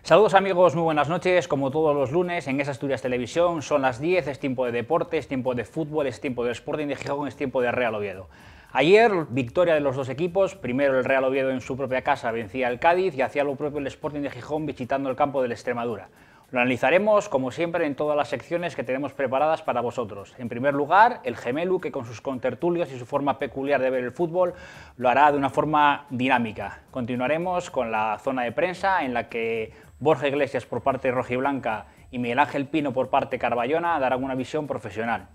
Saludos amigos, muy buenas noches. Como todos los lunes en Es Asturias Televisión, son las 10, es tiempo de deportes, tiempo de fútbol, es tiempo del Sporting de Gijón, es tiempo de Real Oviedo. Ayer, victoria de los dos equipos. Primero el Real Oviedo en su propia casa vencía al Cádiz y hacía lo propio el Sporting de Gijón visitando el campo del Extremadura. Lo analizaremos, como siempre, en todas las secciones que tenemos preparadas para vosotros. En primer lugar, el Gemelu, que con sus contertulios y su forma peculiar de ver el fútbol, lo hará de una forma dinámica. Continuaremos con la zona de prensa, en la que Borja Iglesias por parte rojiblanca y Miguel Ángel Pino por parte carballona darán una visión profesional.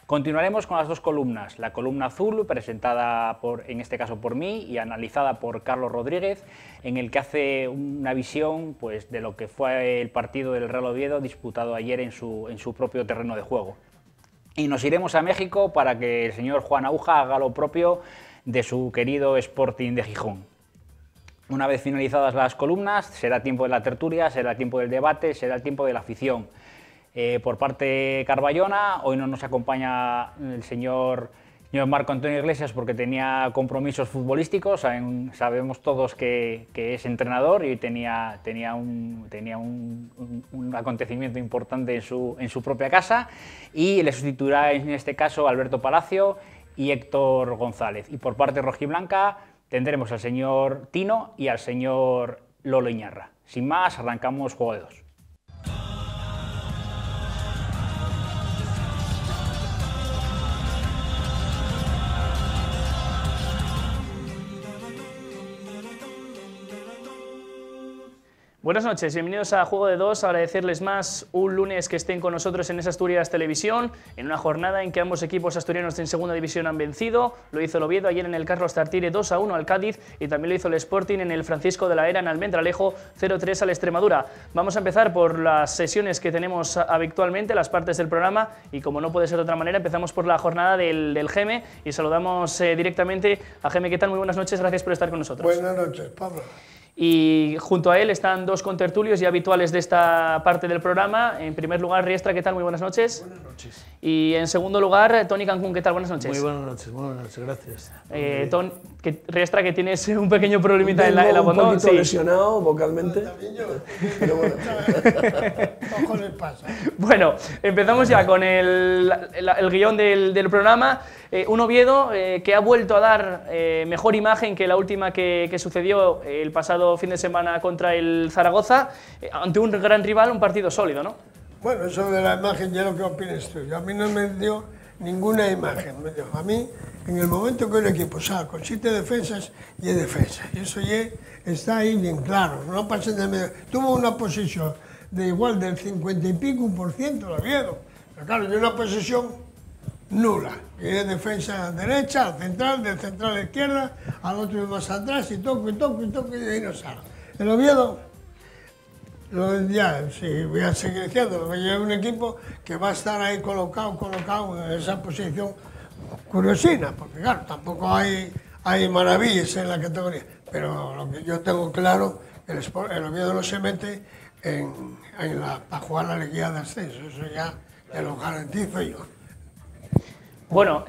Continuaremos con las dos columnas, la columna azul, presentada en este caso por mí y analizada por Carlos Rodríguez, en el que hace una visión pues, de lo que fue el partido del Real Oviedo disputado ayer en su propio terreno de juego. Y nos iremos a México para que el señor Juan Aguja haga lo propio de su querido Sporting de Gijón. Una vez finalizadas las columnas, será tiempo de la tertulia, será tiempo del debate, será el tiempo de la afición. Por parte carballona, hoy no nos acompaña el señor Marco Antonio Iglesias porque tenía compromisos futbolísticos. Sabemos todos que es entrenador y tenía un acontecimiento importante en su propia casa, y le sustituirá en este caso Alberto Palacio y Héctor González. Y por parte rojiblanca tendremos al señor Tino y al señor Lolo Iñarra. Sin más, arrancamos Juego de Dos. Buenas noches, bienvenidos a Juego de Dos. Agradecerles más un lunes que estén con nosotros en Es Asturias Televisión, en una jornada en que ambos equipos asturianos en segunda división han vencido. Lo hizo el Oviedo ayer en el Carlos Tartiere 2-1 al Cádiz, y también lo hizo el Sporting en el Francisco de la Era en Almendralejo 0-3 al Extremadura. Vamos a empezar por las sesiones que tenemos habitualmente, las partes del programa, y como no puede ser de otra manera, empezamos por la jornada del Geme y saludamos directamente a Geme. ¿Qué tal? Muy buenas noches, gracias por estar con nosotros. Buenas noches, Pablo. Y junto a él están dos contertulios ya habituales de esta parte del programa. En primer lugar, Riestra, ¿qué tal? Muy buenas noches. Buenas noches. Y en segundo lugar, Toni Cancún, ¿qué tal? Buenas noches. Muy buenas noches, gracias. Riestra, que tienes un pequeño problemita en la voz, ¿no? Un poquito lesionado vocalmente. También yo. Pero bueno. Ojo les pasa. Bueno, empezamos ya con el guión del programa. Un Oviedo que ha vuelto a dar mejor imagen que la última que sucedió el pasado fin de semana contra el Zaragoza, ante un gran rival, un partido sólido, ¿no? Bueno, eso de la imagen ya lo que opines tú. A mí no me dio ninguna imagen. A mí, en el momento que el equipo sale con 7 defensas, y es defensa. Y eso ya está ahí bien claro. No pasa de medio. Tuvo una posesión de igual del 50 y pico % el Oviedo. Pero claro, de una posesión nula. Y es defensa derecha, al central, del central a la izquierda, al otro más atrás, y toque, y ahí no sale. El Oviedo, sí, voy a seguir diciendo, es un equipo que va a estar ahí colocado en esa posición curiosina, porque claro, tampoco hay maravillas en la categoría, pero lo que yo tengo claro, el Oviedo no se mete para jugar la Liguilla de Ascenso, eso ya te lo garantizo yo. Bueno,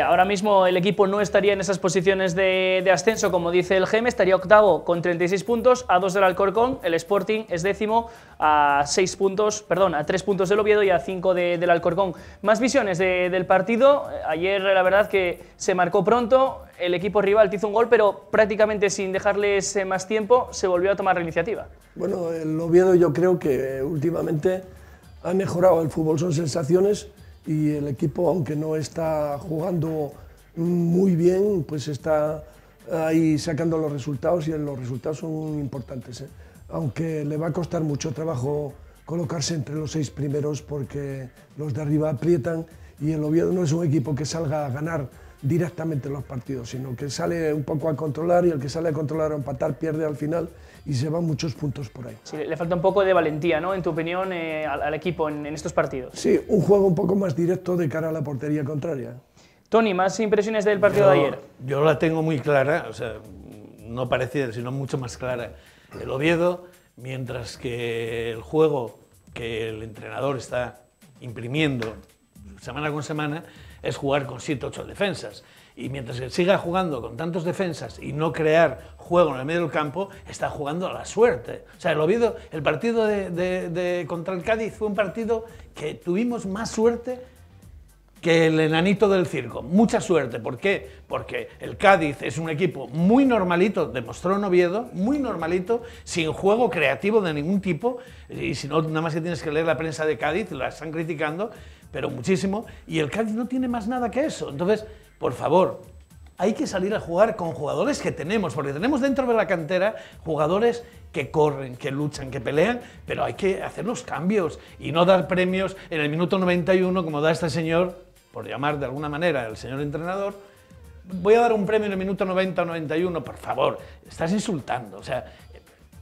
ahora mismo el equipo no estaría en esas posiciones de ascenso, como dice el Geme, estaría octavo con 36 puntos, a 2 del Alcorcón. El Sporting es décimo a 3 puntos del Oviedo y a 5 del Alcorcón. Más visiones del partido. Ayer la verdad que se marcó pronto, el equipo rival te hizo un gol, pero prácticamente sin dejarles más tiempo se volvió a tomar la iniciativa. Bueno, el Oviedo yo creo que últimamente ha mejorado. El fútbol son sensaciones, y el equipo, aunque no está jugando muy bien, pues está ahí sacando los resultados, y los resultados son importantes, ¿eh? Aunque le va a costar mucho trabajo colocarse entre los 6 primeros, porque los de arriba aprietan, y el Oviedo no es un equipo que salga a ganar directamente los partidos, sino que sale un poco a controlar, y el que sale a controlar o empatar pierde al final, y se van muchos puntos por ahí. Sí, le falta un poco de valentía, ¿no?, en tu opinión, al equipo en estos partidos. Sí, un juego un poco más directo de cara a la portería contraria. Toni, ¿más impresiones del partido de ayer? Yo la tengo muy clara, o sea, no parecida, sino mucho más clara. El Oviedo, mientras que el juego que el entrenador está imprimiendo semana con semana, es jugar con 7 o 8 defensas. Y mientras que siga jugando con tantos defensas y no crear juego en el medio del campo, está jugando a la suerte. O sea, el Oviedo, el partido contra el Cádiz fue un partido que tuvimos más suerte que el enanito del circo. Mucha suerte. ¿Por qué? Porque el Cádiz es un equipo muy normalito, demostró en Oviedo, muy normalito, sin juego creativo de ningún tipo, y si no, nada más que tienes que leer la prensa de Cádiz, la están criticando, pero muchísimo, y el Cádiz no tiene más nada que eso. Entonces, por favor, hay que salir a jugar con jugadores que tenemos, porque tenemos dentro de la cantera jugadores que corren, que luchan, que pelean, pero hay que hacer los cambios y no dar premios en el minuto 91 como da este señor, por llamar de alguna manera el señor entrenador. Voy a dar un premio en el minuto 90 o 91, por favor, estás insultando. O sea,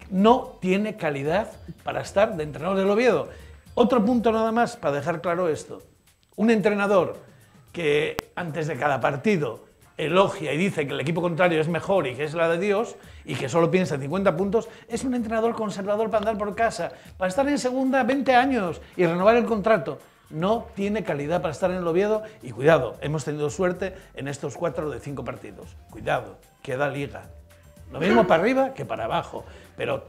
no tiene calidad para estar de entrenador del Oviedo. Otro punto nada más para dejar claro esto. Un entrenador que antes de cada partido elogia y dice que el equipo contrario es mejor y que es la de Dios y que solo piensa en 50 puntos, es un entrenador conservador para andar por casa, para estar en segunda 20 años y renovar el contrato. No tiene calidad para estar en el Oviedo y cuidado, hemos tenido suerte en estos 4 de 5 partidos. Cuidado, queda liga. Lo mismo para arriba que para abajo, pero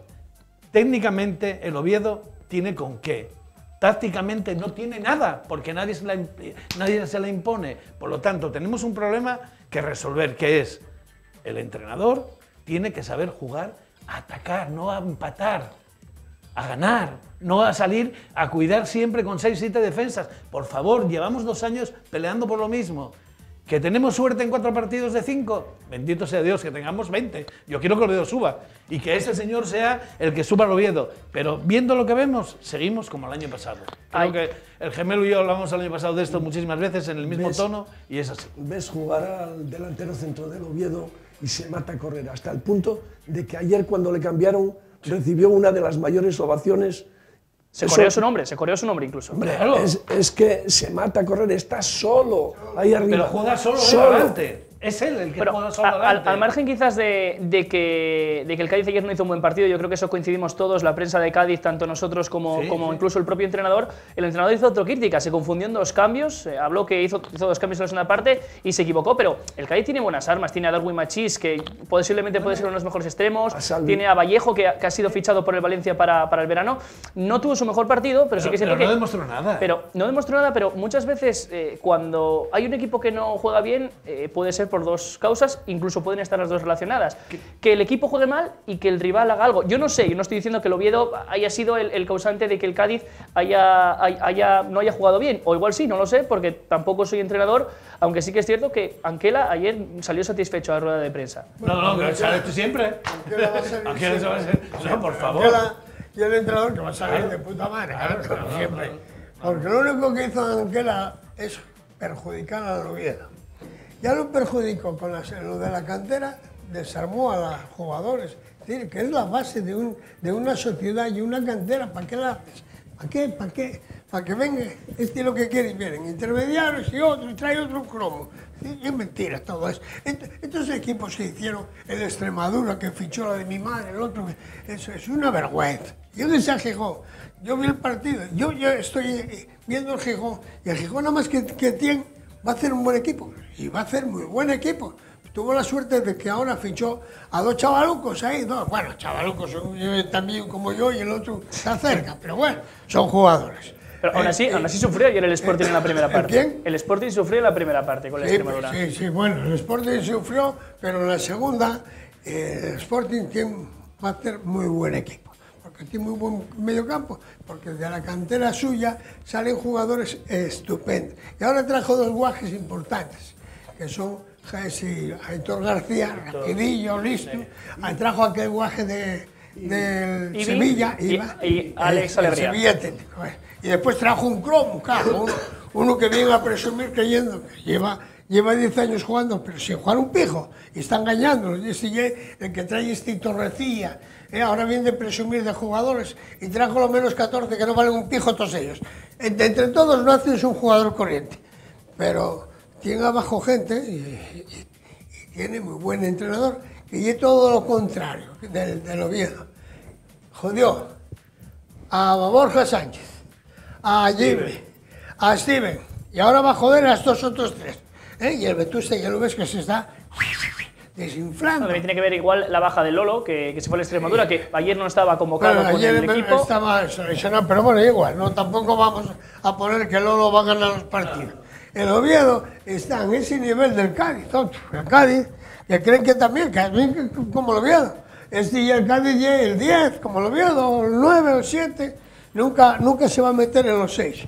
técnicamente el Oviedo tiene con qué. Tácticamente no tiene nada, porque nadie se la impone. Por lo tanto, tenemos un problema que resolver, que es el entrenador tiene que saber jugar a atacar, no a empatar, a ganar, no a salir a cuidar siempre con 6 o 7 defensas. Por favor, llevamos 2 años peleando por lo mismo. ¿Que tenemos suerte en 4 partidos de 5? Bendito sea Dios, que tengamos 20. Yo quiero que el Oviedo suba y que ese señor sea el que suba al Oviedo. Pero viendo lo que vemos, seguimos como el año pasado. Creo que el gemelo y yo hablamos el año pasado de esto muchísimas veces en el mismo tono y es así. Ves jugar al delantero centro del Oviedo y se mata a correr, hasta el punto de que ayer cuando le cambiaron recibió una de las mayores ovaciones. Se coreó su nombre incluso. Hombre, es que se mata a correr, está solo ahí arriba. Pero juega solo adelante. Es él el que juega solo adelante. Al margen quizás de que el Cádiz ayer no hizo un buen partido, yo creo que eso coincidimos todos, la prensa de Cádiz, tanto nosotros como incluso el propio entrenador. El entrenador hizo autocrítica, se confundió en 2 cambios, habló que hizo 2 cambios en la segunda parte y se equivocó, pero el Cádiz tiene buenas armas, tiene a Darwin Machís, que posiblemente puede ser uno de los mejores extremos, tiene a Vallejo, que ha sido fichado por el Valencia para el verano. No tuvo su mejor partido, pero sí que siento que... no demostró nada. No demostró nada, pero muchas veces cuando hay un equipo que no juega bien, puede ser por 2 causas, incluso pueden estar las 2 relacionadas. Que el equipo juegue mal y que el rival haga algo. Yo no sé, yo no estoy diciendo que el Oviedo haya sido el causante de que el Cádiz no haya jugado bien, o igual sí, no lo sé, porque tampoco soy entrenador, aunque sí que es cierto que Anquela ayer salió satisfecho a la rueda de prensa. No, pero sales tú siempre. Anquela va a salir Anquela va a ser... No, por favor. Anquela y el entrenador que va a salir de puta madre, claro, siempre. Porque lo único que hizo Anquela es perjudicar al Oviedo. Ya lo perjudicó con lo de la cantera, desarmó a los jugadores. Es decir, que es la base de una sociedad y una cantera. ¿Para qué la haces? ¿Para qué? ¿Para qué? Para que venga, este es lo que quiere y vienen intermediarios y otro, y trae otro cromo. Es mentira todo eso. Estos equipos que hicieron, el Extremadura que fichó la de mi madre, el otro, eso es una vergüenza. Yo desde el Gijón, yo vi el partido, yo estoy viendo el Gijón, y el Gijón nada más que tiene, va a hacer un buen equipo, y va a hacer muy buen equipo. Tuvo la suerte de que ahora fichó a 2 chavalucos ahí, bueno, chavalucos también como yo y el otro está cerca, pero bueno, son jugadores. Pero aún así sufrió ayer el Sporting en la primera parte. ¿Quién? El Sporting sufrió en la primera parte con la Extremadura. Sí, bueno, el Sporting sufrió, pero en la segunda el Sporting va a tener muy buen equipo, porque tiene muy buen mediocampo, porque de la cantera suya salen jugadores estupendos. Y ahora trajo 2 guajes importantes, que son Aitor García, rapidillo, listo. Trajo aquel guaje del Sevilla y Alex Alegría. Sevilla técnico. Y después trajo un cromo, claro, uno que viene a presumir creyendo que lleva 10 años jugando, pero sin jugar un pijo, y está engañando. El que trae Torrecilla, ahora viene de presumir de jugadores, y trajo lo menos 14 que no valen un pijo todos ellos. Entre todos no haces un jugador corriente, pero tiene abajo gente y tiene muy buen entrenador, y es todo lo contrario del Oviedo. Jodió a Borja Sánchez, a Jimmy, a Steven, Y ahora va a joder a estos otros 3. Y el Vetusta ya lo ves que se está desinflando. También tiene que ver igual la baja de Lolo, que se fue a la Extremadura, que ayer no estaba convocado con ayer el equipo. Estaba seleccionado, pero bueno, igual, no, tampoco vamos a poner que Lolo va a ganar los partidos. El Oviedo está en ese nivel del Cádiz, el Cádiz, que creen que también, como el Oviedo. Y el Cádiz ya el 10, como el Oviedo, o el 9 o el 7, nunca se va a meter en los 6.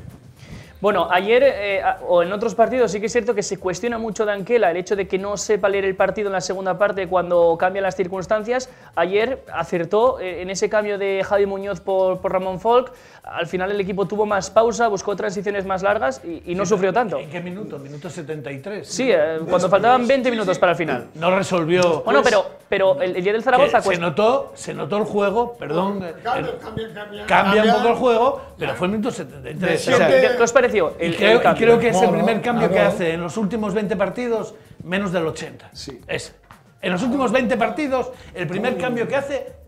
Bueno, ayer o en otros partidos sí que es cierto que se cuestiona mucho de Anquela el hecho de que no sepa leer el partido en la segunda parte cuando cambian las circunstancias. Ayer acertó en ese cambio de Javi Muñoz por Ramón Folch. Al final el equipo tuvo más pausa, buscó transiciones más largas y no sufrió tanto. ¿En qué minuto? ¿Minuto 73? Sí, cuando faltaban 20 minutos para el final. No resolvió. Bueno, pero el día del Zaragoza... Se notó el juego, perdón, cambia un poco el juego, pero fue el minuto 73. O sea, ¿qué os pareció el cambio? Creo que es el primer cambio que hace en los últimos 20 partidos, menos del 80. Sí. En los últimos 20 partidos, el primer cambio que hace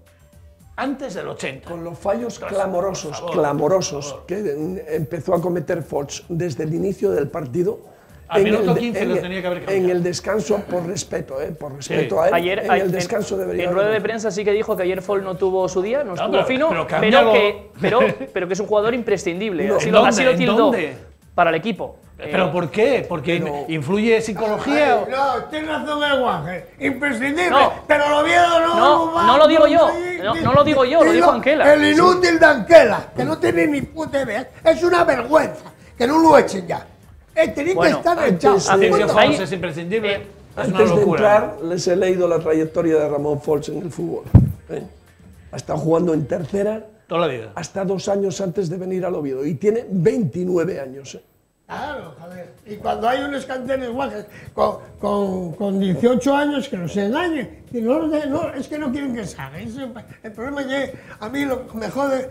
antes del 80. Con los fallos clamorosos que empezó a cometer Folch desde el inicio del partido. Al minuto 15 lo tenía que haber cambiado. En el descanso, por respeto a él, ayer, en el descanso debería en rueda de prensa sí que dijo que ayer Folch no tuvo su día, no estuvo fino, pero que es un jugador imprescindible. No, así lo tildó para el equipo. ¿Pero por qué? ¿Porque influye psicología? No, tienes razón el guaje. Imprescindible. Pero el Oviedo no lo digo yo. No lo digo yo, lo dijo Anquela. El inútil de Anquela, que no tiene ni puta idea. Es una vergüenza. Que no lo echen ya. Tenía que estar echado. Folch es imprescindible. Es una Antes de locura. entrar, les he leído la trayectoria de Ramón Folch en el fútbol. Ha estado jugando en tercera Toda la vida. hasta 2 años antes de venir al Oviedo. Y tiene 29 años. Claro, joder. Y cuando hay unos canteros guajes con 18 años que nos engañen, y es que no quieren que salga. El problema es que a mí me jode,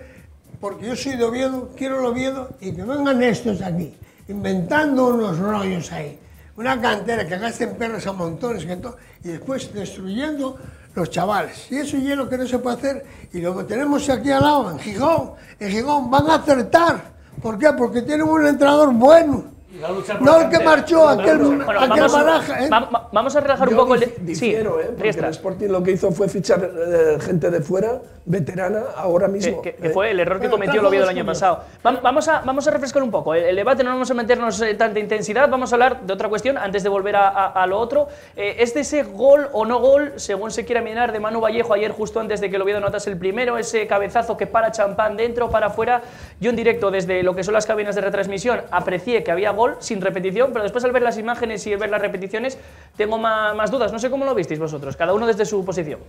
porque yo soy de Oviedo, quiero el Oviedo, y que vengan estos aquí, inventando unos rollos ahí. Una cantera que gasten perros a montones y después destruyendo los chavales. Y eso es lo que no se puede hacer. Y lo que tenemos aquí al lado, en Gijón van a acertar. ¿Por qué? Porque tienen un entrenador bueno. No el que marchó, aquel baraja. Vamos a relajar un poco el... Difiero, porque el Sporting lo que hizo fue fichar gente de fuera, veterana, ahora mismo. Que fue el error que cometió el Oviedo el año pasado. Vamos a refrescar un poco el debate, no vamos a meternos tanta intensidad, vamos a hablar de otra cuestión antes de volver a lo otro. ¿Es de ese gol o no gol, según se quiera mirar, de Manu Vallejo ayer justo antes de que el Oviedo anotase el primero, ese cabezazo que para Champán dentro, para afuera? Yo en directo, desde lo que son las cabinas de retransmisión, aprecié que había gol sin repetición, pero después al ver las imágenes y ver las repeticiones tengo más dudas. No sé cómo lo visteis vosotros, cada uno desde su posición.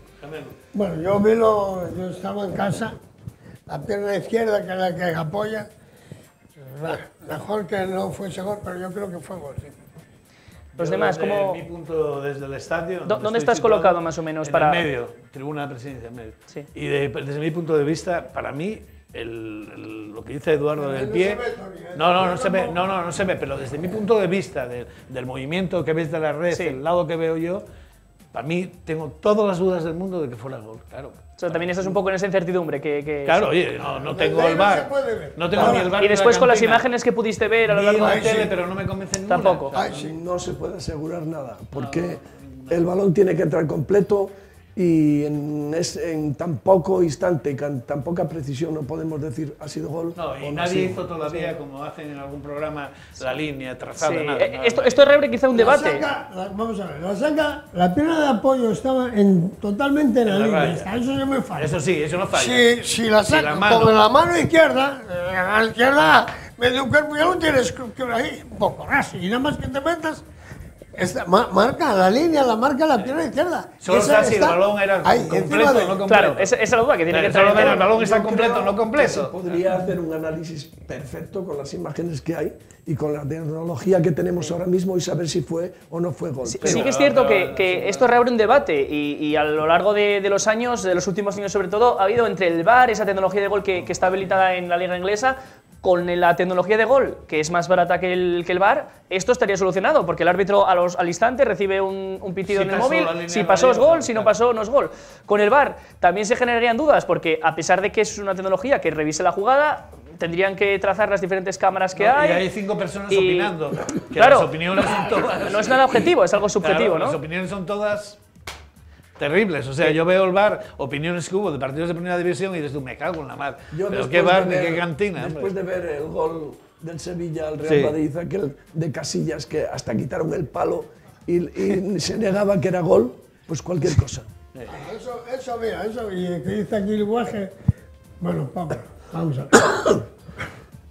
Bueno, yo estaba en casa, la pierna izquierda, que es la que apoya, mejor que no fuese gol, pero yo creo que fue gol. Sí. Los demás, ¿cómo? Mi punto desde el estadio. ¿Dónde estás colocado más o menos para...? En medio, tribuna de presidencia, en medio. Sí. Y desde mi punto de vista, para mí, lo que dice Eduardo del pie... No se ve, pero desde mi punto de vista, del movimiento que ves de la red, el lado que veo yo, para mí tengo todas las dudas del mundo de que fuera gol, claro. O sea, también estás un poco en esa incertidumbre que claro, oye, no tengo el VAR. No tengo ni el VAR. Y después con las imágenes que pudiste ver a lo largo de la tele, pero no me convencen ninguna. Tampoco. No se puede asegurar nada, porque el balón tiene que entrar completo y en tan poco instante, con tan poca precisión, no podemos decir ha sido gol. No, y nadie hizo todavía, como hacen en algún programa, la línea trazada. Sí. Nada. Esto es Rebre quizá un debate. Vamos a ver, la pierna de apoyo estaba totalmente en la línea. Eso no me falla. Eso sí, eso no falla. Si la saca con la mano izquierda, a la izquierda, medio cuerpo, ya lo tienes que ahí, un poco raso, y nada más que te metas. Marca la línea, la marca la pierna izquierda. Solo está si el balón era completo o no completo. Claro, esa es la duda que tiene que entrar. El balón está completo o no completo. Se podría hacer un análisis perfecto con las imágenes que hay y con la tecnología que tenemos ahora mismo y saber si fue o no fue gol. Sí que es cierto que esto reabre un debate y a lo largo de los años, de los últimos años sobre todo, ha habido entre el VAR, esa tecnología de gol que está habilitada en la liga inglesa, con la tecnología de gol, que es más barata que el VAR, esto estaría solucionado, porque el árbitro al instante recibe un pitido en el móvil, si pasó es gol, si no pasó no es gol. Con el VAR también se generarían dudas, porque a pesar de que es una tecnología que revise la jugada, tendrían que trazar las diferentes cámaras que hay. Y hay 5 personas opinando, que claro, las opiniones son todas… No es nada objetivo, es algo subjetivo, claro, ¿no? Las opiniones son todas… terribles, o sea, yo veo el VAR, opiniones que hubo de partidos de primera división y dices tú, me cago en la mar. Pero qué VAR ni qué cantina. Después de ver el gol del Sevilla al Real Madrid, aquel de Casillas, que hasta quitaron el palo y se negaba que era gol, pues cualquier cosa. Eso, mira, eso, y que dice aquí el guaje, bueno, vamos a ver.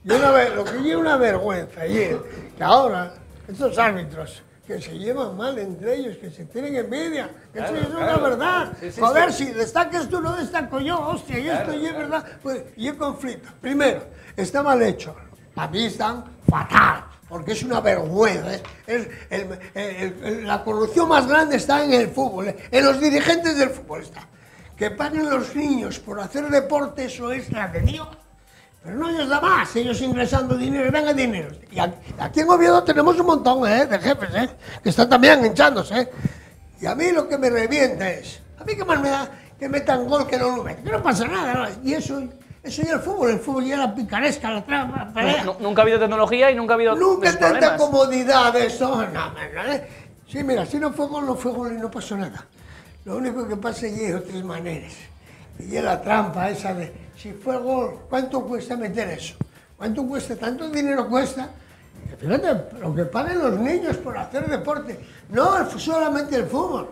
Lo que es una vergüenza, y es que ahora estos árbitros que se llevan mal entre ellos, que se tienen envidia, que eso es una verdad. Joder, si destacas tú, no destaco yo, hostia, y esto y es verdad, pues, y hay conflicto. Primero, está mal hecho. A mí están fatal, porque es una vergüenza. La corrupción más grande está en el fútbol, en los dirigentes del fútbol está. Que paguen los niños por hacer deporte, eso es la de Dios. Pero no les da más, ellos ingresando dinero, venga dinero. Y aquí en Oviedo tenemos un montón de jefes, que están también hinchándose. Y a mí lo que me revienta es, a mí qué más me da que metan gol que no lo metan, que no pasa nada, ¿no? Y eso ya el fútbol ya la picaresca, la trampa, la pelea. Nunca ha habido tecnología y nunca ha habido Nunca tanta problemas. comodidad de eso, no, sí, mira, si no fue gol y no pasó nada. Lo único que pasa es que hay otras maneras. Y es la trampa esa de, si fue gol, ¿cuánto cuesta meter eso? ¿Cuánto cuesta? ¿Tanto dinero cuesta? Y fíjate, lo que pagan los niños por hacer deporte, no solamente el fútbol.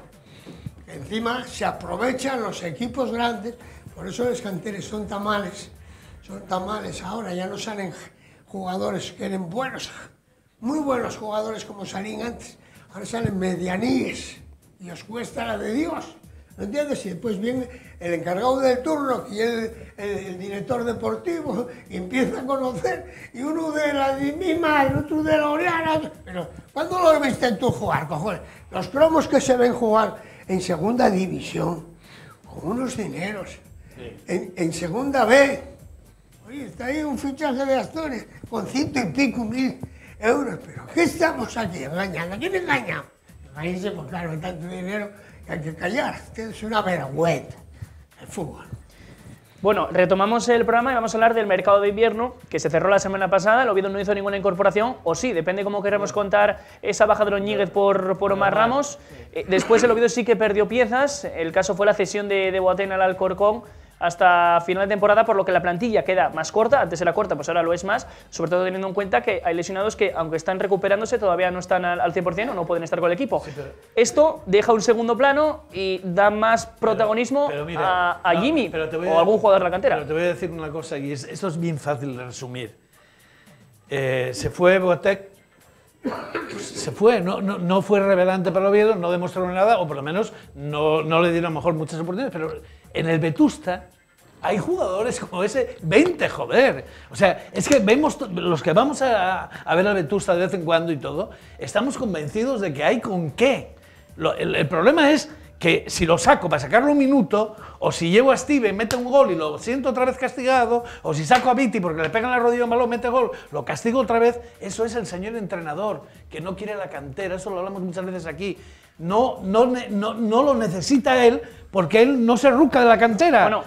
Encima se aprovechan los equipos grandes, por eso los canteres son tan males ahora, ya no salen jugadores que eran buenos, muy buenos jugadores como salían antes, ahora salen medianíes y os cuesta la de Dios. ¿No entiendes? Y después viene el encargado del turno y el director deportivo y empieza a conocer, y uno de la misma, el otro de la Oriana. Pero ¿cuándo lo viste tú jugar, cojones? Los cromos que se ven jugar en segunda división, con unos dineros, en segunda B. Oye, está ahí un fichaje de Asturias con 100 y pico mil euros. Pero ¿qué estamos aquí engañando? ¿A quién engañamos? Engañarse por claro, tanto dinero. Hay que callar, es una vergüenza el fútbol. Bueno, retomamos el programa y vamos a hablar del mercado de invierno, que se cerró la semana pasada. El Oviedo no hizo ninguna incorporación, o sí, depende cómo queramos contar esa baja de Loñíguez por Omar Ramos. Después el Oviedo sí que perdió piezas. El caso fue la cesión de Boateng al Alcorcón hasta final de temporada, por lo que la plantilla queda más corta. Antes era corta, pues ahora lo es más, sobre todo teniendo en cuenta que hay lesionados que, aunque están recuperándose, todavía no están al 100% o no pueden estar con el equipo. Sí, Esto deja un segundo plano y da más protagonismo a Jimmy o a algún jugador de la cantera. Pero te voy a decir una cosa, y esto es bien fácil de resumir. Se fue Boateng, se fue, no fue revelante para el Oviedo, no demostró nada, o por lo menos no le dieron a lo mejor muchas oportunidades, pero en el Vetusta hay jugadores como ese, 20, joder. O sea, es que vemos, los que vamos a ver al Vetusta de vez en cuando y todo, estamos convencidos de que hay con qué. El problema es que si lo saco para sacarlo un minuto, o si llevo a Steven, mete un gol y lo siento otra vez castigado, o si saco a Viti porque le pegan la rodilla un balón, mete gol, lo castigo otra vez, eso es el señor entrenador, que no quiere la cantera, eso lo hablamos muchas veces aquí. No lo necesita él, porque él no se ruca de la cantera. Bueno,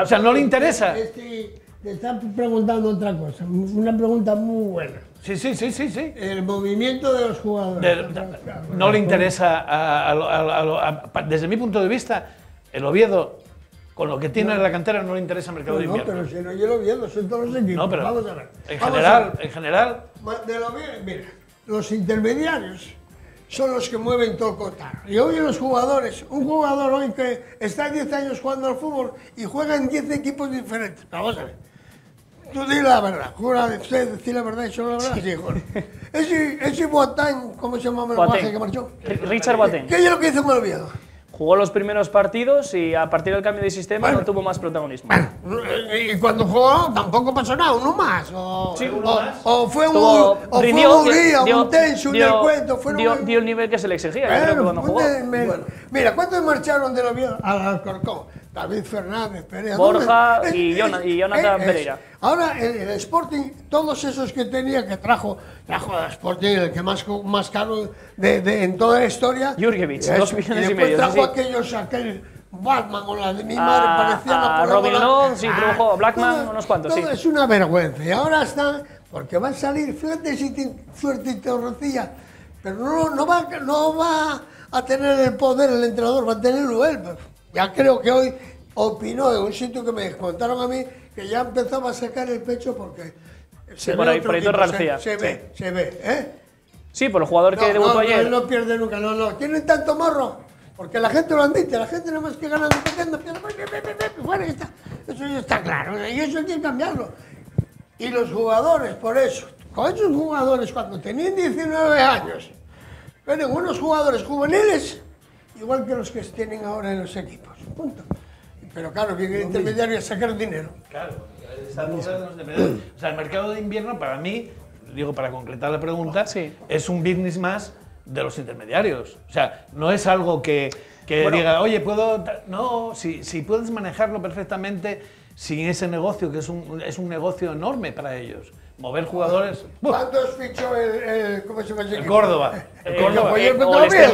o sea, no le interesa. Te está preguntando otra cosa, una pregunta muy buena. Sí. El movimiento de los jugadores. No le interesa, desde mi punto de vista, el Oviedo, con lo que tiene en la cantera, no le interesa el mercado de invierno. No, pero si no, yo lo Oviedo, son todos los equipos. No, pero vamos a ver. En general. De lo Oviedo, mira, los intermediarios son los que mueven todo el cotarro. Y hoy los jugadores, un jugador hoy que está 10 años jugando al fútbol y juega en 10 equipos diferentes. Vamos a ver. Tú di la verdad, jura decir la verdad y solo la verdad. Sí, joder. Ese Boateng, ¿cómo se llamaba el guaje que marchó? Richard Boateng. ¿Qué es lo que hizo con el Oviedo? Jugó los primeros partidos y a partir del cambio de sistema no tuvo más protagonismo. Y cuando jugó tampoco pasó nada, uno más. O fue un tenso del cuento. Dio el nivel que se le exigía, yo creo que cuando jugó. Mira, ¿cuántos marcharon del Oviedo al Alcorcón? David Fernández, Pereira, Borja y Jonathan Pereira. Ahora el Sporting, todos esos que tenía, que trajo el Sporting, el que más caro en toda la historia. Jurjevic, 2 millones y después medio. trajo aquel Batman o la de mi madre, parecía a Robin Love, sí, trajo Blackman, unos cuantos, sí. Es una vergüenza. Y ahora está, porque va a salir, fíjate si tiene suerte y Torrecilla, pero no va a tener el poder el entrenador, va a tenerlo él. Ya creo que hoy opinó en un sitio que me contaron a mí que ya empezaba a sacar el pecho porque por ahí García. Se ve, ¿eh? Sí, por el jugador que debutó ayer. Él no pierde nunca, no. Tienen tanto morro. Porque la gente lo admite, la gente nada más que gana pierde. Bueno, eso ya está claro, y eso hay que cambiarlo. Y los jugadores, por eso, con esos jugadores cuando tenían 19 años, eran unos jugadores juveniles, igual que los que tienen ahora en los equipos, punto. Pero claro, que el intermediario es sacar dinero. Claro, o sea, el mercado de invierno para mí, digo para concretar la pregunta, sí, es un business más de los intermediarios. O sea, no es algo que diga, oye, puedo... No, si puedes manejarlo perfectamente sin ese negocio, que es un negocio enorme para ellos. Mover jugadores... ¿Cuántos fichó ¿cómo se llama? El Córdoba.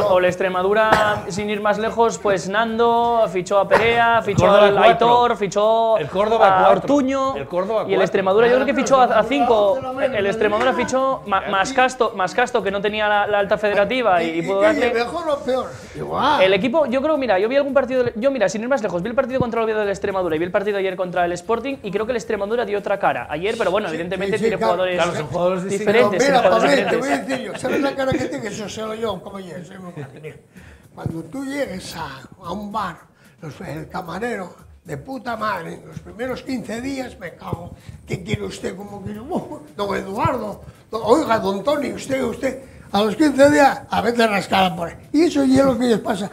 O la Extremadura, sin ir más lejos, pues Nando, fichó a Perea, fichó a Aitor, fichó a Ortuño. Y el Extremadura yo creo que fichó a 5. El Extremadura fichó más Casto, que no tenía la alta federativa y pudo darle... ¿Mejor o peor? Igual. El equipo, yo creo, mira, yo vi algún partido... sin ir más lejos, vi el partido contra el Oviedo del Extremadura y vi el partido ayer contra el Sporting y creo que el Extremadura dio otra cara ayer, pero bueno, evidentemente tiene jugadores, son jugadores diferentes. Mira, Pablo, te voy a decir yo, ¿sabes la cara que tiene? Eso sé yo, como yo, soy muy grande. Cuando tú llegues a un bar, el camarero, de puta madre, en los primeros 15 días me cago. ¿Qué quiere usted? ¿Cómo quiere? Don Eduardo, oiga, don Tony, usted. A los 15 días, a veces rascada por ahí. Y eso es lo que les pasa.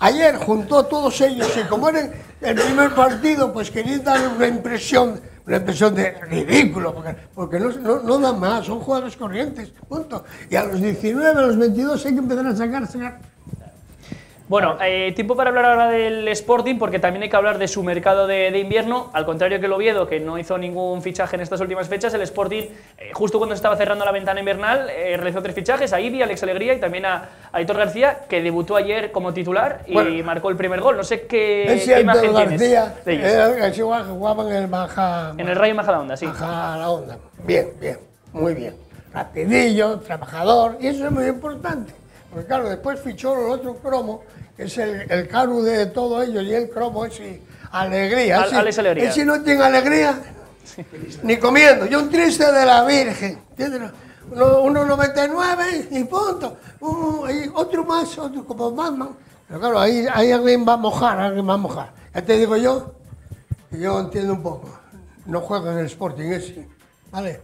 Ayer juntó a todos ellos y como era el primer partido, pues querían dar una impresión de ridículo, porque no dan más, son jugadores corrientes, punto. Y a los 19, a los 22 hay que empezar a sacar. Bueno, tiempo para hablar ahora del Sporting, porque también hay que hablar de su mercado de invierno. Al contrario que el Oviedo, que no hizo ningún fichaje en estas últimas fechas, el Sporting, justo cuando se estaba cerrando la ventana invernal, realizó 3 fichajes, a Ibi, a Alex Alegría y también a Aitor García, que debutó ayer como titular y marcó el primer gol. No sé qué imagen tienes de ellos. Es igual que jugaban en el Baja... En el Rayo Majadahonda, sí. Majadahonda. Bien, muy bien. Rapidillo, trabajador, y eso es muy importante. Porque claro, después fichó el otro cromo, que es el Caru de todos ellos, y el cromo es alegría. Alex Alegría. Ese no tiene alegría, ni comiendo. Yo un triste de la Virgen, ¿entiendes? 1,99 y punto. Y otro más, otro como Batman. Pero claro, ahí alguien va a mojar, Ya te digo yo, que yo entiendo un poco. No juega en el Sporting ese, ¿vale?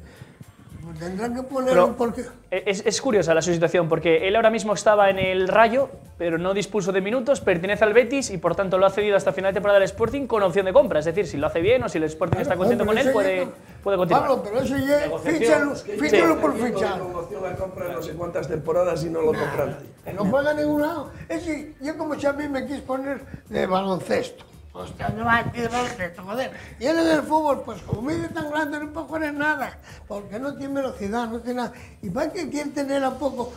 Tendrán que poner un porqué. Es curiosa la situación, porque él ahora mismo estaba en el Rayo, pero no dispuso de minutos, pertenece al Betis y por tanto lo ha cedido hasta final de temporada al Sporting con opción de compra. Es decir, si lo hace bien o si el Sporting está contento con él, puede continuar. Pablo, pero eso ya, fíchalo por fichar. Con opción a compra no sé cuántas temporadas y no lo compran. No juega a ningún lado. Yo como si a mí me quis poner de baloncesto. Hostia, no va a decir baloncesto, joder. Y él en el fútbol, pues como mide tan grande, no puede jugar en nada, porque no tiene velocidad, no tiene nada. Y para que quiere tener un poco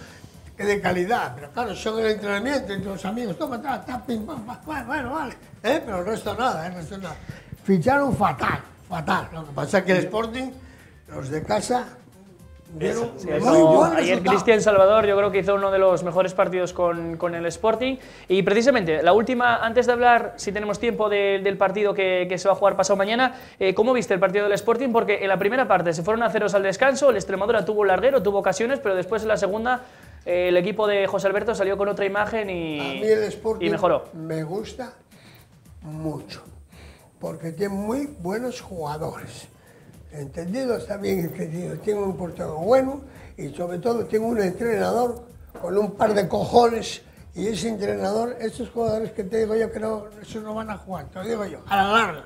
de calidad, pero claro, son el entrenamiento entre los amigos, toma, pim, pam, bueno, vale. Pero el resto nada, Ficharon fatal. Lo que pasa es que el Sporting, los de casa... Ayer Cristian Salvador yo creo que hizo uno de los mejores partidos con el Sporting y precisamente la última, antes de hablar, si tenemos tiempo, del partido que se va a jugar pasado mañana, ¿cómo viste el partido del Sporting? Porque en la primera parte se fueron a 0 al descanso, el Extremadura tuvo larguero, tuvo ocasiones, pero después en la segunda el equipo de José Alberto salió con otra imagen y, a mí el Sporting y mejoró. Me gusta mucho porque tiene muy buenos jugadores. Entendido, está bien entendido. Tengo un portero bueno y sobre todo tengo un entrenador con un par de cojones y ese entrenador, esos jugadores que te digo yo que no, esos no van a jugar, te lo digo yo, a la larga.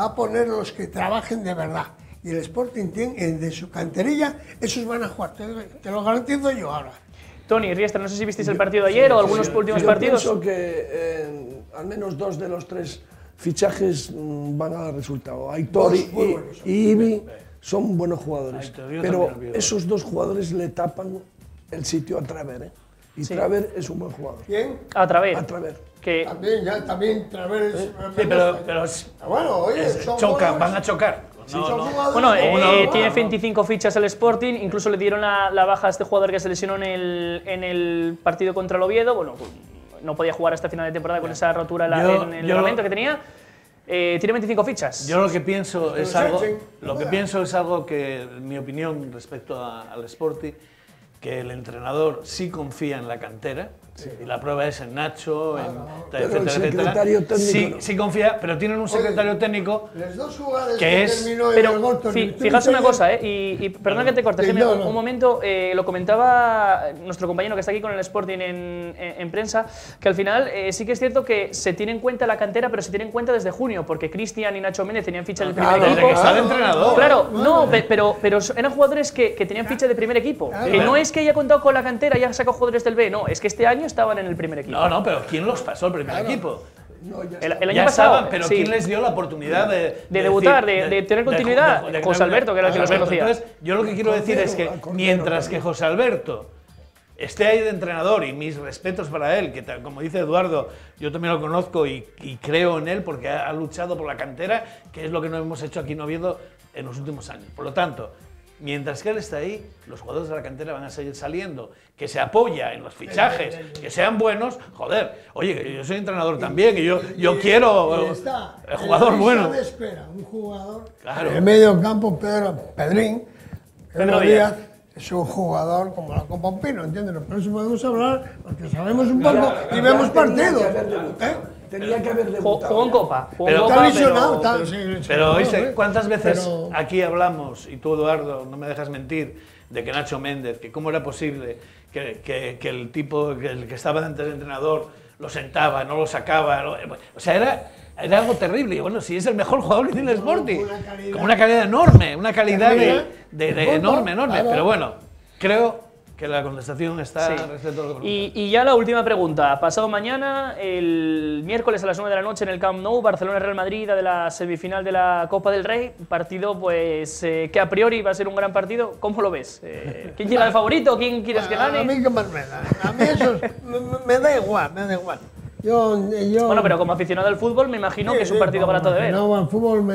Va a poner los que trabajen de verdad y el Sporting tiene de su canterilla, esos van a jugar, te lo garantizo yo ahora. Tony, Riestra, no sé si visteis el partido de ayer o algunos últimos partidos. Yo pienso que al menos 2 de los 3 fichajes van a dar resultado. Aitor y Ibi son buenos jugadores, pero esos dos jugadores le tapan el sitio a Traver, ¿eh? Y Traver es un buen jugador. ¿Quién? A Traver. A Traver. Que También Traver es... Sí, pero bueno, oye, chocan, van a chocar. bueno, tiene 25 fichas el Sporting, incluso le dieron la baja a este jugador que se lesionó en el partido contra el Oviedo. Bueno, no podía jugar hasta final de temporada con esa rotura en el ligamento que tenía. Tiene 25 fichas. Yo lo que pienso es algo que, en mi opinión, respecto al Sporting, que el entrenador sí confía en la cantera. Y la prueba es en Nacho, pero el secretario técnico sí confía, pero tienen un secretario técnico que es... Pero fijaos una cosa, y perdona que te corte, un momento, lo comentaba nuestro compañero que está aquí con el Sporting en prensa, que al final sí que es cierto que se tiene en cuenta la cantera, pero se tiene en cuenta desde junio, porque Cristian y Nacho Méndez tenían ficha del primer equipo. Desde que está el entrenador. Claro, no, pero eran jugadores que tenían ficha de primer equipo. Que no es que haya contado con la cantera y haya sacado jugadores del B, no, es que este año estaban en el primer equipo. No, pero ¿quién los pasó al primer equipo? No, el año ya pasado, estaban, pero ¿quién les dio la oportunidad de debutar, de tener continuidad? José Alberto, que era el que los conocía. Entonces, yo lo que quiero decir es que mientras que José Alberto esté ahí de entrenador, y mis respetos para él, que como dice Eduardo, yo también lo conozco y creo en él porque ha luchado por la cantera, que es lo que no hemos hecho aquí en Oviedo en los últimos años. Por lo tanto, mientras que él está ahí, los jugadores de la cantera van a seguir saliendo, que se apoya en los fichajes, que sean buenos. Joder, oye, yo soy entrenador también y yo quiero jugador bueno. Espera, un jugador en el medio campo, Pedro Díaz, es un jugador como la Copa Pino, ¿entiendes? Por eso podemos hablar, porque sabemos un poco y vemos partidos. Tenía que haber debutado. Jugó en Copa. Pero oíste, ¿cuántas veces aquí hablamos, y tú, Eduardo, no me dejas mentir, de que Nacho Méndez, que cómo era posible que el tipo, el que estaba delante del entrenador, lo sentaba, no lo sacaba? O sea, era algo terrible. Y bueno, si es el mejor jugador del Sporting, con una calidad enorme, una calidad enorme. Pero bueno, creo que la contestación está respecto a lo que preguntas. Y ya la última pregunta. Pasado mañana, el miércoles a las 9 de la noche en el Camp Nou, Barcelona-Real Madrid de la semifinal de la Copa del Rey. Partido pues que a priori va a ser un gran partido. ¿Cómo lo ves? ¿Quién llega de favorito? ¿Quién quieres que gane? A mí que más me da. A mí eso me da igual, Yo, bueno, pero como aficionado al fútbol me imagino que es un partido barato de ver. No, al fútbol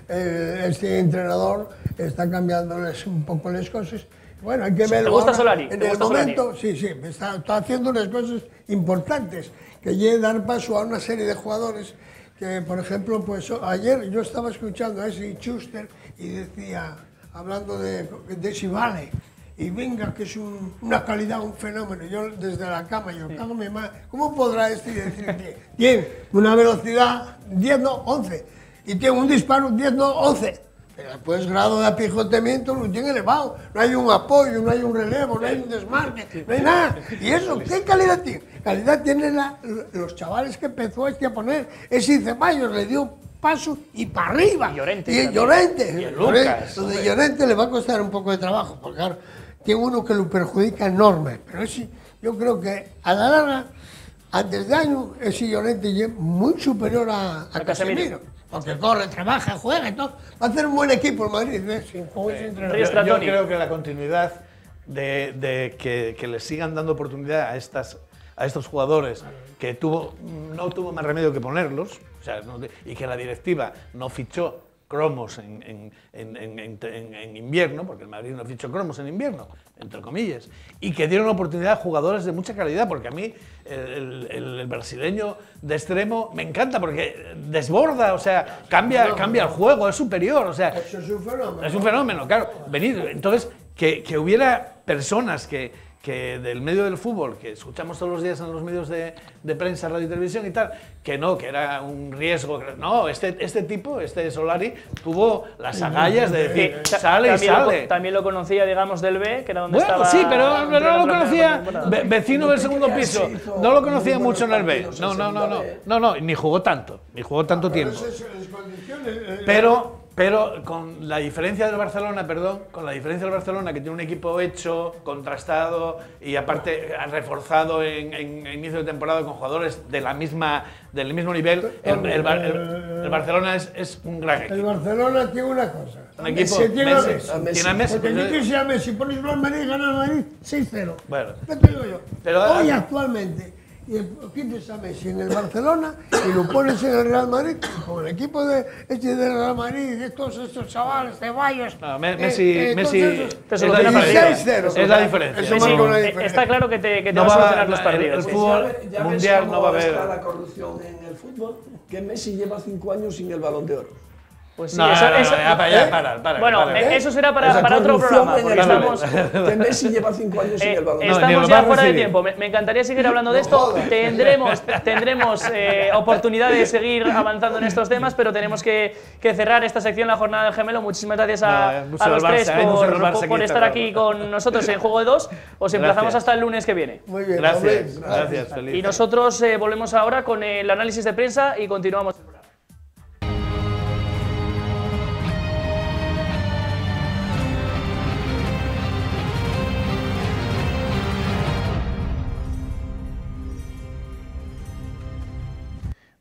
este entrenador está cambiándoles un poco las cosas. Bueno, hay que verlo. ¿Te gusta Solari? En el momento, sí, está haciendo unas cosas importantes, que llegue a dar paso a una serie de jugadores que, por ejemplo, pues ayer yo estaba escuchando a ese Schuster y decía, hablando de Sivale, y venga, que es una calidad, un fenómeno. Yo desde la cama, cago en mi madre, ¿cómo podrá decir que tiene una velocidad 10, no, 11, y tiene un disparo 10, no, 11? Pero después grado de apijotamiento lo tiene elevado, no hay un apoyo, no hay un relevo, no hay un desmarque, no hay nada. ¿Y eso qué calidad tiene? Calidad tienen los chavales que empezó a poner. Ese Ceballos le dio paso y para arriba. Y Llorente. Y Lucas. Lo de Llorente le va a costar un poco de trabajo, porque claro, tiene uno que lo perjudica enorme. Pero ese, yo creo que a la larga, antes de año, ese Llorente es muy superior a Casemiro. Porque corre, trabaja, juega y todo. Va a hacer un buen equipo el Madrid. Yo creo que la continuidad de que les sigan dando oportunidad a estos jugadores, que no tuvo más remedio que ponerlos, o sea, y que la directiva no fichó cromos en invierno, porque el Madrid no fichó cromos en invierno, entre comillas, y que dieron oportunidad a jugadores de mucha calidad, porque a mí el brasileño de extremo me encanta, porque desborda, o sea, cambia el juego, es superior, o sea, eso es un fenómeno. Es un fenómeno, claro. Entonces, que hubiera personas que del medio del fútbol, que escuchamos todos los días en los medios de prensa, radio y televisión y tal, que era un riesgo. No, este tipo, Solari, tuvo las agallas de decir, sale y sale. También lo conocía, digamos, del B, que era donde estaba... Sí, pero no lo conocía, vecino del segundo piso, no lo conocía mucho en el B. No, ni jugó tanto tiempo. Pero Pero con la diferencia del Barcelona, con la diferencia del Barcelona, que tiene un equipo hecho, contrastado y aparte reforzado en inicio de temporada con jugadores del mismo nivel, el Barcelona es un gran equipo. El Barcelona tiene una cosa. Un equipo, tiene a Messi. Messi. Tiene a Messi. Porque yo si a Messi pones Real Madrid, gana el Madrid 6-0. Bueno. ¿Qué te digo yo? Pero, hoy actualmente, quites a Messi en el Barcelona y lo pones en el Real Madrid, con el equipo del Real Madrid, de todos estos chavales, Ceballos. No, Messi es la diferencia. Está claro que te va a solucionar los partidos. El fútbol mundial no va a haber. Está la corrupción en el fútbol, que Messi lleva 5 años sin el Balón de Oro. Pues sí, para. Bueno, eso será para otro programa. Porque estamos, que Messi lleva 5 años sin el Balón de Oro. Estamos ya fuera de tiempo. Me encantaría seguir hablando de esto. Tendremos oportunidad de seguir avanzando en estos temas, pero tenemos que cerrar esta sección, la jornada del gemelo. Muchísimas gracias a los tres por estar aquí con nosotros en Juego de Dos. Os emplazamos hasta el lunes que viene. Muy bien, Gracias, feliz. Y nosotros volvemos ahora con el análisis de prensa y continuamos el programa.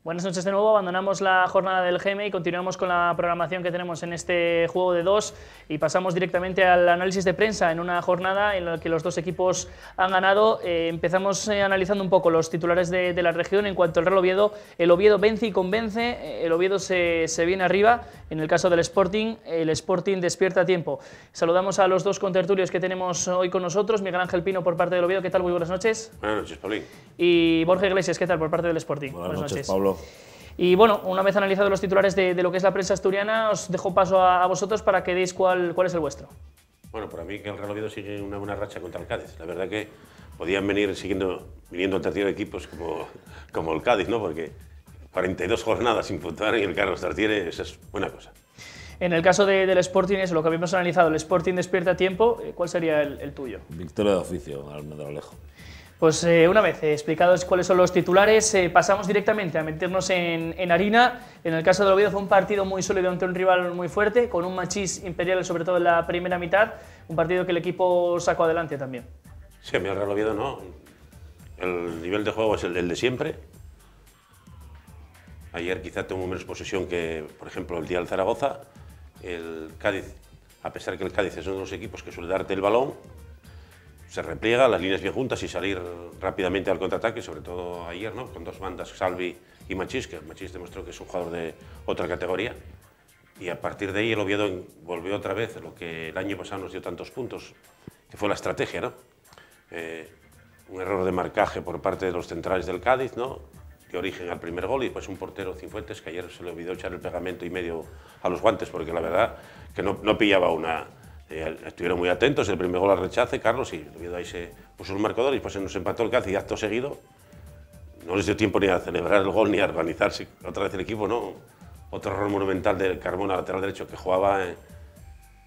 Buenas noches de nuevo, abandonamos la jornada del GM y continuamos con la programación que tenemos en este Juego de Dos y pasamos directamente al análisis de prensa en una jornada en la que los dos equipos han ganado. Empezamos analizando un poco los titulares de la región. En cuanto al Real Oviedo, el Oviedo vence y convence, el Oviedo se viene arriba. En el caso del Sporting, el Sporting despierta a tiempo. Saludamos a los dos contertulios que tenemos hoy con nosotros. Miguel Ángel Pino por parte del Oviedo, ¿qué tal? Muy buenas noches. Buenas noches, Paulín. Y Borja Iglesias, ¿qué tal? Por parte del Sporting. Buenas noches, Pablo. Y bueno, una vez analizados los titulares de lo que es la prensa asturiana, os dejo paso a vosotros para que deis cuál es el vuestro. Bueno, para mí que el Real Oviedo sigue una buena racha contra el Cádiz. La verdad que podían venir viniendo al tercero de equipos como el Cádiz, ¿no? Porque 42 jornadas sin puntuar en el Carlos Tartiere, eso es buena cosa. En el caso del Sporting, es lo que habíamos analizado, el Sporting despierta a tiempo, ¿cuál sería el tuyo? Victoria de oficio, Almendralejo. Pues una vez explicados cuáles son los titulares, pasamos directamente a meternos en harina. En el caso del Oviedo fue un partido muy sólido ante un rival muy fuerte, con un machís imperial sobre todo en la primera mitad, un partido que el equipo sacó adelante también. Sí, a mí el Real Oviedo no. El nivel de juego es el de siempre. Ayer quizá tuvo menos posesión que, por ejemplo, el día del Zaragoza. El Cádiz, a pesar que el Cádiz es uno de los equipos que suele darte el balón, se repliega, las líneas bien juntas y salir rápidamente al contraataque, sobre todo ayer, ¿no? Con dos bandas, Salvi y Machís, que Machís demostró que es un jugador de otra categoría. Y a partir de ahí el Oviedo volvió otra vez lo que el año pasado nos dio tantos puntos, que fue la estrategia, ¿no? Un error de marcaje por parte de los centrales del Cádiz, ¿no? Dio origen al primer gol y después un portero, Cifuentes, que ayer se le olvidó echar el pegamento y medio a los guantes, porque la verdad que no pillaba una... estuvieron muy atentos, el primer gol al rechace, Carlos, y el Oviedo ahí se puso un marcador y después se nos empató el Cádiz y acto seguido no les dio tiempo ni a celebrar el gol ni a organizarse otra vez el equipo, ¿no? Otro error monumental de Carmona, lateral derecho, que jugaba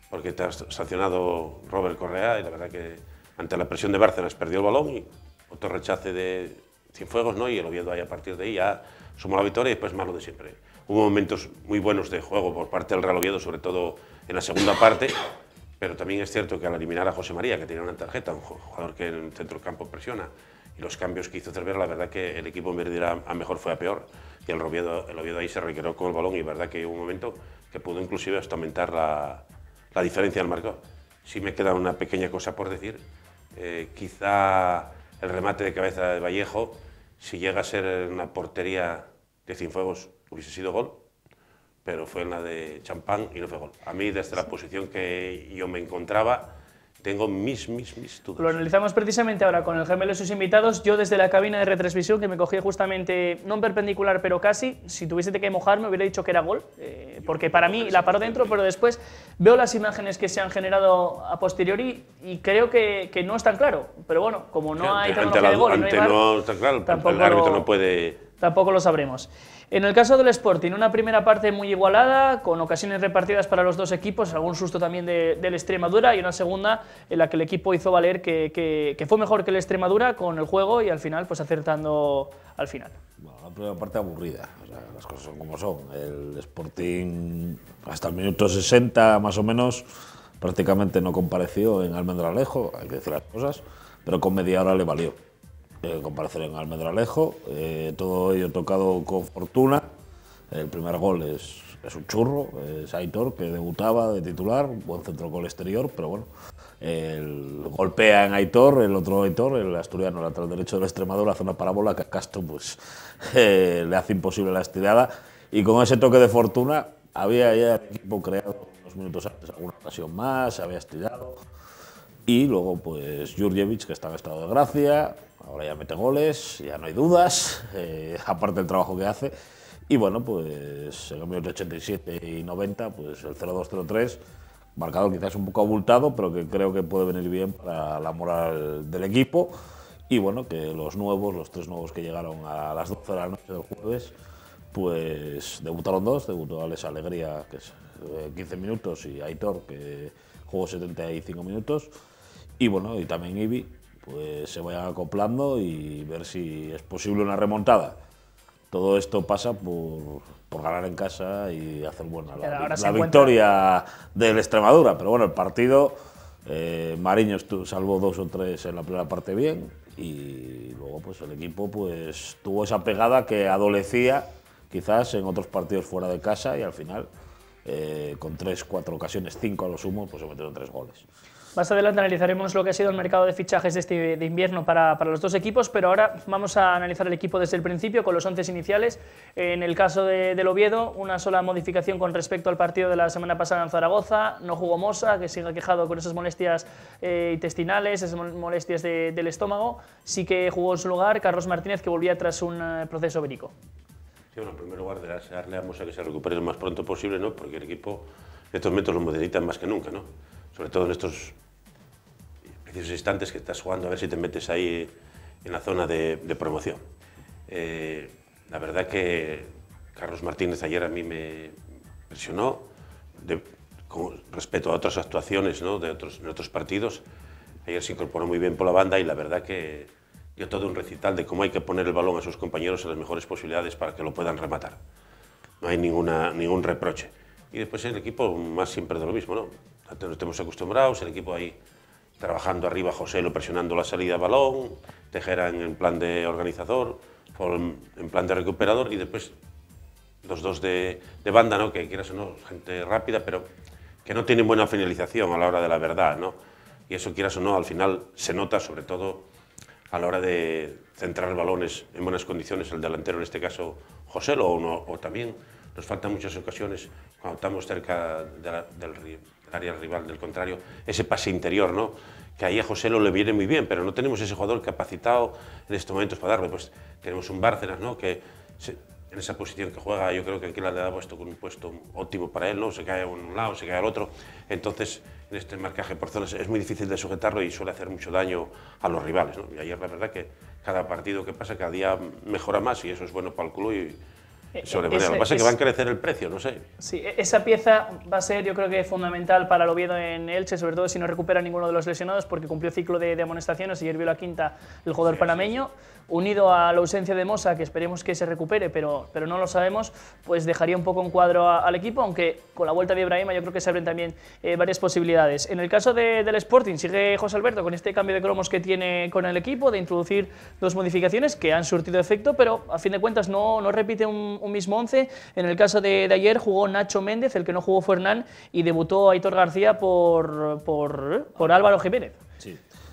porque te ha sancionado Robert Correa y la verdad que ante la presión de Bárcenas perdió el balón y otro rechace de Cienfuegos, ¿no? Y el Oviedo ahí a partir de ahí ya sumó la victoria y después más lo de siempre. Hubo momentos muy buenos de juego por parte del Real Oviedo, sobre todo en la segunda parte. Pero también es cierto que al eliminar a José María, que tenía una tarjeta, un jugador que en el centro del campo presiona, y los cambios que hizo Cervera, la verdad que el equipo en vez de ir a mejor fue a peor. Y el Oviedo ahí se requirió con el balón y verdad que hubo un momento que pudo inclusive hasta aumentar la diferencia del marcador. Sí me queda una pequeña cosa por decir. Quizá el remate de cabeza de Vallejo, si llega a ser una portería de Cienfuegos, hubiese sido gol. Pero fue en la de Champán y no fue gol. A mí, desde la posición que yo me encontraba, tengo mis dudas. Lo analizamos precisamente ahora con el gemelo y sus invitados. Yo desde la cabina de retransmisión, que me cogí justamente, no en perpendicular, pero casi, si tuviese que mojarme hubiera dicho que era gol, porque para mí la paró dentro, pero después veo las imágenes que se han generado a posteriori y creo que no es tan claro. Pero bueno, como no hay tecnología de gol y no hay VAR, no está claro, el árbitro no puede... Tampoco lo sabremos. En el caso del Sporting, una primera parte muy igualada, con ocasiones repartidas para los dos equipos, algún susto también del Extremadura, y una segunda en la que el equipo hizo valer que fue mejor que el Extremadura con el juego y al final pues acertando al final. Bueno, primera parte aburrida, o sea, las cosas son como son. El Sporting hasta el minuto 60 más o menos prácticamente no compareció en Almendralejo, hay que decir las cosas, pero con media hora le valió comparecer en Almendralejo, todo ello tocado con fortuna. El primer gol es un churro, es Aitor, que debutaba de titular, buen centro gol exterior, pero bueno, golpea en Aitor, el otro Aitor, el asturiano lateral derecho del Extremadura, hace una parábola que a Castro pues, le hace imposible la estirada, y con ese toque de fortuna había ya el equipo creado unos minutos antes alguna ocasión más, se había estirado, y luego pues Jurjevic, que está en estado de gracia, ahora ya mete goles, ya no hay dudas, aparte del trabajo que hace. Y bueno, pues en los minutos 87 y 90, pues el 0-2-0-3, marcador quizás un poco abultado, pero que creo que puede venir bien para la moral del equipo. Y bueno, que los tres nuevos que llegaron a las 12 de la noche del jueves, pues debutaron dos, debutó Alex Alegría, que es 15 minutos, y Aitor, que jugó 75 minutos. Y bueno, y también Ibi, pues se vayan acoplando y ver si es posible una remontada. Todo esto pasa por ganar en casa y hacer buena la victoria del Extremadura. Pero bueno, el partido, Mariño salvó 2 o 3 en la primera parte bien, y luego pues el equipo pues tuvo esa pegada que adolecía quizás en otros partidos fuera de casa, y al final con 3, 4 ocasiones, 5 a lo sumo, pues se metieron 3 goles. Más adelante analizaremos lo que ha sido el mercado de fichajes de invierno para los dos equipos, pero ahora vamos a analizar el equipo desde el principio con los 11 iniciales. En el caso del Oviedo, una sola modificación con respecto al partido de la semana pasada en Zaragoza. No jugó Mosa, que sigue quejado con esas molestias intestinales, esas molestias del estómago. Sí que jugó en su lugar Carlos Martínez, que volvía tras un proceso vírico. Sí, bueno, en primer lugar, desearle a Mosa que se recupere lo más pronto posible, ¿no? Porque el equipo en estos momentos lo necesitan más que nunca, ¿no? Sobre todo en estos precisos instantes que estás jugando, a ver si te metes ahí en la zona de promoción. La verdad que Carlos Martínez ayer a mí me impresionó, con respecto a otras actuaciones, ¿no? de otros partidos. Ayer se incorporó muy bien por la banda, y la verdad que dio todo un recital de cómo hay que poner el balón a sus compañeros en las mejores posibilidades para que lo puedan rematar. No hay ningún reproche. Y después el equipo más siempre de lo mismo, ¿no? Nos estamos acostumbrados, el equipo ahí trabajando arriba, Joselo presionando la salida de balón, Tejera en plan de organizador, en plan de recuperador, y después los dos de banda, ¿no? Que quieras o no, gente rápida, pero que no tienen buena finalización a la hora de la verdad, ¿no? Y eso, quieras o no, al final se nota, sobre todo a la hora de centrar balones en buenas condiciones, el delantero, en este caso Joselo, o también nos faltan muchas ocasiones cuando estamos cerca del área rival del contrario, ese pase interior, ¿no? Que ahí a Joselo le viene muy bien, pero no tenemos ese jugador capacitado en estos momentos para darle. Pues tenemos un Bárcenas, ¿no? Que en esa posición que juega, yo creo que aquí le ha puesto con un puesto óptimo para él, ¿no? Se cae a un lado, se cae al otro. Entonces, en este marcaje por zonas es muy difícil de sujetarlo y suele hacer mucho daño a los rivales, ¿no? Y ayer la verdad que cada partido que pasa, cada día mejora más, y eso es bueno para el club y sobremanera. Lo que pasa es que va a encarecer el precio, no sé. Sí, esa pieza va a ser, yo creo que fundamental para el Oviedo en Elche, sobre todo si no recupera ninguno de los lesionados, porque cumplió ciclo de amonestaciones. Ayer vio la quinta el jugador panameño, unido a la ausencia de Mosa, que esperemos que se recupere, pero no lo sabemos, pues dejaría un poco en cuadro al equipo, aunque con la vuelta de Ibrahima yo creo que se abren también varias posibilidades. En el caso del Sporting, sigue José Alberto con este cambio de cromos que tiene con el equipo, de introducir dos modificaciones que han surtido efecto, pero a fin de cuentas no repite un mismo 11. En el caso de ayer jugó Nacho Méndez, el que no jugó fue Hernán, y debutó Aitor García por Álvaro Jiménez.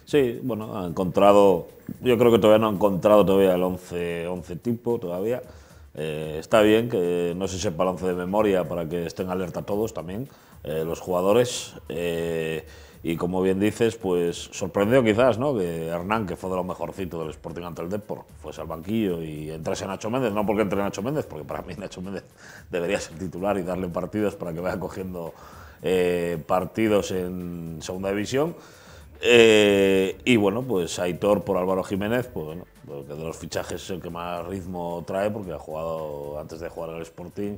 Sí, bueno, ha encontrado, yo creo que todavía no ha encontrado todavía el 11 tipo todavía. Está bien que no se sepa el 11 de memoria para que estén alerta todos también, los jugadores. Y como bien dices, pues sorprendió quizás, ¿no? Que Hernán, que fue de lo mejorcito del Sporting ante el Depor, fuese al banquillo y entrase Nacho Méndez. No porque entre Nacho Méndez, porque para mí Nacho Méndez debería ser titular y darle partidos para que vaya cogiendo partidos en segunda división. Y bueno, pues Aitor por Álvaro Jiménez, pues bueno, porque de los fichajes es el que más ritmo trae, porque ha jugado, antes de jugar al Sporting,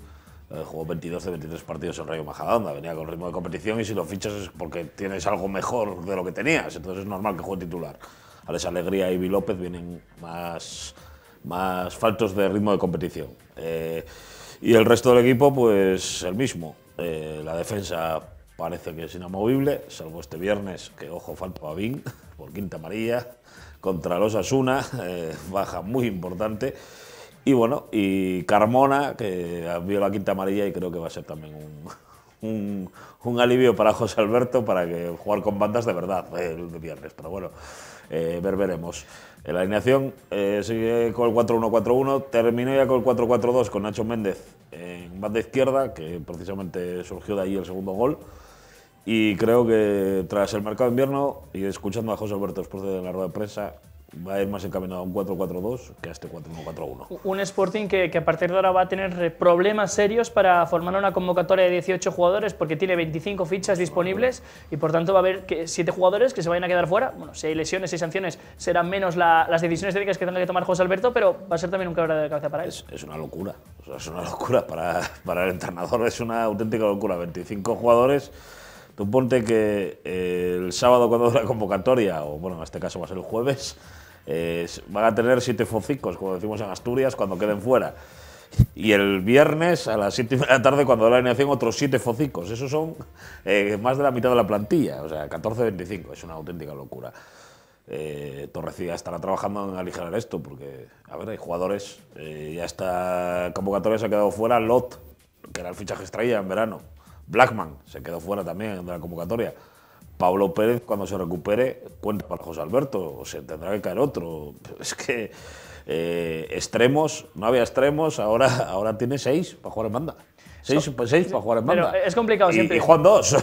jugó 22 de 23 partidos en Rayo Majadahonda, venía con ritmo de competición, y si lo fichas es porque tienes algo mejor de lo que tenías, entonces es normal que juegue titular. Alex Alegría y Ibi López vienen más más faltos de ritmo de competición. Y el resto del equipo, pues el mismo. La defensa parece que es inamovible, salvo este viernes, que ojo, falta Babín por quinta amarilla contra los Osasuna, baja muy importante. Y bueno, y Carmona, que vio la quinta amarilla y creo que va a ser también un alivio para José Alberto para que jugar con bandas de verdad el viernes. Pero bueno, veremos. La alineación sigue con el 4-1-4-1, terminó ya con el 4-4-2 con Nacho Méndez en banda izquierda, que precisamente surgió de ahí el segundo gol. Y creo que tras el mercado de invierno, y escuchando a José Alberto después de la rueda de prensa, va a ir más encaminado a un 4-4-2 que a este 4-1-4-1. Un Sporting que a partir de ahora va a tener problemas serios para formar una convocatoria de 18 jugadores porque tiene 25 fichas disponibles y por tanto va a haber 7 jugadores que se vayan a quedar fuera. Bueno, si hay lesiones y sanciones serán menos las decisiones técnicas que tenga que tomar José Alberto, pero va a ser también un quebradero de cabeza para él. Es una locura, o sea, es una locura para el entrenador, es una auténtica locura. 25 jugadores. Tú ponte que el sábado cuando es la convocatoria, o bueno, en este caso va a ser el jueves, van a tener 7 focicos, como decimos en Asturias, cuando queden fuera. Y el viernes a las 7:30 de la tarde, cuando da la alineación, otros 7 focicos. Esos son más de la mitad de la plantilla, o sea, 14-25. Es una auténtica locura. Torrecilla estará trabajando en aligerar esto, porque, a ver, hay jugadores. Ya esta convocatoria se ha quedado fuera Lot, que era el fichaje estrella en verano. Blackman se quedó fuera también de la convocatoria. Pablo Pérez, cuando se recupere, cuenta para José Alberto, o se tendrá que caer otro. Es que extremos, no había extremos, ahora tiene 6 para jugar en banda. 6 para jugar en banda. Pero es complicado siempre. Y juegan 2,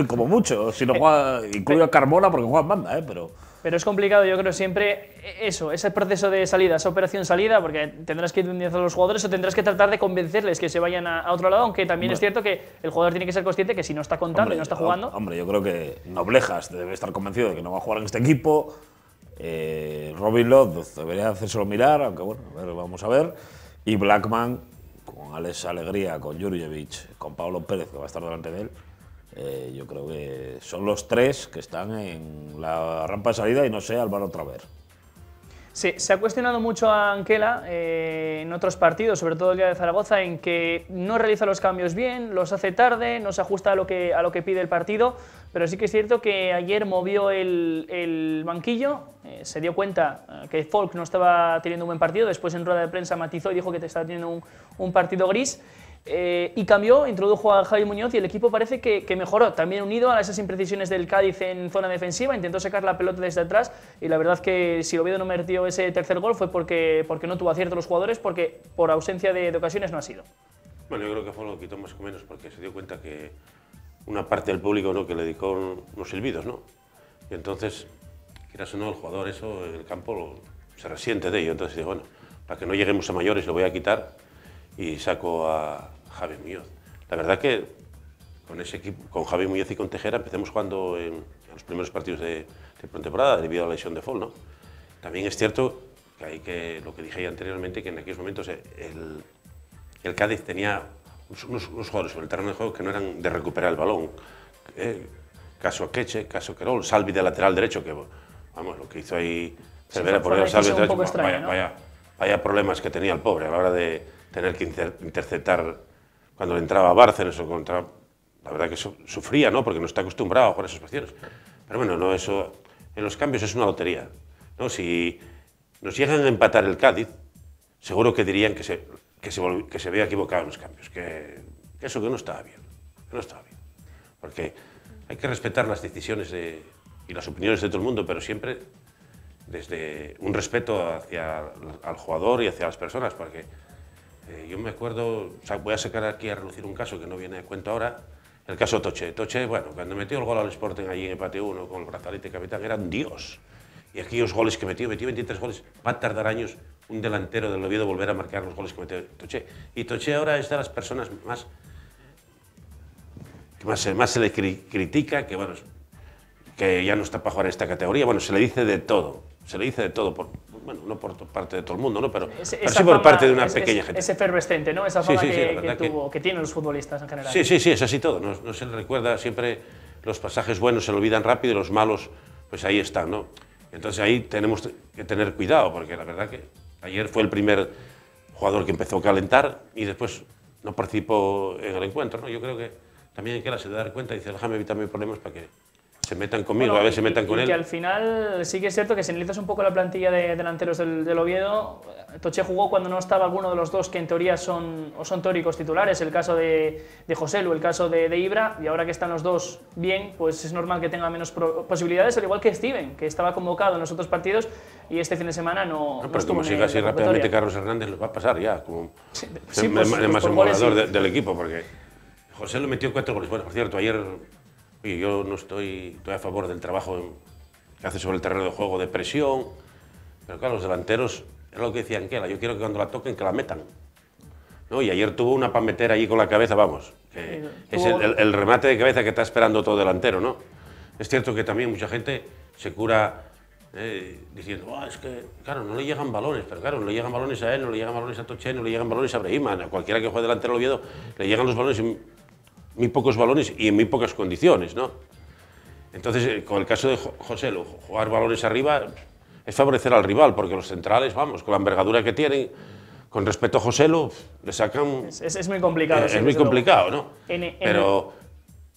como mucho. Si no juega, incluye a Carmona porque juega en banda, Pero es complicado, yo creo, siempre eso, ese proceso de salida, esa operación salida, porque tendrás que ir a los jugadores o tendrás que tratar de convencerles que se vayan a otro lado, aunque también es cierto que el jugador tiene que ser consciente que si no está contando y no está jugando... Hombre, yo creo que Noblejas debe estar convencido de que no va a jugar en este equipo. Robin Lod debería hacérselo mirar, aunque bueno, vamos a ver. Y Blackman, con Alex Alegría, con Jurjevic, con Pablo Pérez, que va a estar delante de él. Yo creo que son los 3 que están en la rampa de salida y no sé, Álvaro Traver. Sí, se ha cuestionado mucho a Anquela en otros partidos, sobre todo el día de Zaragoza, en que no realiza los cambios bien, los hace tarde, no se ajusta a lo que pide el partido, pero sí que es cierto que ayer movió el banquillo, se dio cuenta que Folk no estaba teniendo un buen partido, después en rueda de prensa matizó y dijo que estaba teniendo un partido gris. Y cambió, introdujo a Javi Muñoz y el equipo parece que mejoró, también unido a esas imprecisiones del Cádiz en zona defensiva, intentó sacar la pelota desde atrás y la verdad que si Oviedo no metió ese tercer gol fue porque no tuvo acierto los jugadores, porque por ausencia de ocasiones no ha sido. Bueno, yo creo que fue lo quitó más o menos porque se dio cuenta que una parte del público, ¿no?, que le dedicó unos silbidos, ¿no? Y entonces, quieras o no, el jugador eso en el campo se resiente de ello, entonces dice, bueno, para que no lleguemos a mayores lo voy a quitar y saco a Javi Muñoz. La verdad que con ese equipo, con Javi Muñoz y con Tejera, empecemos jugando en los primeros partidos de pretemporada debido a la lesión de Fall, ¿no? También es cierto que lo que dije anteriormente, que en aquellos momentos el Cádiz tenía unos jugadores sobre el terreno de juego que no eran de recuperar el balón. Caso Queche, caso Querol, Salvi de lateral derecho, que vamos, lo que hizo ahí Cervera por el Salvi de derecho, vaya problemas que tenía el pobre a la hora de tener que interceptar cuando le entraba a Bárcenas o contra... La verdad que sufría, ¿no?, porque no está acostumbrado a jugar esas posiciones. Pero bueno, no, eso en los cambios es una lotería, ¿no? Si nos llegan a empatar el Cádiz, seguro que dirían que se había equivocado en los cambios, que eso que no estaba bien, Porque hay que respetar las decisiones y las opiniones de todo el mundo, pero siempre desde un respeto hacia al jugador y hacia las personas, porque yo me acuerdo, voy a sacar aquí a relucir un caso que no viene a cuento ahora, el caso Toche. Toche, bueno, cuando metió el gol al Sporting allí en empate 1 con el brazalete capitán, era un dios. Y aquellos goles que metió 23 goles, va a tardar años un delantero del Oviedo volver a marcar los goles que metió Toche. Y Toche ahora es de las personas que más se le critica, que bueno, que ya no está para jugar en esta categoría. Bueno, se le dice de todo. Bueno, no por parte de todo el mundo, ¿no? Pero sí por parte de una pequeña gente. Es efervescente, ¿no? Esa fama que tienen los futbolistas en general. Sí, es así todo. No se le recuerda siempre, los pasajes buenos se le olvidan rápido y los malos, pues ahí están, ¿no? Entonces ahí tenemos que tener cuidado, porque la verdad que Ayer fue el primer jugador que empezó a calentar y después no participó en el encuentro, ¿no? Yo creo que también hay que darse de dar cuenta y dice, déjame evitarme problemas para que se metan conmigo, Bueno, a ver si se metan con él. Que al final sí que es cierto que si analizas un poco la plantilla de delanteros del Oviedo, Toché jugó cuando no estaba alguno de los dos que en teoría son teóricos titulares, el caso de Joselu, el caso de Ibra, y ahora que están los dos bien, pues es normal que tenga menos posibilidades, al igual que Steven, que estaba convocado en los otros partidos y este fin de semana no pero como siga así rápidamente, Carlos Hernández lo va a pasar ya, como el más goleador del equipo, porque Joselu metió 4 goles. Bueno, por cierto, ayer... Oye, yo no estoy a favor del trabajo que hace sobre el terreno de juego, de presión, pero claro, los delanteros, es lo que decía Anquela, yo quiero que cuando la toquen, que la metan, ¿no? Y ayer tuvo una para meter allí con la cabeza, vamos, que es el remate de cabeza que está esperando todo delantero, ¿no? Es cierto que también mucha gente se cura diciendo, oh, es que, claro, no le llegan balones, pero claro, no le llegan balones a él, no le llegan balones a Toché, no le llegan balones a Brahima, a cualquiera que juegue delantero al Oviedo, le llegan los balones muy pocos balones y en muy pocas condiciones, ¿no? Entonces, con el caso de José, jugar balones arriba es favorecer al rival, porque los centrales, vamos, con la envergadura que tienen, con respecto a José, le sacan... Es muy complicado. Es muy complicado, ¿no? Pero...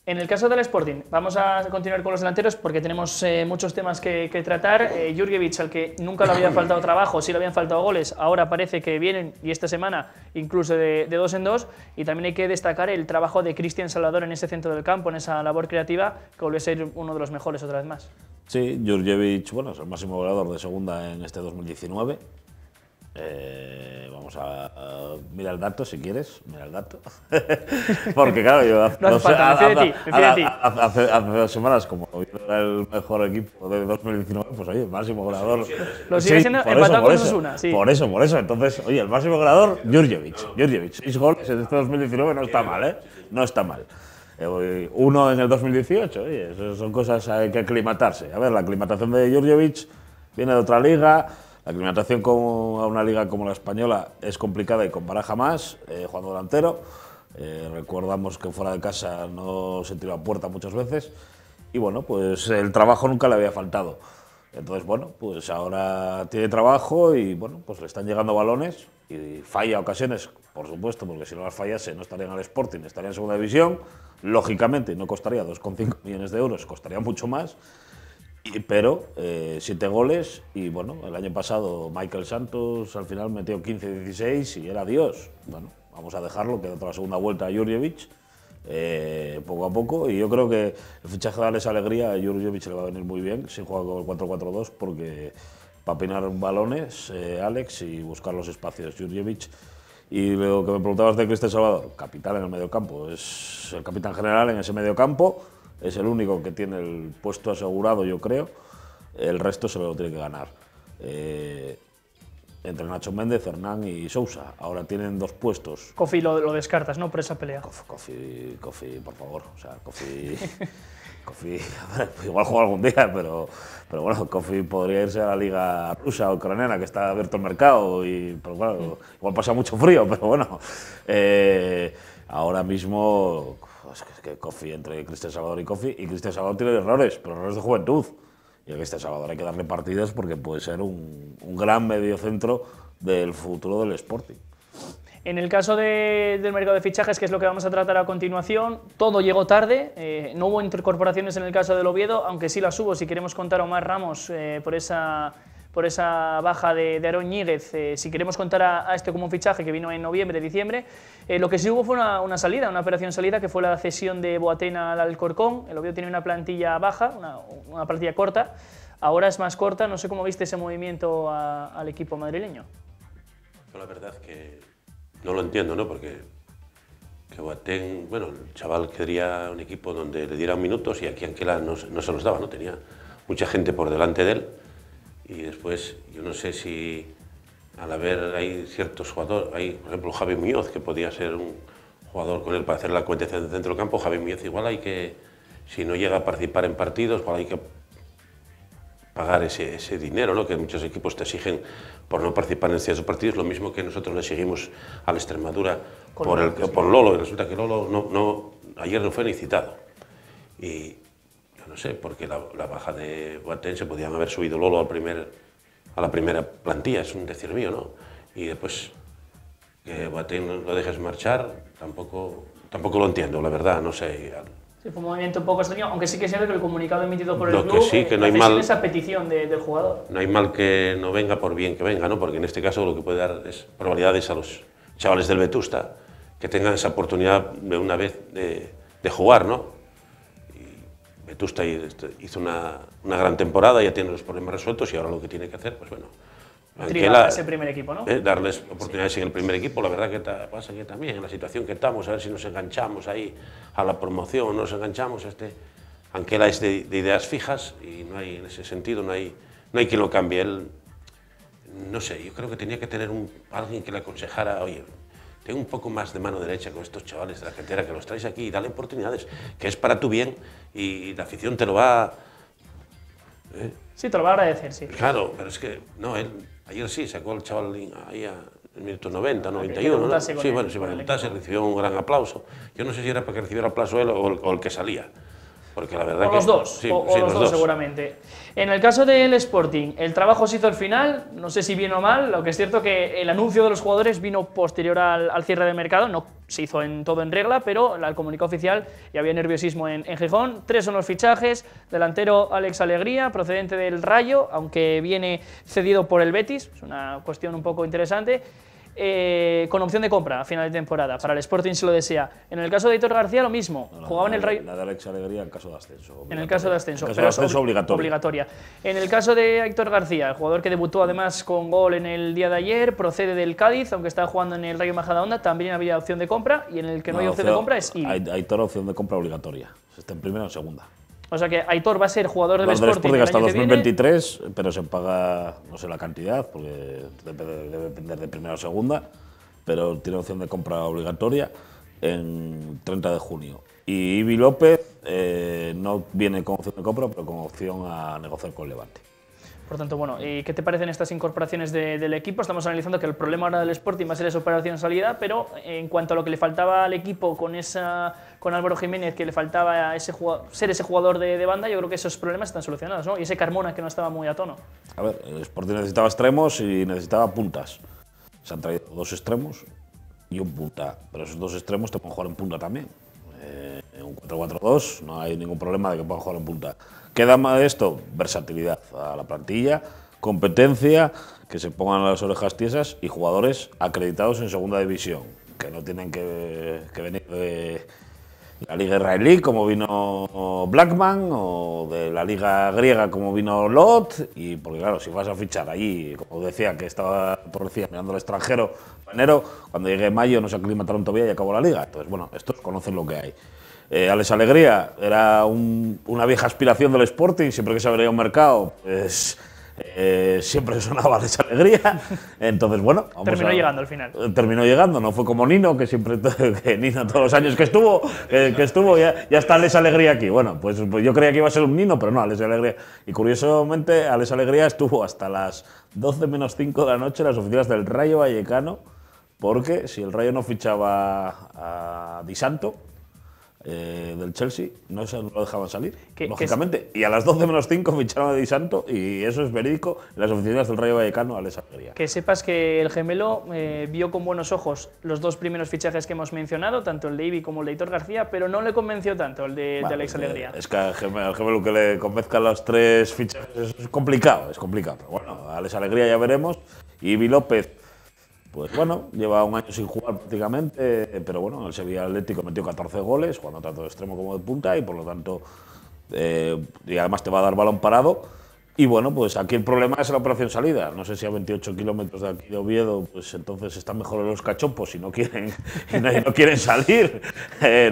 En el caso del Sporting, vamos a continuar con los delanteros porque tenemos muchos temas que tratar. Jurjevic, al que nunca le había faltado trabajo, sí le habían faltado goles, ahora parece que vienen, y esta semana incluso de 2 en 2. Y también hay que destacar el trabajo de Cristian Salvador en ese centro del campo, en esa labor creativa, que vuelve a ser uno de los mejores otra vez más. Sí, Jurjevic, bueno, es el máximo goleador de segunda en este 2019. Vamos a mira el dato si quieres, mira el dato. Porque claro, yo hace 2 semanas, como era el mejor equipo de 2019, pues oye, el máximo goleador. Lo sigue siendo empatado con Osasuna, sí. Por eso. Entonces, oye, el máximo goleador, Jurjevic, 6 goles en este 2019, no está mal, ¿eh? No está mal. 1 en el 2018, oye, eso son cosas que hay que aclimatarse. A ver, la aclimatación de Jurjevic viene de otra liga. La aclimatación a una liga como la española es complicada y con Baraja más, jugando delantero. Recordamos que fuera de casa no se tiró a puerta muchas veces. Y bueno, pues el trabajo nunca le había faltado. Entonces, bueno, pues ahora tiene trabajo y bueno, pues le están llegando balones y falla ocasiones, por supuesto, porque si no las fallase no estaría en el Sporting, estaría en segunda división. Lógicamente no costaría 2,5 millones de euros, costaría mucho más. Pero 7 goles y bueno, el año pasado Michael Santos al final metió 15-16 y era Dios. Bueno, vamos a dejarlo, queda otra segunda vuelta a Jurjevic, poco a poco, y yo creo que el fichaje de Alex Alegría a Jurjevic le va a venir muy bien si juega con el 4-4-2, porque para pinar balones Alex y buscar los espacios Jurjevic. Y lo que me preguntabas de Cristian Salvador, capitán en el mediocampo, es el capitán general en ese mediocampo. Es el único que tiene el puesto asegurado, yo creo. El resto se lo tiene que ganar. Entre Nacho Méndez, Hernán y Sousa. Ahora tienen 2 puestos. Kofi lo descartas, ¿no? Por esa pelea. Kofi, por favor. O sea, Kofi, igual juega algún día, pero bueno, Kofi podría irse a la liga rusa o ucraniana, que está abierto el mercado. Pero bueno, igual pasa mucho frío, pero bueno. Ahora mismo... Es que Kofi, entre Cristian Salvador y Kofi, y Cristian Salvador tiene errores, pero errores de juventud. Y a Cristian Salvador hay que darle partidas porque puede ser un gran mediocentro del futuro del Sporting. En el caso del mercado de fichajes, que es lo que vamos a tratar a continuación, todo llegó tarde, no hubo incorporaciones en el caso del Oviedo, aunque sí las hubo, si queremos contar a Omar Ramos por esa baja de Aarón Ñíguez, si queremos contar a este como un fichaje que vino en noviembre, diciembre. Lo que sí hubo fue una salida, una operación salida, que fue la cesión de Boateng al Alcorcón. El Oviedo tiene una plantilla baja, una plantilla corta, ahora es más corta. No sé cómo viste ese movimiento al equipo madrileño. La verdad que no lo entiendo, ¿no? Porque que Boateng, bueno, el chaval quería un equipo donde le dieran minutos y aquí Anquela no se los daba, ¿no? Tenía mucha gente por delante de él. Y después, yo no sé si al haber hay ciertos jugadores, hay por ejemplo Javi Muñoz, que podía ser un jugador con él para hacer la competencia de centro del campo. Javi Muñoz igual hay que, si no llega a participar en partidos, igual hay que pagar ese dinero, ¿no? Que muchos equipos te exigen por no participar en ciertos partidos, lo mismo que nosotros le exigimos a la Extremadura por Lolo, y resulta que Lolo ayer no fue ni citado. Y no sé, porque la baja de Boateng se podían haber subido Lolo al primer a la primera plantilla, es un decir mío, ¿no? Y después que Boateng lo dejes marchar, tampoco lo entiendo, la verdad, no sé. Sí, fue un movimiento un poco extraño, aunque sí que es cierto que el comunicado emitido por el Lo club que sí, que no hay hace mal, esa petición del jugador. No hay mal que no venga por bien que venga, ¿no? Porque en este caso lo que puede dar es probabilidades a los chavales del Vetusta que tengan esa oportunidad de una vez de jugar, ¿no? Y Vetusta hizo una gran temporada, ya tiene los problemas resueltos y ahora lo que tiene que hacer, pues bueno, Triga ese primer equipo, ¿no? darles oportunidades en el primer equipo. La verdad que pasa que también en la situación que estamos, a ver si nos enganchamos ahí a la promoción, nos enganchamos a Anquela es de ideas fijas y no hay, en ese sentido, no hay quien lo cambie. Él, no sé, yo creo que tenía que tener alguien que le aconsejara, oye, ten un poco más de mano derecha con estos chavales de la cantera que los traes aquí y dale oportunidades, que es para tu bien y la afición te lo va... Sí, te lo va a agradecer, sí. Claro, pero es que, no, él ayer sí sacó al chaval ahí en minuto 90, 91, ¿no? Sí, bueno, sí, recibió un gran aplauso. Yo no sé si era para que recibiera aplauso él o el que salía. Porque la verdad o los dos, sí, o los dos seguramente. En el caso del Sporting, el trabajo se hizo al final, no sé si bien o mal, lo que es cierto que el anuncio de los jugadores vino posterior al cierre de mercado, no se hizo todo en regla, pero al comunicado oficial ya había nerviosismo en Gijón. 3 son los fichajes: delantero Alex Alegría, procedente del Rayo, aunque viene cedido por el Betis, es una cuestión un poco interesante. Con opción de compra a final de temporada, para el Sporting si lo desea. En el caso de Aitor García lo mismo, jugaba en el Rayo... La de Alex Alegría en caso de ascenso. En el caso de ascenso, pero es obligatoria. En el caso de Aitor García, el jugador que debutó además con gol en el día de ayer, procede del Cádiz, aunque está jugando en el Rayo Majadahonda, también había opción de compra, y en el que no hay opción de compra es Ibi. Aitor, opción de compra obligatoria, está en primera o en segunda. O sea que Aitor va a ser jugador del Sporting hasta 2023, pero se paga, no sé la cantidad, porque debe depender de primera o segunda, pero tiene opción de compra obligatoria en 30 de junio. Y Ibi López no viene con opción de compra, pero con opción a negociar con Levante. Por tanto, bueno, ¿qué te parecen estas incorporaciones del equipo? Estamos analizando que el problema ahora del Sporting va a ser esa operación salida, pero en cuanto a lo que le faltaba al equipo con Álvaro Jiménez, que le faltaba ser ese jugador de banda, yo creo que esos problemas están solucionados, ¿no? Y ese Carmona que no estaba muy a tono. A ver, el Sporting necesitaba extremos y necesitaba puntas. Se han traído 2 extremos y un punta, pero esos 2 extremos te pueden jugar en punta también. En un 4-4-2 no hay ningún problema de que puedan jugar en punta. Queda más de esto, versatilidad a la plantilla, competencia, que se pongan las orejas tiesas y jugadores acreditados en segunda división, que no tienen que venir de la liga israelí como vino Blackman o de la liga griega como vino Lot, y porque claro, si vas a fichar allí, como decía, que estaba por decir, mirando al extranjero en enero, cuando llegue mayo no se aclimataron todavía y acabó la liga. Entonces, bueno, estos conocen lo que hay. Alex Alegría era una vieja aspiración del Sporting, siempre que se abría un mercado, pues siempre sonaba Alex Alegría. Entonces, bueno, terminó llegando al final. Terminó llegando, no fue como Nino, que siempre, que Nino todos los años que estuvo ya está Alex Alegría aquí. Bueno, pues yo creía que iba a ser un Nino, pero no, Alex Alegría. Y curiosamente, Alex Alegría estuvo hasta las 12 menos 5 de la noche en las oficinas del Rayo Vallecano, porque si el Rayo no fichaba a Di Santo, del Chelsea, no lo dejaban salir, lógicamente. Y a las 12 menos 5 ficharon a Di Santo, y eso es verídico en las oficinas del Rayo Vallecano, Alex Alegría. Que sepas que el gemelo vio con buenos ojos los 2 primeros fichajes que hemos mencionado, tanto el de Ibi como el de Aitor García, pero no le convenció tanto el de Alex Alegría. Es que al gemelo que le convenzcan los 3 fichajes es complicado, pero bueno, Alex Alegría ya veremos. Y Ibi López, pues bueno, lleva un año sin jugar prácticamente, pero bueno, el Sevilla Atlético metió 14 goles, jugando tanto de extremo como de punta, y por lo tanto, y además te va a dar balón parado. Y bueno, pues aquí el problema es la operación salida. No sé si a 28 kilómetros de aquí de Oviedo, pues entonces están mejor los cachopos y no quieren salir.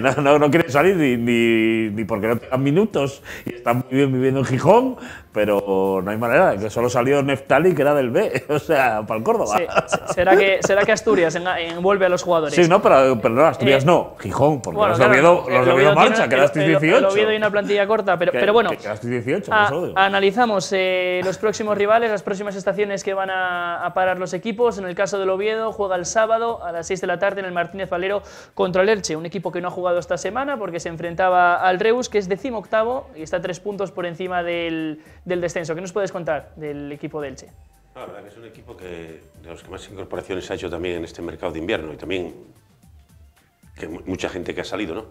No quieren salir ni porque no tengan minutos y están muy bien viviendo en Gijón, pero no hay manera, que solo salió Neftali, que era del B, o sea, para el Córdoba. Sí, ¿será que Asturias envuelve a los jugadores? Sí, no, pero no, Asturias no, Gijón, porque bueno, los de Oviedo marcha, quedasteis 18. El Oviedo hay una plantilla corta, pero bueno. Quedasteis 18, analizamos los próximos rivales, las próximas estaciones que van a parar los equipos. En el caso del Oviedo, juega el sábado a las 6 de la tarde en el Martínez Valero contra el Elche, un equipo que no ha jugado esta semana porque se enfrentaba al Reus, que es 18º y está 3 puntos por encima del descenso. ¿Qué nos puedes contar del equipo de Elche? La verdad que es un equipo que de los que más incorporaciones ha hecho también en este mercado de invierno y también que mucha gente que ha salido, ¿no?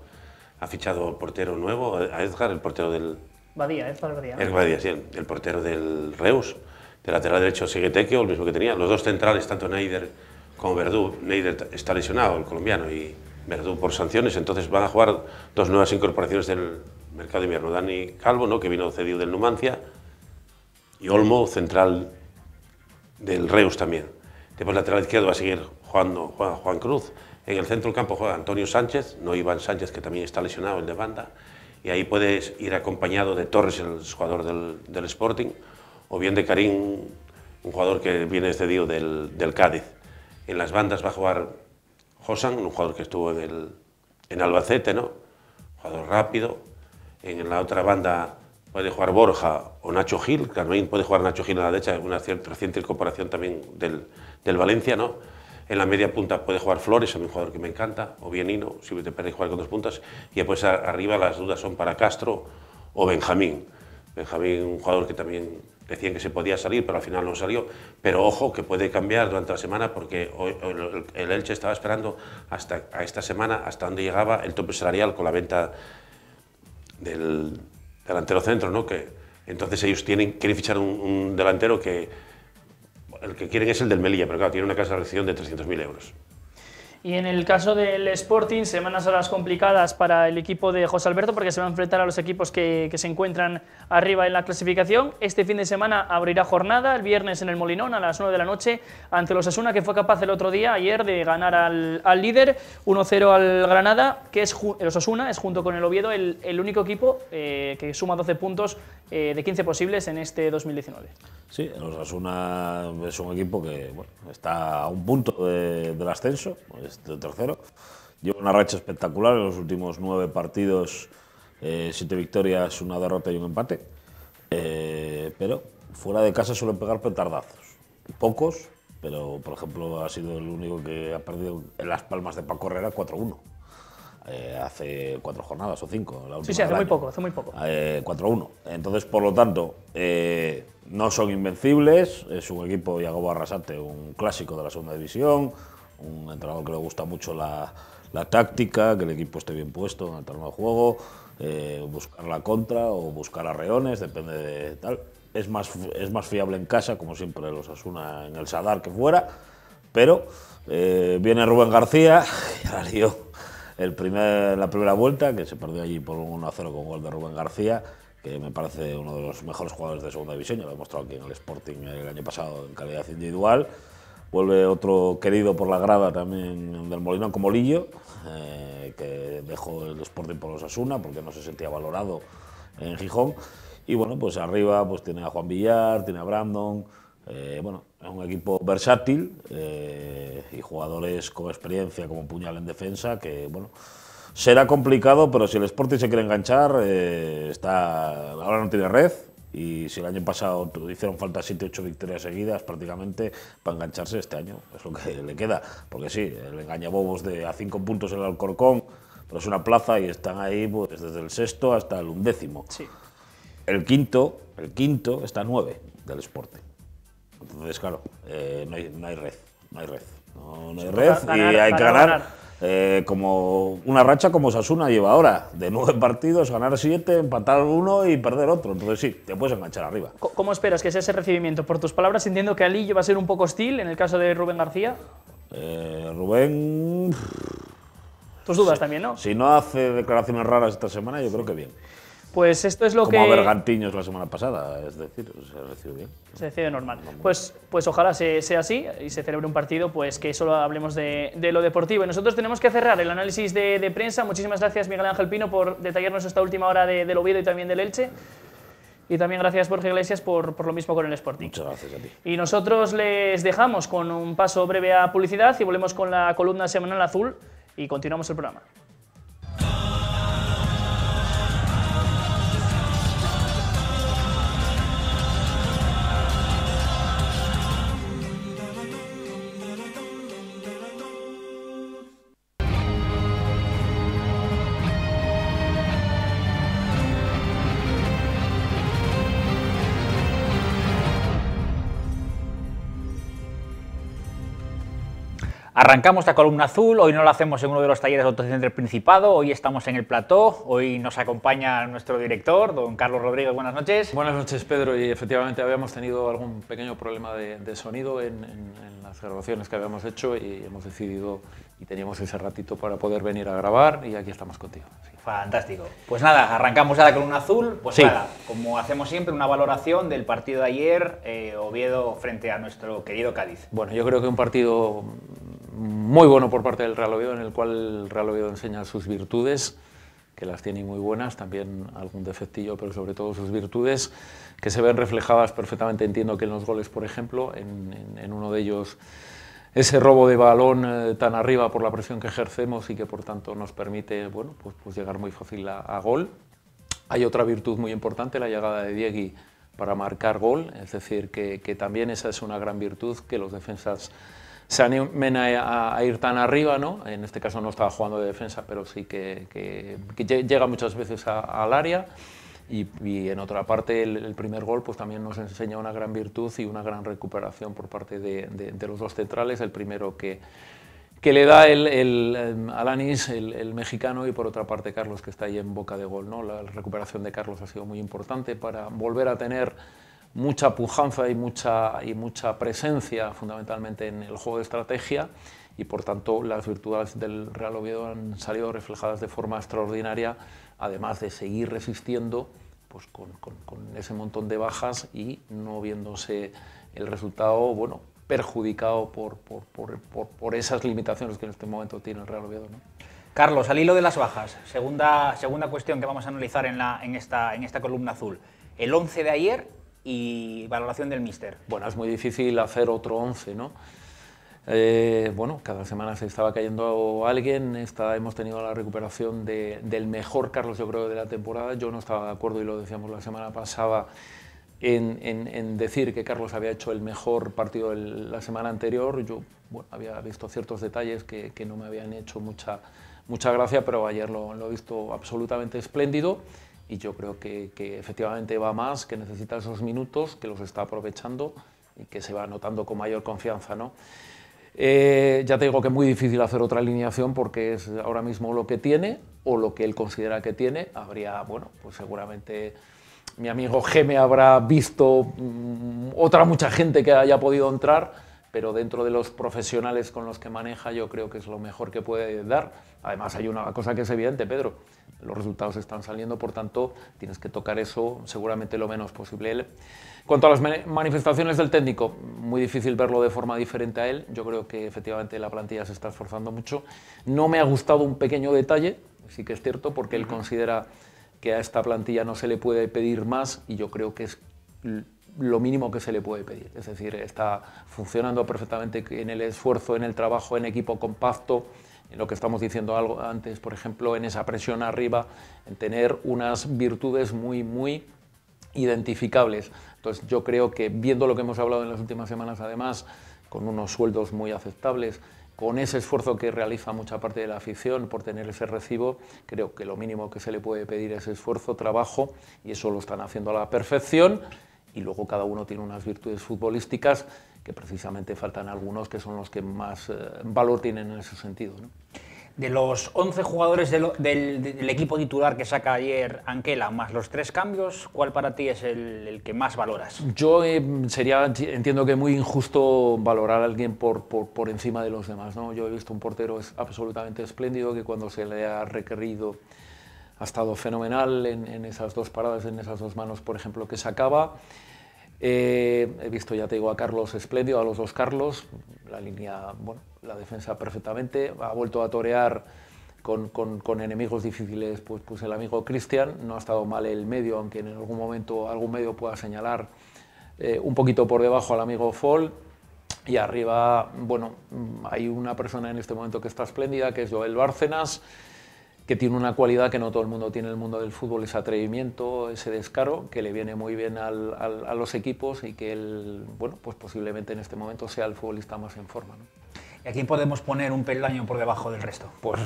Ha fichado el portero nuevo, a Edgar, el portero del... Badía, Edgar Badía. Edgar Badía, sí, el portero del Reus. De lateral derecho sigue Tequio, el mismo que tenía. Los dos centrales, tanto Neider como Verdú. Neider está lesionado, el colombiano, y Verdú por sanciones. Entonces van a jugar dos nuevas incorporaciones del mercado de invierno. Dani Calvo, ¿no? Que vino cedido del Numancia, y Olmo, central del Reus también. Después lateral izquierdo va a seguir jugando Juan Cruz. En el centro del campo juega Antonio Sánchez, no Iván Sánchez, que también está lesionado, el de banda. Y ahí puedes ir acompañado de Torres, el jugador del Sporting, o bien de Karim, un jugador que viene cedido del Cádiz. En las bandas va a jugar Josan, un jugador que estuvo en Albacete, ¿no? Jugador rápido. En la otra banda puede jugar Borja o Nacho Gil, también puede jugar Nacho Gil a la derecha, una reciente incorporación también del Valencia, ¿no? En la media punta puede jugar Flores, a un jugador que me encanta, o bien Hino, si te permite jugar con dos puntas. Y después arriba las dudas son para Castro o Benjamín. Benjamín, un jugador que también decían que se podía salir, pero al final no salió. Pero ojo, que puede cambiar durante la semana, porque el Elche estaba esperando a esta semana hasta donde llegaba el tope salarial con la venta del delantero centro, ¿no? Que entonces ellos quieren fichar un delantero que el que quieren es el del Melilla, pero claro, tiene una casa de rescisión de 300.000 euros. Y en el caso del Sporting, semanas a las complicadas para el equipo de José Alberto, porque se va a enfrentar a los equipos que se encuentran arriba en la clasificación. Este fin de semana abrirá jornada, el viernes en el Molinón a las 9 de la noche, ante los Osasuna, que fue capaz el otro día, ayer, de ganar al líder, 1-0 al Granada, que es el Osasuna, es junto con el Oviedo el único equipo que suma 12 puntos de 15 posibles en este 2019. Sí, el Osasuna es un equipo que bueno, está a un punto del ascenso, es el tercero. Lleva una racha espectacular en los últimos 9 partidos, 7 victorias, 1 derrota y 1 empate. Pero fuera de casa suelen pegar petardazos. Pocos, pero por ejemplo ha sido el único que ha perdido en Las Palmas de Paco Herrera 4-1. Hace 4 jornadas o 5. La última Sí, hace muy poco, hace muy poco. 4-1. Entonces, por lo tanto, no son invencibles. Es un equipo, Iago Arrasate, un clásico de la segunda división, un entrenador que le gusta mucho la táctica, que el equipo esté bien puesto en el terreno de juego, buscar la contra o buscar arreones, depende de tal. Es más fiable en casa, como siempre los Osasuna en el Sadar que fuera, pero viene Rubén García, ya la lió la primera vuelta, que se perdió allí por 1-0 con gol de Rubén García, que me parece uno de los mejores jugadores de segunda división, ya lo he demostrado aquí en el Sporting el año pasado en calidad individual. Vuelve otro querido por la grada también del Molinón como Lillo, que dejó el Sporting por los Osasuna porque no se sentía valorado en Gijón. Y bueno, pues arriba pues tiene a Juan Villar, tiene a Brandon, bueno, es un equipo versátil y jugadores con experiencia como Puñal en defensa, que bueno, será complicado, pero si el Sporting se quiere enganchar, ahora no tiene red, y si el año pasado hicieron falta 7 o 8 victorias seguidas prácticamente para engancharse este año, es lo que le queda, porque sí, el engañabobos a 5 puntos el Alcorcón, pero es una plaza y están ahí pues, desde el 6º hasta el 11º. Sí. El quinto está a 9 del Sporting. Entonces, claro, no hay red. No hay red y hay que ganar. Como una racha como Osasuna lleva ahora, de 9 partidos, ganar 7, empatar 1 y perder otro. Entonces sí, te puedes enganchar arriba. ¿Cómo esperas que sea ese recibimiento? Por tus palabras, entiendo que Alillo va a ser un poco hostil en el caso de Rubén García. Rubén... Tus dudas también, ¿no? Si no hace declaraciones raras esta semana, yo creo que bien. Pues esto es lo como que... Como a Bergantiños la semana pasada, es decir, se recibe bien. Se recibe normal. Pues ojalá sea así y se celebre un partido pues que solo hablemos de lo deportivo. Y nosotros tenemos que cerrar el análisis de prensa. Muchísimas gracias, Miguel Ángel Pino, por detallarnos esta última hora del Oviedo y también del Elche. Y también gracias, Borja Iglesias, por lo mismo con el Sporting. Muchas gracias a ti. Y nosotros les dejamos con un paso breve a publicidad y volvemos con la columna semanal azul y continuamos el programa. Arrancamos la columna azul, hoy no lo hacemos en uno de los talleres de autocentro del Principado, hoy estamos en el plató, hoy nos acompaña nuestro director, don Carlos Rodríguez, buenas noches. Buenas noches, Pedro, y efectivamente habíamos tenido algún pequeño problema de sonido en las grabaciones que habíamos hecho y hemos decidido, y teníamos ese ratito para poder venir a grabar y aquí estamos contigo. Sí. Fantástico. Pues nada, arrancamos ya la columna azul, pues sí. Nada, como hacemos siempre, una valoración del partido de ayer, Oviedo frente a nuestro querido Cádiz. Bueno, yo creo que un partido muy bueno por parte del Real Oviedo, en el cual el Real Oviedo enseña sus virtudes, que las tiene muy buenas, también algún defectillo, pero sobre todo sus virtudes, que se ven reflejadas perfectamente, entiendo que en los goles, por ejemplo, en uno de ellos ese robo de balón tan arriba por la presión que ejercemos y que por tanto nos permite, bueno, pues llegar muy fácil a gol. Hay otra virtud muy importante, la llegada de Diegui para marcar gol, es decir, que también esa es una gran virtud, que los defensas se animen a ir tan arriba, ¿no? En este caso no estaba jugando de defensa, pero sí que llega muchas veces al área. Y en otra parte el primer gol pues también nos enseña una gran virtud y una gran recuperación por parte de los dos centrales. El primero que le da Alanis, el mexicano, y por otra parte Carlos, que está ahí en boca de gol, ¿no? La recuperación de Carlos ha sido muy importante para volver a tener mucha pujanza y mucha presencia fundamentalmente en el juego de estrategia, y por tanto las virtudes del Real Oviedo han salido reflejadas de forma extraordinaria, además de seguir resistiendo pues con ese montón de bajas y no viéndose el resultado, bueno, perjudicado por esas limitaciones que en este momento tiene el Real Oviedo, ¿no? Carlos, al hilo de las bajas, segunda cuestión que vamos a analizar en esta columna azul, el 11 de ayer y valoración del míster. Bueno, es muy difícil hacer otro 11, ¿no? Bueno, cada semana se estaba cayendo alguien, hemos tenido la recuperación del mejor Carlos, yo creo, de la temporada. Yo no estaba de acuerdo, y lo decíamos la semana pasada, en decir que Carlos había hecho el mejor partido la semana anterior. Yo había visto ciertos detalles que no me habían hecho mucha gracia, pero ayer lo he visto absolutamente espléndido, y yo creo que efectivamente va más, que necesita esos minutos, que los está aprovechando y que se va notando con mayor confianza, ¿no? Ya te digo que es muy difícil hacer otra alineación porque es ahora mismo lo que tiene o lo que él considera que tiene. Habría, bueno, pues seguramente mi amigo Geme habrá visto otra mucha gente que haya podido entrar, pero dentro de los profesionales con los que maneja yo creo que es lo mejor que puede dar. Además hay una cosa que es evidente, Pedro, los resultados están saliendo, por tanto tienes que tocar eso seguramente lo menos posible. En cuanto a las manifestaciones del técnico, muy difícil verlo de forma diferente a él. Yo creo que efectivamente la plantilla se está esforzando mucho. No me ha gustado un pequeño detalle, sí que es cierto, porque él considera que a esta plantilla no se le puede pedir más, y yo creo que es lo mínimo que se le puede pedir. Es decir, está funcionando perfectamente en el esfuerzo, en el trabajo en equipo compacto, en lo que estamos diciendo algo antes, por ejemplo, en esa presión arriba, en tener unas virtudes muy identificables. Entonces yo creo que, viendo lo que hemos hablado en las últimas semanas, además, con unos sueldos muy aceptables, con ese esfuerzo que realiza mucha parte de la afición por tener ese recibo, creo que lo mínimo que se le puede pedir es esfuerzo, trabajo, y eso lo están haciendo a la perfección. Y luego cada uno tiene unas virtudes futbolísticas que precisamente faltan algunos que son los que más valor tienen en ese sentido, ¿no? De los 11 jugadores del equipo titular que saca ayer Anquela, más los 3 cambios, ¿cuál para ti es el que más valoras? Yo entiendo que es muy injusto valorar a alguien por encima de los demás, ¿no? Yo he visto un portero absolutamente espléndido, que cuando se le ha requerido ha estado fenomenal en esas 2 paradas, en esas 2 manos, por ejemplo, que sacaba. He visto, ya te digo, a Carlos espléndido, a los 2 Carlos, la línea, bueno, la defensa perfectamente, ha vuelto a torear con enemigos difíciles, pues el amigo Cristian, no ha estado mal el medio, aunque en algún momento algún medio pueda señalar un poquito por debajo al amigo Fall, y arriba, bueno, hay una persona en este momento que está espléndida, que es Joel Bárcenas, que tiene una cualidad que no todo el mundo tiene en el mundo del fútbol, ese atrevimiento, ese descaro, que le viene muy bien a los equipos, y que él, bueno, pues posiblemente en este momento sea el futbolista más en forma, ¿no? ¿Y a quién podemos poner un peldaño por debajo del resto? Pues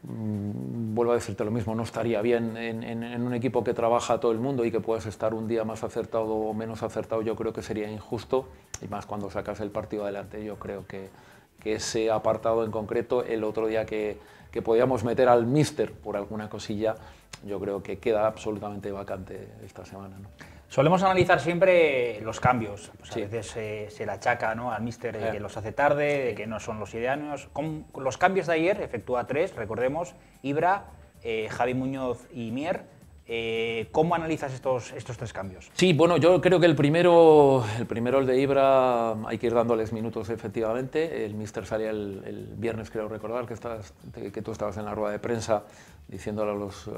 vuelvo a decirte lo mismo, no estaría bien en un equipo que trabaja todo el mundo y que puedas estar un día más acertado o menos acertado. Yo creo que sería injusto, y más cuando sacas el partido adelante. Yo creo que que ese apartado en concreto, el otro día que podíamos meter al míster por alguna cosilla, yo creo que queda absolutamente vacante esta semana, ¿no? Solemos analizar siempre los cambios. Pues Sí. A veces se le achaca, ¿no?, al míster que los hace tarde, de que no son los ideales. Con los cambios de ayer, efectúa 3, recordemos, Ibra, Javi Muñoz y Mier. ¿Cómo analizas estos 3 cambios? Sí, bueno, yo creo que el primero, el de Ibra, hay que ir dándoles minutos efectivamente. El míster salía el viernes, creo recordar, que tú estabas en la rueda de prensa diciéndole a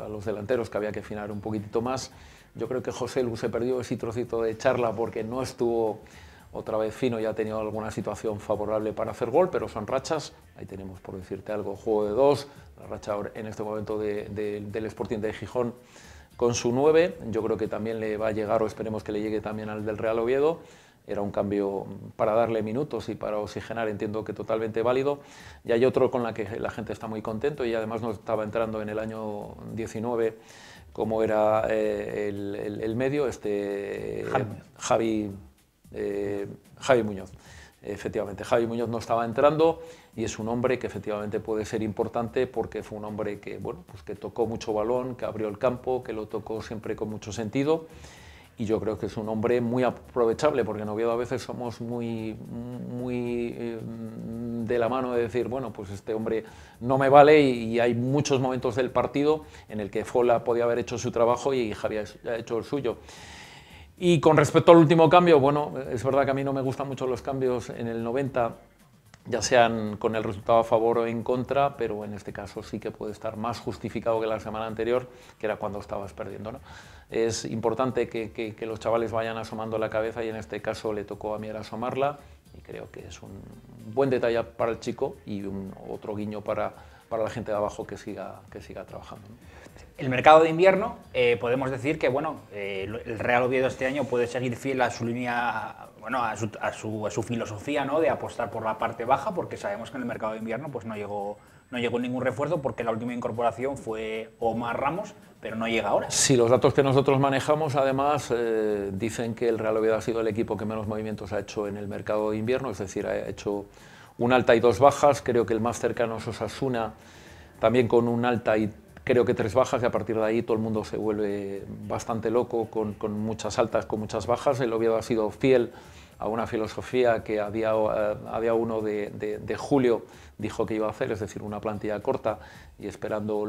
los delanteros que había que afinar un poquitito más. Yo creo que José Lu se perdió ese trocito de charla porque no estuvo otra vez fino, ya ha tenido alguna situación favorable para hacer gol, pero son rachas. Ahí tenemos, por decirte algo, juego de 2, la racha en este momento del Sporting de Gijón con su 9. Yo creo que también le va a llegar, o esperemos que le llegue también al del Real Oviedo. Era un cambio para darle minutos y para oxigenar, entiendo que totalmente válido. Y hay otro con la que la gente está muy contento y además no estaba entrando en el año 19 como era el medio, Javi Muñoz. Efectivamente, Javi Muñoz no estaba entrando y es un hombre que efectivamente puede ser importante porque fue un hombre que, bueno, pues que tocó mucho balón, que abrió el campo, que lo tocó siempre con mucho sentido. Y yo creo que es un hombre muy aprovechable, porque en Oviedo a veces somos muy de la mano de decir, bueno, pues este hombre no me vale, y hay muchos momentos del partido en el que Fola podía haber hecho su trabajo y Javi ha hecho el suyo. Y con respecto al último cambio, bueno, es verdad que a mí no me gustan mucho los cambios en el 90, ya sean con el resultado a favor o en contra, pero en este caso sí que puede estar más justificado que la semana anterior, que era cuando estabas perdiendo, ¿no? Es importante que los chavales vayan asomando la cabeza y en este caso le tocó a Mier asomarla y creo que es un buen detalle para el chico y otro guiño para la gente de abajo que siga trabajando, ¿no? El mercado de invierno, podemos decir que bueno, el Real Oviedo este año puede seguir fiel a su línea, bueno, a su filosofía, ¿no?, de apostar por la parte baja, porque sabemos que en el mercado de invierno pues no llegó ningún refuerzo, porque la última incorporación fue Omar Ramos, pero no llega ahora. Sí, los datos que nosotros manejamos además dicen que el Real Oviedo ha sido el equipo que menos movimientos ha hecho en el mercado de invierno, es decir, ha hecho un alta y 2 bajas, creo que el más cercano es Osasuna, también con un alta y creo que 3 bajas, y a partir de ahí todo el mundo se vuelve bastante loco con muchas altas, con muchas bajas. El Oviedo ha sido fiel a una filosofía que a día 1 de julio dijo que iba a hacer, es decir, una plantilla corta y esperando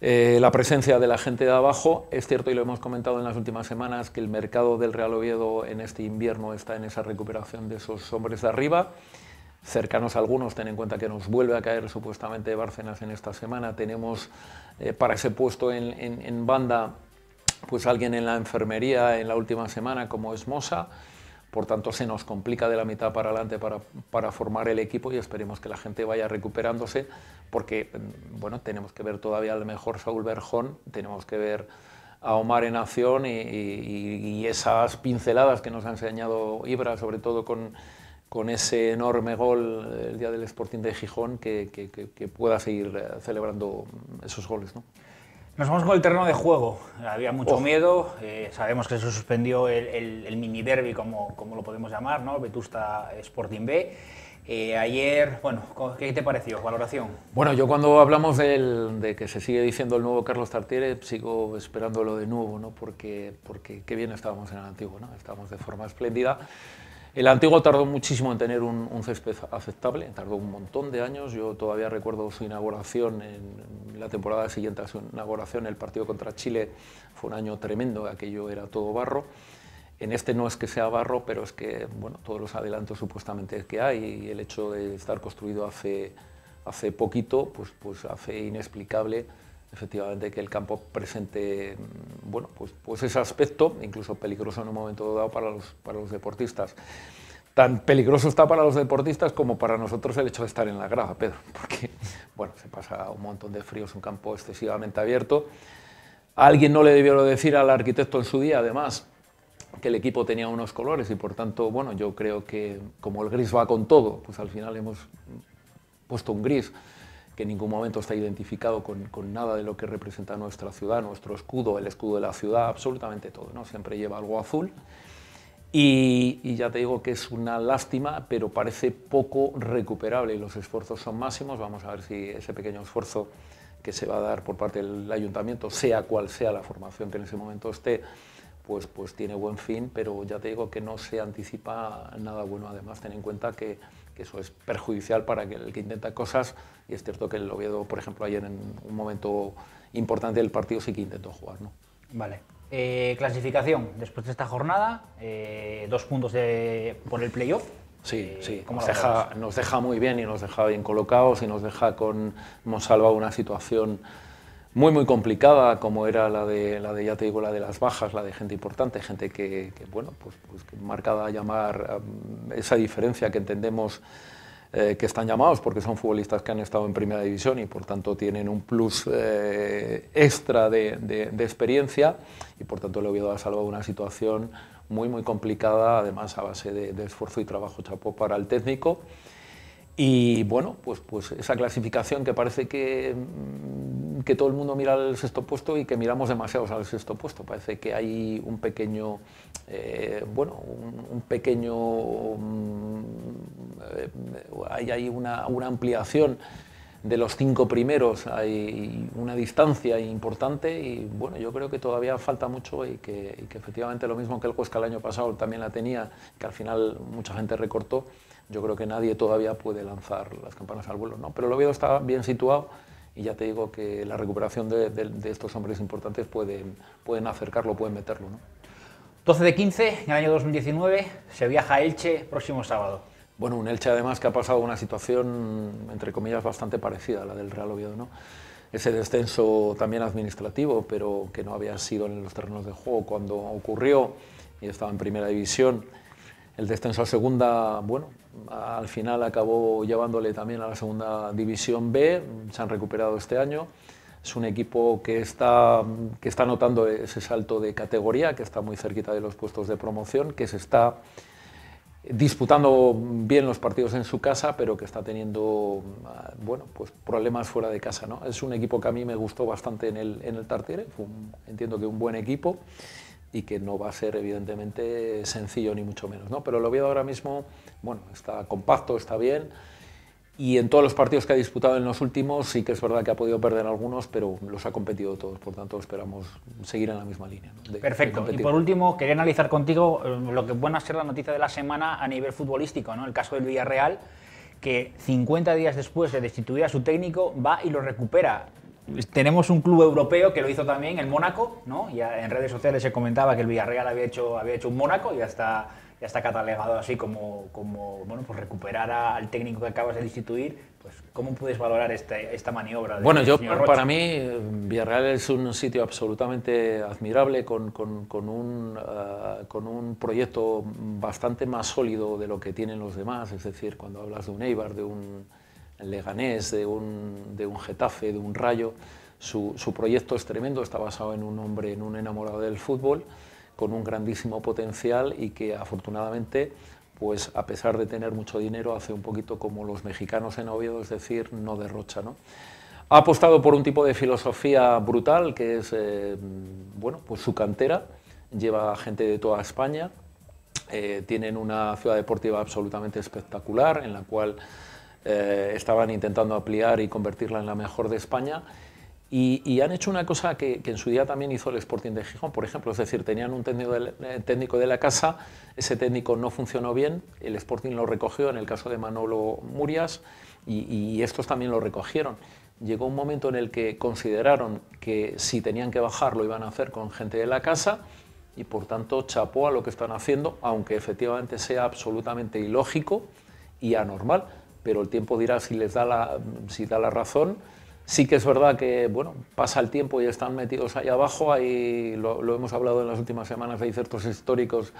la presencia de la gente de abajo. Es cierto, y lo hemos comentado en las últimas semanas, que el mercado del Real Oviedo en este invierno está en esa recuperación de esos hombres de arriba. Cercanos a algunos, ten en cuenta que nos vuelve a caer supuestamente Bárcenas en esta semana. Tenemos para ese puesto en banda pues alguien en la enfermería en la última semana como es Mosa. Por tanto, se nos complica de la mitad para adelante para formar el equipo y esperemos que la gente vaya recuperándose porque, bueno, tenemos que ver todavía al mejor Saúl Berjón, tenemos que ver a Omar en acción y esas pinceladas que nos ha enseñado Ibra, sobre todo con ese enorme gol el día del Sporting de Gijón, que pueda seguir celebrando esos goles, ¿no? Nos vamos con el terreno de juego. Había mucho miedo, sabemos que se suspendió el mini derbi, como lo podemos llamar, ¿no? Vetusta Sporting B. Ayer, bueno, ¿qué te pareció? ¿Valoración? Bueno, yo cuando hablamos de que se sigue diciendo el nuevo Carlos Tartiere, sigo esperándolo de nuevo, ¿no? Porque qué bien estábamos en el antiguo, ¿no? Estábamos de forma espléndida. El antiguo tardó muchísimo en tener un césped aceptable, tardó un montón de años. Yo todavía recuerdo su inauguración, en la temporada siguiente a su inauguración, el partido contra Chile fue un año tremendo, aquello era todo barro. En este no es que sea barro, pero es que, bueno, todos los adelantos supuestamente que hay y el hecho de estar construido hace poquito, pues hace inexplicable efectivamente que el campo presente, bueno, pues ese aspecto, incluso peligroso en un momento dado para los deportistas. Tan peligroso está para los deportistas como para nosotros el hecho de estar en la grada, Pedro, porque, bueno, se pasa un montón de frío, es un campo excesivamente abierto. A alguien no le debió decir al arquitecto en su día, además, que el equipo tenía unos colores y, por tanto, bueno, yo creo que como el gris va con todo, pues al final hemos puesto un gris que en ningún momento está identificado con nada de lo que representa nuestra ciudad, nuestro escudo, el escudo de la ciudad, absolutamente todo, ¿no? Siempre lleva algo azul Y ya te digo que es una lástima, pero parece poco recuperable y los esfuerzos son máximos. Vamos a ver si ese pequeño esfuerzo que se va a dar por parte del ayuntamiento, sea cual sea la formación que en ese momento esté, pues tiene buen fin, pero ya te digo que no se anticipa nada bueno. Además, ten en cuenta que eso es perjudicial para el que intenta cosas, y es cierto que el Oviedo, por ejemplo, ayer en un momento importante del partido sí que intentó jugar, ¿no? Vale. Clasificación, después de esta jornada, 2 puntos por el playoff. Sí, sí, ¿cómo nos deja muy bien y nos deja bien colocados y nos deja hemos salvado una situación muy complicada, como era la de ya te digo, la de las bajas, la de gente importante, gente que bueno, pues que marca a llamar esa diferencia que entendemos que están llamados, porque son futbolistas que han estado en primera división y por tanto tienen un plus extra de experiencia, y por tanto el Oviedo ha salvado una situación muy complicada, además a base de esfuerzo y trabajo. Chapó para el técnico. Y bueno, pues esa clasificación que parece que todo el mundo mira al sexto puesto y que miramos demasiados al sexto puesto. Parece que hay un pequeño, hay una ampliación de los 5 primeros, hay una distancia importante, y bueno, yo creo que todavía falta mucho y que efectivamente lo mismo que el Huesca el año pasado también la tenía, que al final mucha gente recortó. Yo creo que nadie todavía puede lanzar las campanas al vuelo, ¿no? Pero el Oviedo está bien situado y ya te digo que la recuperación de estos hombres importantes pueden acercarlo, pueden meterlo, ¿no? 12 de 15, en el año 2019, se viaja a Elche próximo sábado. Bueno, un Elche además que ha pasado una situación, entre comillas, bastante parecida a la del Real Oviedo, ¿no? Ese descenso también administrativo, pero que no había sido en los terrenos de juego cuando ocurrió, y estaba en primera división. El descenso a segunda, bueno, al final acabó llevándole también a la segunda división B, se han recuperado este año. Es un equipo que está notando ese salto de categoría, que está muy cerquita de los puestos de promoción, que se está disputando bien los partidos en su casa, pero que está teniendo bueno, pues problemas fuera de casa, ¿no? Es un equipo que a mí me gustó bastante en el Tartiere, entiendo que un buen equipo, y que no va a ser evidentemente sencillo ni mucho menos, ¿no? Pero el Oviedo ahora mismo, bueno, está compacto, está bien, y en todos los partidos que ha disputado en los últimos sí que es verdad que ha podido perder algunos, pero los ha competido todos, por tanto esperamos seguir en la misma línea, ¿no? Perfecto. Y por último, quería analizar contigo lo que puede ser la noticia de la semana a nivel futbolístico, ¿no? El caso del Villarreal, que 50 días después de destituir a su técnico va y lo recupera. Tenemos un club europeo que lo hizo también, el Mónaco, ¿no? Ya en redes sociales se comentaba que el Villarreal había hecho un Mónaco, y ya está catalogado así como bueno, pues recuperar al técnico que acabas de destituir. Pues, ¿cómo puedes valorar esta maniobra? Bueno, para mí Villarreal es un sitio absolutamente admirable, con un proyecto bastante más sólido de lo que tienen los demás. Es decir, cuando hablas de un Eibar, de un Leganés, de un Getafe, de un Rayo, su proyecto es tremendo, está basado en un hombre, en un enamorado del fútbol, con un grandísimo potencial, y que afortunadamente, pues a pesar de tener mucho dinero, hace un poquito como los mexicanos en Oviedo, es decir, no derrocha, ¿no? Ha apostado por un tipo de filosofía brutal, que es bueno, pues su cantera, lleva gente de toda España, tienen una ciudad deportiva absolutamente espectacular, en la cual estaban intentando ampliar y convertirla en la mejor de España, y han hecho una cosa que en su día también hizo el Sporting de Gijón, por ejemplo. Es decir, tenían un técnico de la casa, ese técnico no funcionó bien, el Sporting lo recogió, en el caso de Manolo Murias, y estos también lo recogieron. Llegó un momento en el que consideraron que si tenían que bajar lo iban a hacer con gente de la casa, y por tanto chapó a lo que están haciendo, aunque efectivamente sea absolutamente ilógico y anormal, pero el tiempo dirá si da la razón. Sí que es verdad que, bueno, pasa el tiempo y están metidos ahí abajo, ahí lo hemos hablado en las últimas semanas, hay ciertos históricos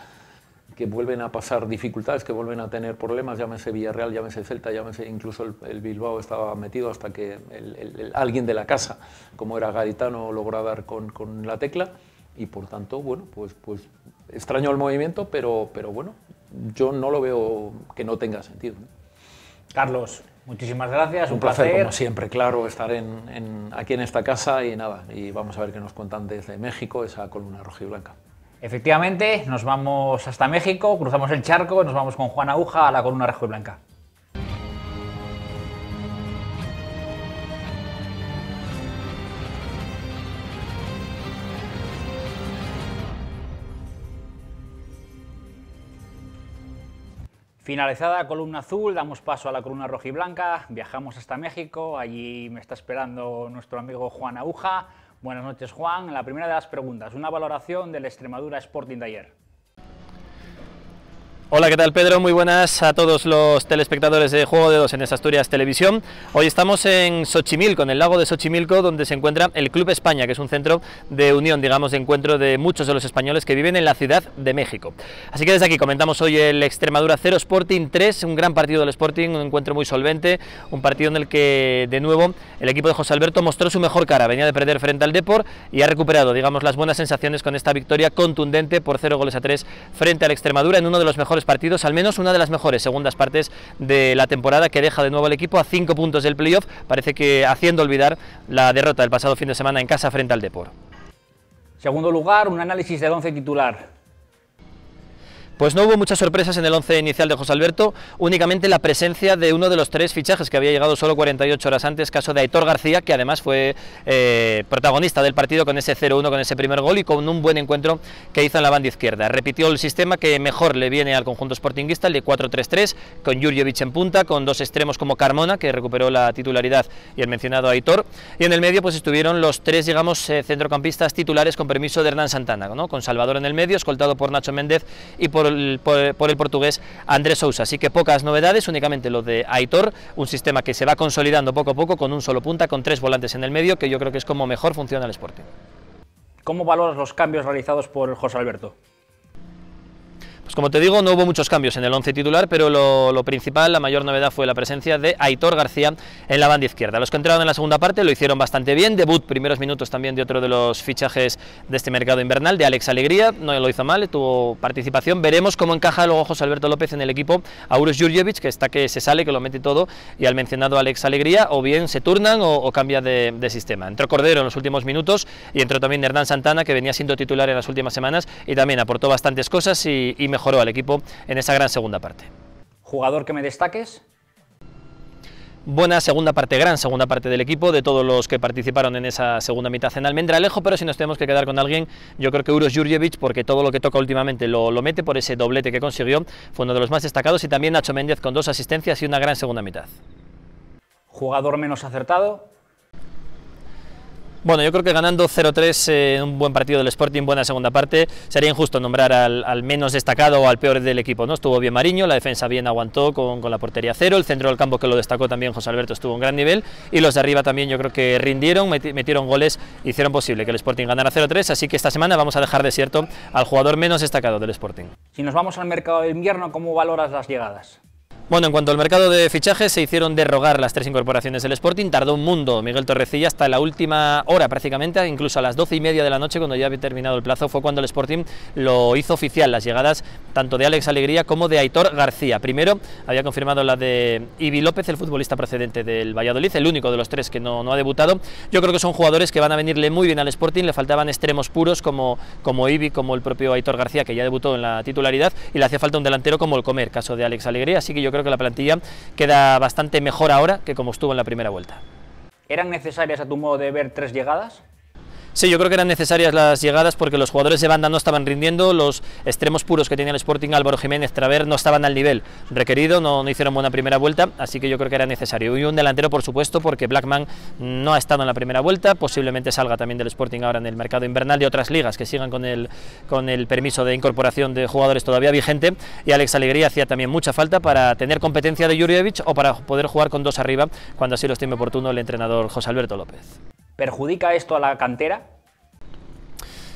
que vuelven a pasar dificultades, que vuelven a tener problemas, llámese Villarreal, llámese Celta, llámese incluso el Bilbao estaba metido, hasta que alguien de la casa, como era Garitano, logró dar con la tecla, y por tanto, bueno, pues extraño el movimiento, pero bueno, yo no lo veo que no tenga sentido, ¿no? Carlos, muchísimas gracias, un placer, como siempre, claro, estar aquí en esta casa, y nada, y vamos a ver qué nos cuentan desde México, esa columna roja y blanca. Efectivamente, nos vamos hasta México, cruzamos el charco, nos vamos con Juan Aguja a la columna rojo y blanca. Finalizada la columna azul, damos paso a la columna roja y blanca, viajamos hasta México, allí me está esperando nuestro amigo Juan Aguja. Buenas noches, Juan. La primera de las preguntas, una valoración del Extremadura Sporting de ayer. Hola, ¿qué tal, Pedro? Muy buenas a todos los telespectadores de Juego de Dos en Asturias Televisión. Hoy estamos en Xochimilco, en el lago de Xochimilco, donde se encuentra el Club España, que es un centro de unión, digamos, de encuentro de muchos de los españoles que viven en la Ciudad de México. Así que desde aquí comentamos hoy el Extremadura 0 Sporting 3, un gran partido del Sporting, un encuentro muy solvente, un partido en el que, de nuevo, el equipo de José Alberto mostró su mejor cara, venía de perder frente al Depor y ha recuperado, digamos, las buenas sensaciones con esta victoria contundente por 0-3 frente al Extremadura en uno de los mejores partidos, al menos una de las mejores segundas partes de la temporada, que deja de nuevo al equipo a 5 puntos del playoff, parece que haciendo olvidar la derrota del pasado fin de semana en casa frente al Depor. Segundo lugar, un análisis del 11 titular. Pues no hubo muchas sorpresas en el 11 inicial de José Alberto, únicamente la presencia de uno de los 3 fichajes que había llegado solo 48 horas antes, caso de Aitor García, que además fue protagonista del partido con ese 0-1, con ese primer gol y con un buen encuentro que hizo en la banda izquierda. Repitió el sistema que mejor le viene al conjunto sportinguista, el de 4-3-3, con Jurjevic en punta, con 2 extremos como Carmona, que recuperó la titularidad, y el mencionado Aitor, y en el medio pues estuvieron los 3, digamos, centrocampistas titulares con permiso de Hernán Santana, ¿no? Con Salvador en el medio, escoltado por Nacho Méndez y por el portugués Andrés Sousa. Así que pocas novedades, únicamente lo de Aitor, un sistema que se va consolidando poco a poco con un solo punta, con 3 volantes en el medio, que yo creo que es como mejor funciona el Sporting. ¿Cómo valoras los cambios realizados por José Alberto? Pues como te digo, no hubo muchos cambios en el 11 titular, pero lo principal, la mayor novedad fue la presencia de Aitor García en la banda izquierda. Los que entraron en la segunda parte lo hicieron bastante bien, debut, primeros minutos también de otro de los fichajes de este mercado invernal, de Alex Alegría, no lo hizo mal, tuvo participación. Veremos cómo encaja luego José Alberto López en el equipo a Uros Jurjevic, que está que se sale, que lo mete todo, y al mencionado Alex Alegría, o bien se turnan o cambia de sistema. Entró Cordero en los últimos minutos y entró también Hernán Santana, que venía siendo titular en las últimas semanas y también aportó bastantes cosas y mejoró al equipo en esa gran segunda parte. ¿Jugador que me destaques? Buena segunda parte, gran segunda parte del equipo, de todos los que participaron en esa segunda mitad en Almendralejo, pero si nos tenemos que quedar con alguien, yo creo que Uros Jurjevic, porque todo lo que toca últimamente lo mete por ese doblete que consiguió, fue uno de los más destacados, y también Nacho Méndez con 2 asistencias y una gran segunda mitad. ¿Jugador menos acertado? Bueno, yo creo que ganando 0-3 en un buen partido del Sporting, buena segunda parte, sería injusto nombrar al menos destacado o al peor del equipo, ¿no? Estuvo bien Mariño, la defensa bien aguantó con la portería 0, el centro del campo, que lo destacó también José Alberto, estuvo en gran nivel, y los de arriba también yo creo que rindieron, metieron goles, hicieron posible que el Sporting ganara 0-3, así que esta semana vamos a dejar desierto al jugador menos destacado del Sporting. Si nos vamos al mercado de invierno, ¿cómo valoras las llegadas? Bueno, en cuanto al mercado de fichajes, se hicieron de rogar las 3 incorporaciones del Sporting, tardó un mundo Miguel Torrecilla hasta la última hora prácticamente, incluso a las 12:30 de la noche, cuando ya había terminado el plazo, fue cuando el Sporting lo hizo oficial, las llegadas tanto de Alex Alegría como de Aitor García. Primero había confirmado la de Ibi López, el futbolista procedente del Valladolid, el único de los 3 que no ha debutado. Yo creo que son jugadores que van a venirle muy bien al Sporting, le faltaban extremos puros como Ibi, como el propio Aitor García, que ya debutó en la titularidad, y le hacía falta un delantero como el Comer, caso de Alex Alegría, así que yo creo que la plantilla queda bastante mejor ahora que como estuvo en la primera vuelta. ¿Eran necesarias a tu modo de ver 3 llegadas? Sí, yo creo que eran necesarias las llegadas porque los jugadores de banda no estaban rindiendo, los extremos puros que tenía el Sporting, Álvaro Jiménez, Traver, no estaban al nivel requerido, no hicieron buena primera vuelta, así que yo creo que era necesario. Y un delantero, por supuesto, porque Blackman no ha estado en la primera vuelta, posiblemente salga también del Sporting ahora en el mercado invernal de otras ligas que sigan con el permiso de incorporación de jugadores todavía vigente, y Alex Alegría hacía también mucha falta para tener competencia de Jurjevic o para poder jugar con 2 arriba cuando así lo estime oportuno el entrenador José Alberto López. ¿Perjudica esto a la cantera?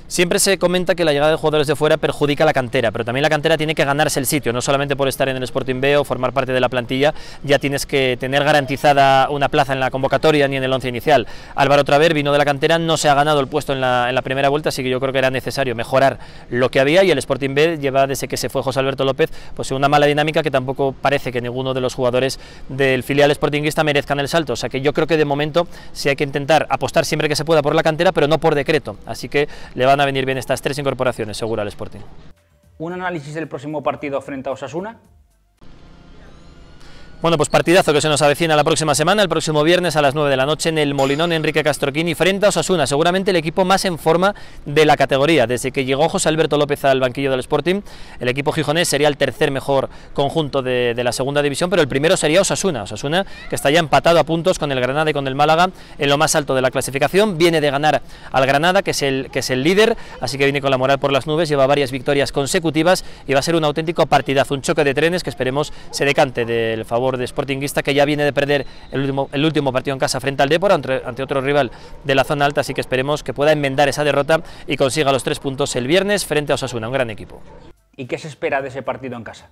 Siempre se comenta que la llegada de jugadores de fuera perjudica a la cantera, pero también la cantera tiene que ganarse el sitio, no solamente por estar en el Sporting B o formar parte de la plantilla, ya tienes que tener garantizada una plaza en la convocatoria ni en el 11 inicial. Álvaro Traver vino de la cantera, no se ha ganado el puesto en la primera vuelta, así que yo creo que era necesario mejorar lo que había, y el Sporting B lleva desde que se fue José Alberto López pues una mala dinámica que tampoco parece que ninguno de los jugadores del filial sportinguista merezcan el salto, o sea que yo creo que de momento sí hay que intentar apostar siempre que se pueda por la cantera, pero no por decreto, así que le va van a venir bien estas 3 incorporaciones, seguro, al Sporting. Un análisis del próximo partido frente a Osasuna. Bueno, pues partidazo que se nos avecina la próxima semana, el próximo viernes a las 9 de la noche en el Molinón Enrique Castroquini frente a Osasuna, seguramente el equipo más en forma de la categoría. Desde que llegó José Alberto López al banquillo del Sporting, el equipo gijonés sería el tercer mejor conjunto de la segunda división, pero el primero sería Osasuna, que está ya empatado a puntos con el Granada y con el Málaga en lo más alto de la clasificación. Viene de ganar al Granada, que es el líder, así que viene con la moral por las nubes, lleva varias victorias consecutivas y va a ser un auténtico partidazo, un choque de trenes que esperemos se decante del favor de Sportinguista, que ya viene de perder el último partido en casa frente al Depor, ante otro rival de la zona alta, así que esperemos que pueda enmendar esa derrota y consiga los 3 puntos el viernes frente a Osasuna, un gran equipo. ¿Y qué se espera de ese partido en casa?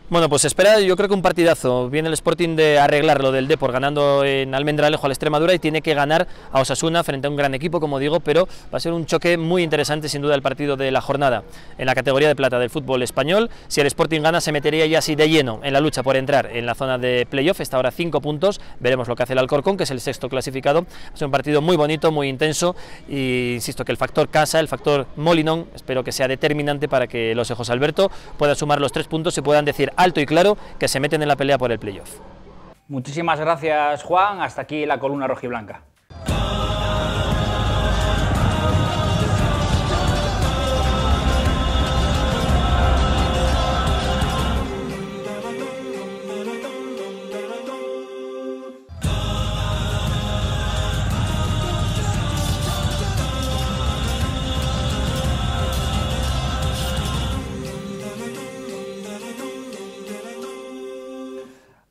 Bueno, pues espera, yo creo que un partidazo. Viene el Sporting de arreglar lo del Depor ganando en Almendralejo a la Extremadura y tiene que ganar a Osasuna frente a un gran equipo, como digo, pero va a ser un choque muy interesante, sin duda, el partido de la jornada en la categoría de plata del fútbol español. Si el Sporting gana, se metería ya así de lleno en la lucha por entrar en la zona de playoff. Está ahora 5 puntos, veremos lo que hace el Alcorcón, que es el 6º clasificado. Es un partido muy bonito, muy intenso, y insisto que el factor casa, el factor Molinón, espero que sea determinante para que los de José Alberto puedan sumar los 3 puntos y puedan decir alto y claro que se meten en la pelea por el playoff. Muchísimas gracias, Juan. Hasta aquí la columna rojiblanca.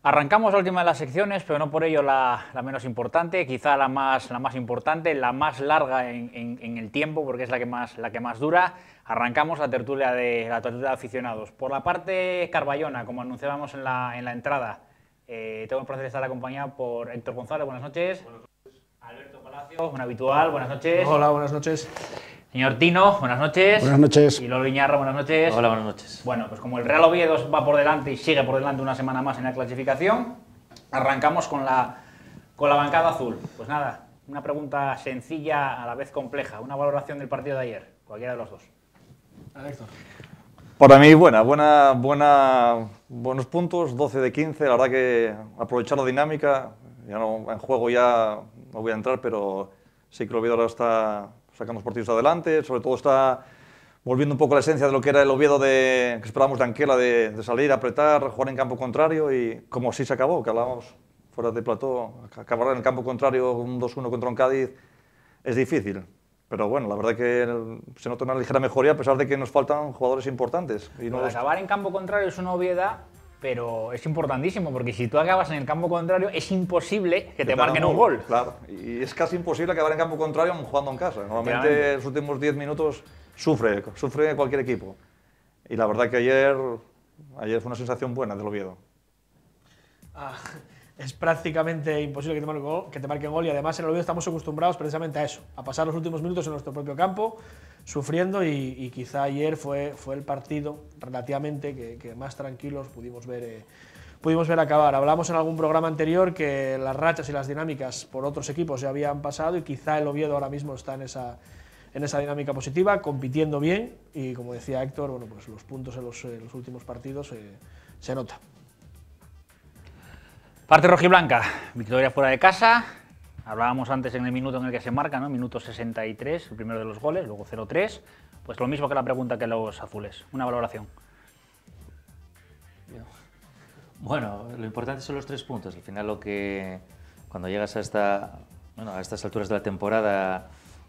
Arrancamos la última de las secciones, pero no por ello la menos importante, quizá la más importante, la más larga en el tiempo, porque es la que más dura. Arrancamos la tertulia de aficionados. Por la parte carballona, como anunciábamos en la entrada, tengo el placer de estar acompañado por Héctor González, buenas noches. Buenas noches. Alberto Palacio, un habitual, buenas noches. Hola, buenas noches. Señor Tino, buenas noches. Buenas noches. Y Lolo Iñarro, buenas noches. Hola, buenas noches. Bueno, pues como el Real Oviedo va por delante y sigue por delante una semana más en la clasificación, arrancamos con la bancada azul. Pues nada, una pregunta sencilla a la vez compleja, una valoración del partido de ayer, cualquiera de los dos. Héctor. Para mí, buenos puntos, 12 de 15, la verdad que aprovechar la dinámica, ya no, en juego ya no voy a entrar, pero sí que el Oviedo ahora está sacando los partidos adelante, sobre todo está volviendo un poco a la esencia de lo que era el Oviedo que esperábamos de Anquela, de salir, apretar, jugar en campo contrario, y como así se acabó, que hablábamos fuera de plató, acabar en el campo contrario un 2-1 contra un Cádiz es difícil. Pero bueno, la verdad que se nota una ligera mejoría a pesar de que nos faltan jugadores importantes. Y no acabar en campo contrario es una obviedad, pero es importantísimo, porque si tú acabas en el campo contrario es imposible que te marquen un gol. Claro, y es casi imposible acabar en campo contrario jugando en casa. Normalmente los últimos 10 minutos sufre cualquier equipo. Y la verdad que ayer fue una sensación buena del Oviedo. Es prácticamente imposible que te marquen gol, y además en el Oviedo estamos acostumbrados precisamente a eso, a pasar los últimos minutos en nuestro propio campo, sufriendo, y quizá ayer fue el partido relativamente que más tranquilos pudimos ver acabar. Hablamos en algún programa anterior que las rachas y las dinámicas por otros equipos ya habían pasado, y quizá el Oviedo ahora mismo está en esa dinámica positiva, compitiendo bien, y como decía Héctor, bueno, pues los puntos en los últimos partidos se nota. Parte rojiblanca, victoria fuera de casa. Hablábamos antes en el minuto en el que se marca, ¿no? Minuto 63, el primero de los goles, luego 0-3. Pues lo mismo que la pregunta que los azules. Una valoración. Bueno, lo importante son los 3 puntos. Al final cuando llegas a estas alturas de la temporada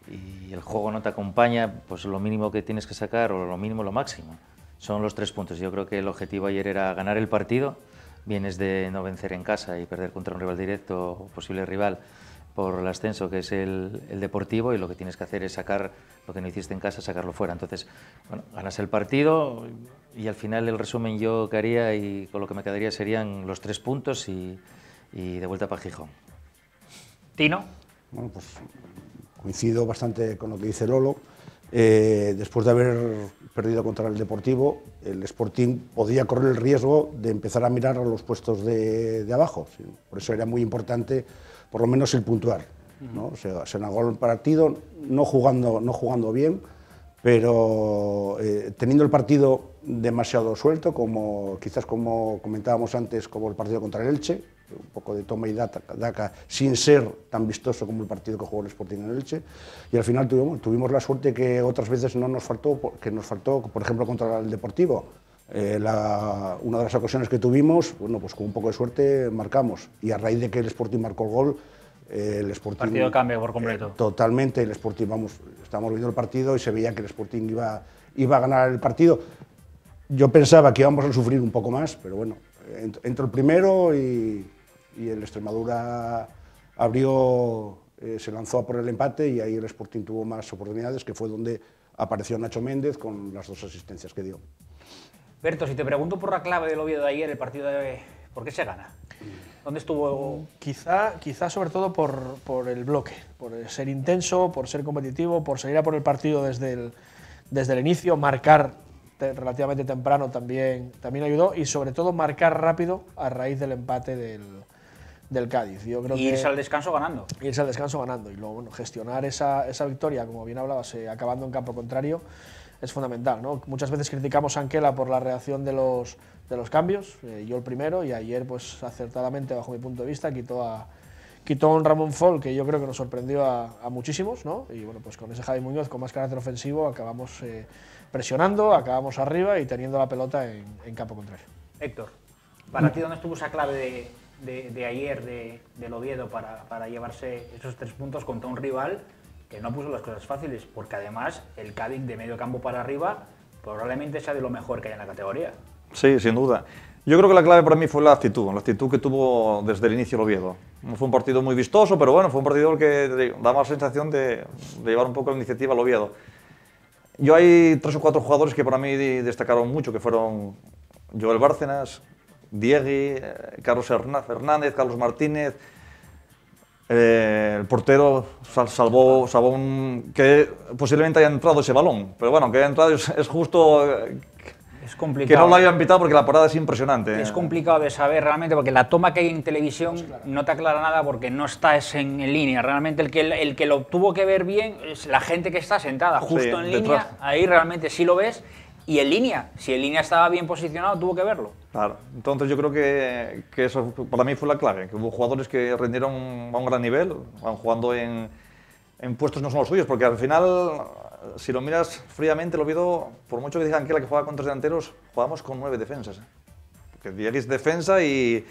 y el juego no te acompaña, pues lo mínimo que tienes que sacar, o lo mínimo, lo máximo, son los 3 puntos. Yo creo que el objetivo ayer era ganar el partido. Vienes de no vencer en casa y perder contra un rival directo o posible rival por el ascenso, que es el Deportivo, y lo que tienes que hacer es sacar lo que no hiciste en casa, sacarlo fuera. Entonces, bueno, ganas el partido, y al final el resumen yo que haría y con lo que me quedaría serían los 3 puntos y de vuelta para Gijón. Tino. Bueno, pues coincido bastante con lo que dice Lolo. Después de haber perdido contra el Deportivo, el Sporting podía correr el riesgo de empezar a mirar a los puestos de abajo. Por eso era muy importante, por lo menos, el puntuar. ¿no? Se negó el partido, no jugando bien, pero teniendo el partido demasiado suelto, quizás como comentábamos antes, como el partido contra el Elche, un poco de toma y daca, sin ser tan vistoso como el partido que jugó el Sporting en el Elche, y al final tuvimos la suerte que otras veces no nos faltó, que nos faltó, por ejemplo, contra el Deportivo. Una de las ocasiones que tuvimos, bueno, pues con un poco de suerte marcamos, y a raíz de que el Sporting marcó el gol, el Sporting... Partido cambia por completo. Totalmente, el Sporting, estábamos viendo el partido y se veía que el Sporting iba a ganar el partido. Yo pensaba que íbamos a sufrir un poco más, pero bueno, entró el primero y el Extremadura se lanzó a por el empate, y ahí el Sporting tuvo más oportunidades, que fue donde apareció Nacho Méndez con las 2 asistencias que dio. Berto, si te pregunto por la clave del Oviedo de ayer, el partido de... ¿Por qué se gana? ¿Dónde estuvo? Quizá sobre todo por el bloque, por ser intenso, por ser competitivo, por salir a por el partido desde el inicio, marcar relativamente temprano también ayudó, y sobre todo marcar rápido a raíz del empate del Cádiz. Yo creo irse al descanso ganando. Irse al descanso ganando, y luego gestionar esa victoria, como bien hablabas, acabando en campo contrario, es fundamental, ¿no? Muchas veces criticamos a Anquela por la reacción de los cambios, yo el primero, y ayer pues acertadamente, bajo mi punto de vista, quitó a un Ramón Fall, que yo creo que nos sorprendió a muchísimos, ¿no? Y bueno, pues con ese Javi Muñoz con más carácter ofensivo acabamos presionando, acabamos arriba y teniendo la pelota en campo contrario. Héctor, ¿para ti dónde estuvo esa clave de ayer del Oviedo para llevarse esos 3 puntos contra un rival que no puso las cosas fáciles? Porque además el Cádiz de medio campo para arriba probablemente sea de lo mejor que hay en la categoría. Sí, sin duda. Yo creo que la clave para mí fue la actitud que tuvo desde el inicio el Oviedo. No fue un partido muy vistoso, pero bueno, fue un partido que daba la sensación de llevar un poco la iniciativa al Oviedo. Yo hay 3 o 4 jugadores que para mí destacaron mucho, que fueron Joel Bárcenas, Diegui, Carlos Fernández, Carlos Martínez. El portero salvó que posiblemente haya entrado ese balón, pero bueno, que haya entrado es justo es complicado, que no lo hayan pitado, porque la parada es impresionante. Es complicado de saber realmente, porque la toma que hay en televisión no te aclara nada, porque no estás en línea. Realmente el que lo tuvo que ver bien es la gente que está sentada justo en línea, ahí realmente sí lo ves. Y en línea, si en línea estaba bien posicionado, tuvo que verlo. Claro, entonces yo creo que eso para mí fue la clave, que hubo jugadores que rindieron a un gran nivel, van jugando en puestos no son los suyos, porque al final, si lo miras fríamente, el Oviedo, por mucho que digan que jugaba con 3 delanteros, jugamos con 9 defensas. Porque Diego es defensa y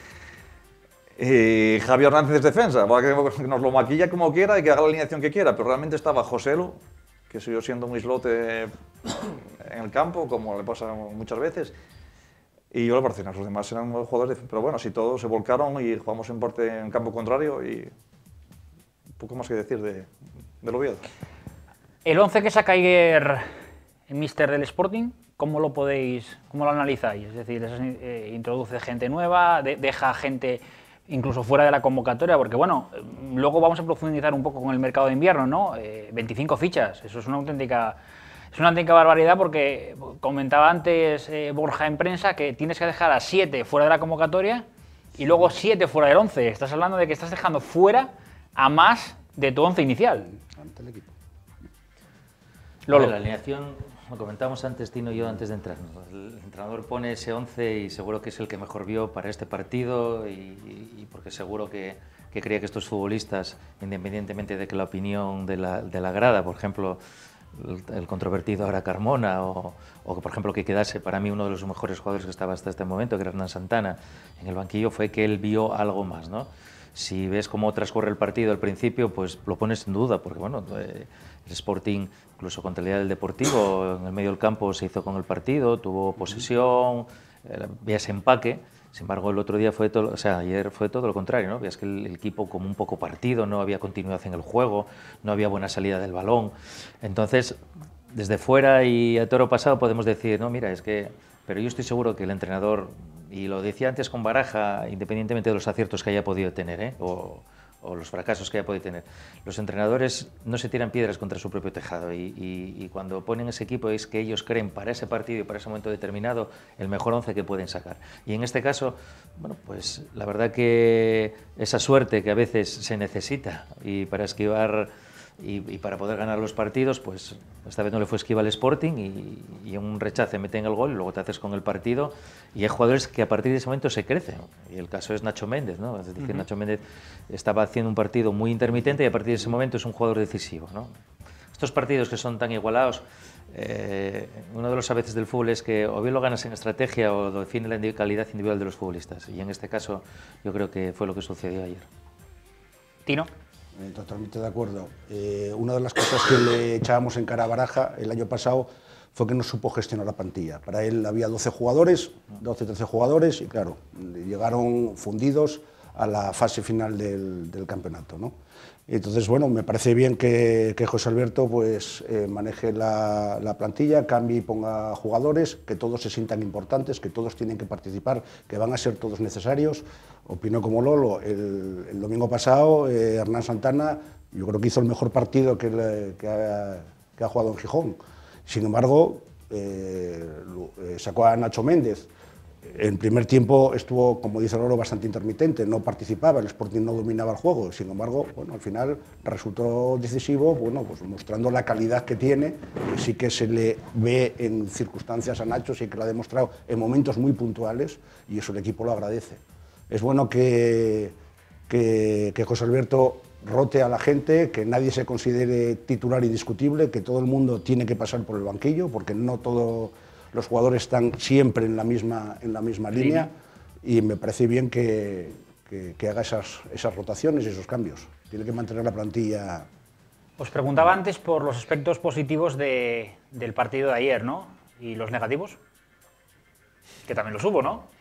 Javier Hernández es defensa, para que nos lo maquilla como quiera y que haga la alineación que quiera, pero realmente estaba Joselu, que siguió siendo un islote en el campo, como le pasa muchas veces, y yo lo Barcelona, los demás eran jugadores, pero bueno, así todos se volcaron y jugamos en parte en campo contrario, y poco más que decir del Oviedo. El 11 que saca ayer el míster del Sporting, ¿cómo lo analizáis? Es decir, introduce gente nueva, deja gente incluso fuera de la convocatoria, porque bueno, luego vamos a profundizar un poco con el mercado de invierno, ¿no? 25 fichas, eso es una auténtica barbaridad, porque comentaba antes Borja en prensa que tienes que dejar a 7 fuera de la convocatoria y luego 7 fuera del 11. Estás hablando de que estás dejando fuera a más de tu 11 inicial. Ante el equipo. Lolo. La alineación, lo comentábamos antes, Tino y yo, antes de entrar. El entrenador pone ese 11 y seguro que es el que mejor vio para este partido, y porque seguro que creía que estos futbolistas, independientemente de que la opinión de la grada, por ejemplo, el controvertido ahora Carmona, o que por ejemplo que quedase para mí uno de los mejores jugadores que estaba hasta este momento, que era Hernán Santana, en el banquillo, fue que él vio algo más, ¿no? Si ves cómo transcurre el partido al principio, pues lo pones en duda, porque bueno, el Sporting, incluso contra el día del Deportivo, en el medio del campo se hizo con el partido, tuvo posesión, veía ese empaque. Sin embargo, el otro día ayer fue todo lo contrario, ¿no? Veías que el equipo como un poco partido, no había continuidad en el juego, no había buena salida del balón. Entonces, desde fuera y a toro pasado podemos decir, no, mira, pero yo estoy seguro que el entrenador, y lo decía antes con Baraja, independientemente de los aciertos que haya podido tener, o o los fracasos que haya podido tener. Los entrenadores no se tiran piedras contra su propio tejado y cuando ponen ese equipo es que ellos creen para ese partido y para ese momento determinado el mejor 11 que pueden sacar. Y en este caso, bueno, pues la verdad que esa suerte que a veces se necesita y para esquivar y para poder ganar los partidos, pues esta vez no le fue esquiva al Sporting y en un rechace meten el gol y luego te haces con el partido y hay jugadores que a partir de ese momento se crecen, y el caso es Nacho Méndez, ¿no? Es decir, Nacho Méndez estaba haciendo un partido muy intermitente y a partir de ese momento es un jugador decisivo, ¿no? Estos partidos que son tan igualados, uno de los a veces del fútbol es que o bien lo ganas en estrategia o lo define la calidad individual de los futbolistas, y en este caso yo creo que fue lo que sucedió ayer. Tino. Totalmente de acuerdo. Una de las cosas que le echábamos en cara a Baraja el año pasado fue que no supo gestionar la plantilla. Para él había 12 jugadores, 12-13 jugadores, y claro, llegaron fundidos a la fase final del campeonato, ¿no? Entonces, bueno, me parece bien que José Alberto pues, maneje la plantilla, cambie y ponga jugadores, que todos se sientan importantes, que todos tienen que participar, que van a ser todos necesarios. Opino como Lolo, el domingo pasado Hernán Santana yo creo que hizo el mejor partido que ha jugado en Gijón. Sin embargo, sacó a Nacho Méndez. En primer tiempo estuvo, como dice Lolo, bastante intermitente, no participaba, el Sporting no dominaba el juego. Sin embargo, bueno, al final resultó decisivo, bueno, pues mostrando la calidad que tiene, que sí que se le ve en circunstancias a Nacho, sí que lo ha demostrado en momentos muy puntuales, y eso el equipo lo agradece. Es bueno que José Alberto rote a la gente, que nadie se considere titular indiscutible, que todo el mundo tiene que pasar por el banquillo, porque no todos los jugadores están siempre en la misma línea, y me parece bien que haga esas rotaciones y esos cambios. Tiene que mantener la plantilla. Os preguntaba antes por los aspectos positivos del partido de ayer, ¿no? ¿Y los negativos? Que también los hubo, ¿no?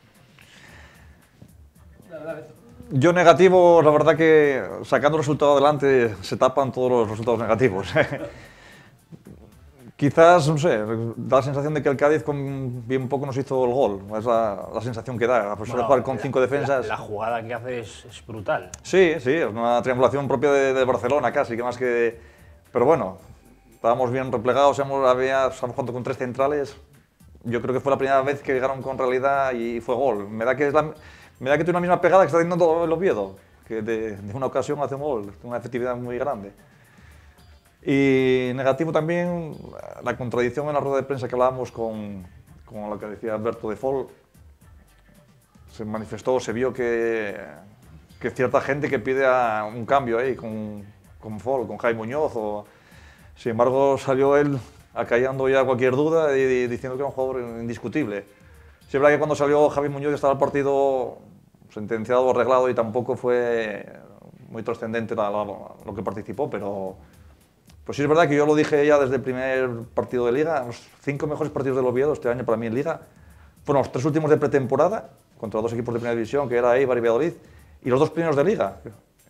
Yo negativo, la verdad que sacando el resultado adelante se tapan todos los resultados negativos. Quizás, no sé, da la sensación de que el Cádiz bien poco nos hizo el gol. Es la sensación que da, a pesar de jugar con 5 defensas. La jugada que hace es brutal. Sí, sí, es una triangulación propia de Barcelona casi, que más que... Pero bueno, estábamos bien replegados, estamos jugando con 3 centrales. Yo creo que fue la primera vez que llegaron con realidad y fue gol. Me da que tiene una misma pegada que está teniendo el Oviedo, que de una ocasión hace un gol, tiene una efectividad muy grande. Y negativo también la contradicción en la rueda de prensa que hablábamos con lo que decía Alberto de Fol. Se manifestó, se vio que cierta gente que pide un cambio ahí con Fol, con Jaime Muñoz. Sin embargo, salió él acallando ya cualquier duda y diciendo que era un jugador indiscutible. Sí, es verdad que cuando salió Javi Muñoz estaba el partido sentenciado, arreglado, y tampoco fue muy trascendente lo que participó, pero pues sí es verdad que yo lo dije ya desde el primer partido de Liga. Los 5 mejores partidos del Oviedo este año para mí en Liga fueron los 3 últimos de pretemporada contra 2 equipos de primera división, que era Eibar y Valladolid, y los 2 primeros de Liga.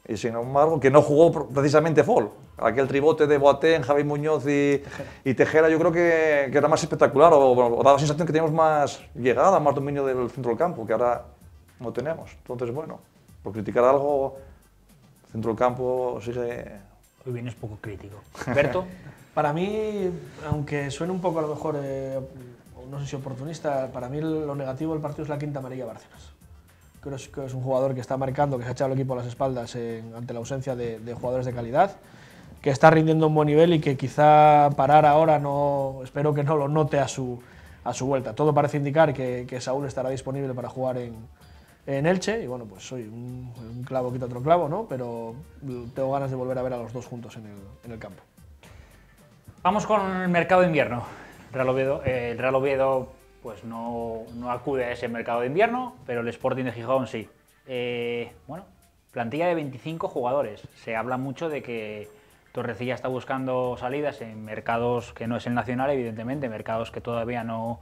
Y sin embargo, que no jugó precisamente Fol. Aquel tribote de Boateng, Javi Muñoz y Tejera, yo creo que era más espectacular, o daba la sensación que teníamos más llegada, más dominio del centro del campo, que ahora no tenemos. Entonces, bueno, por criticar algo, el centro del campo sigue... Hoy vienes poco crítico. ¿Berto? Para mí, aunque suene un poco a lo mejor, no sé si oportunista, para mí lo negativo del partido es la quinta amarilla a Bárcenas. Creo que es un jugador que está marcando, que se ha echado el equipo a las espaldas ante la ausencia de jugadores de calidad, que está rindiendo un buen nivel y que quizá parar ahora espero que no lo note a su vuelta. Todo parece indicar que Saúl estará disponible para jugar en Elche, y bueno, pues soy un clavo quita otro clavo, ¿no? Pero tengo ganas de volver a ver a los dos juntos en el campo. Vamos con el mercado de invierno. El Real Oviedo pues no acude a ese mercado de invierno, pero el Sporting de Gijón sí. Bueno, plantilla de 25 jugadores. Se habla mucho de que Torrecilla está buscando salidas en mercados que no es el nacional, evidentemente, mercados que todavía no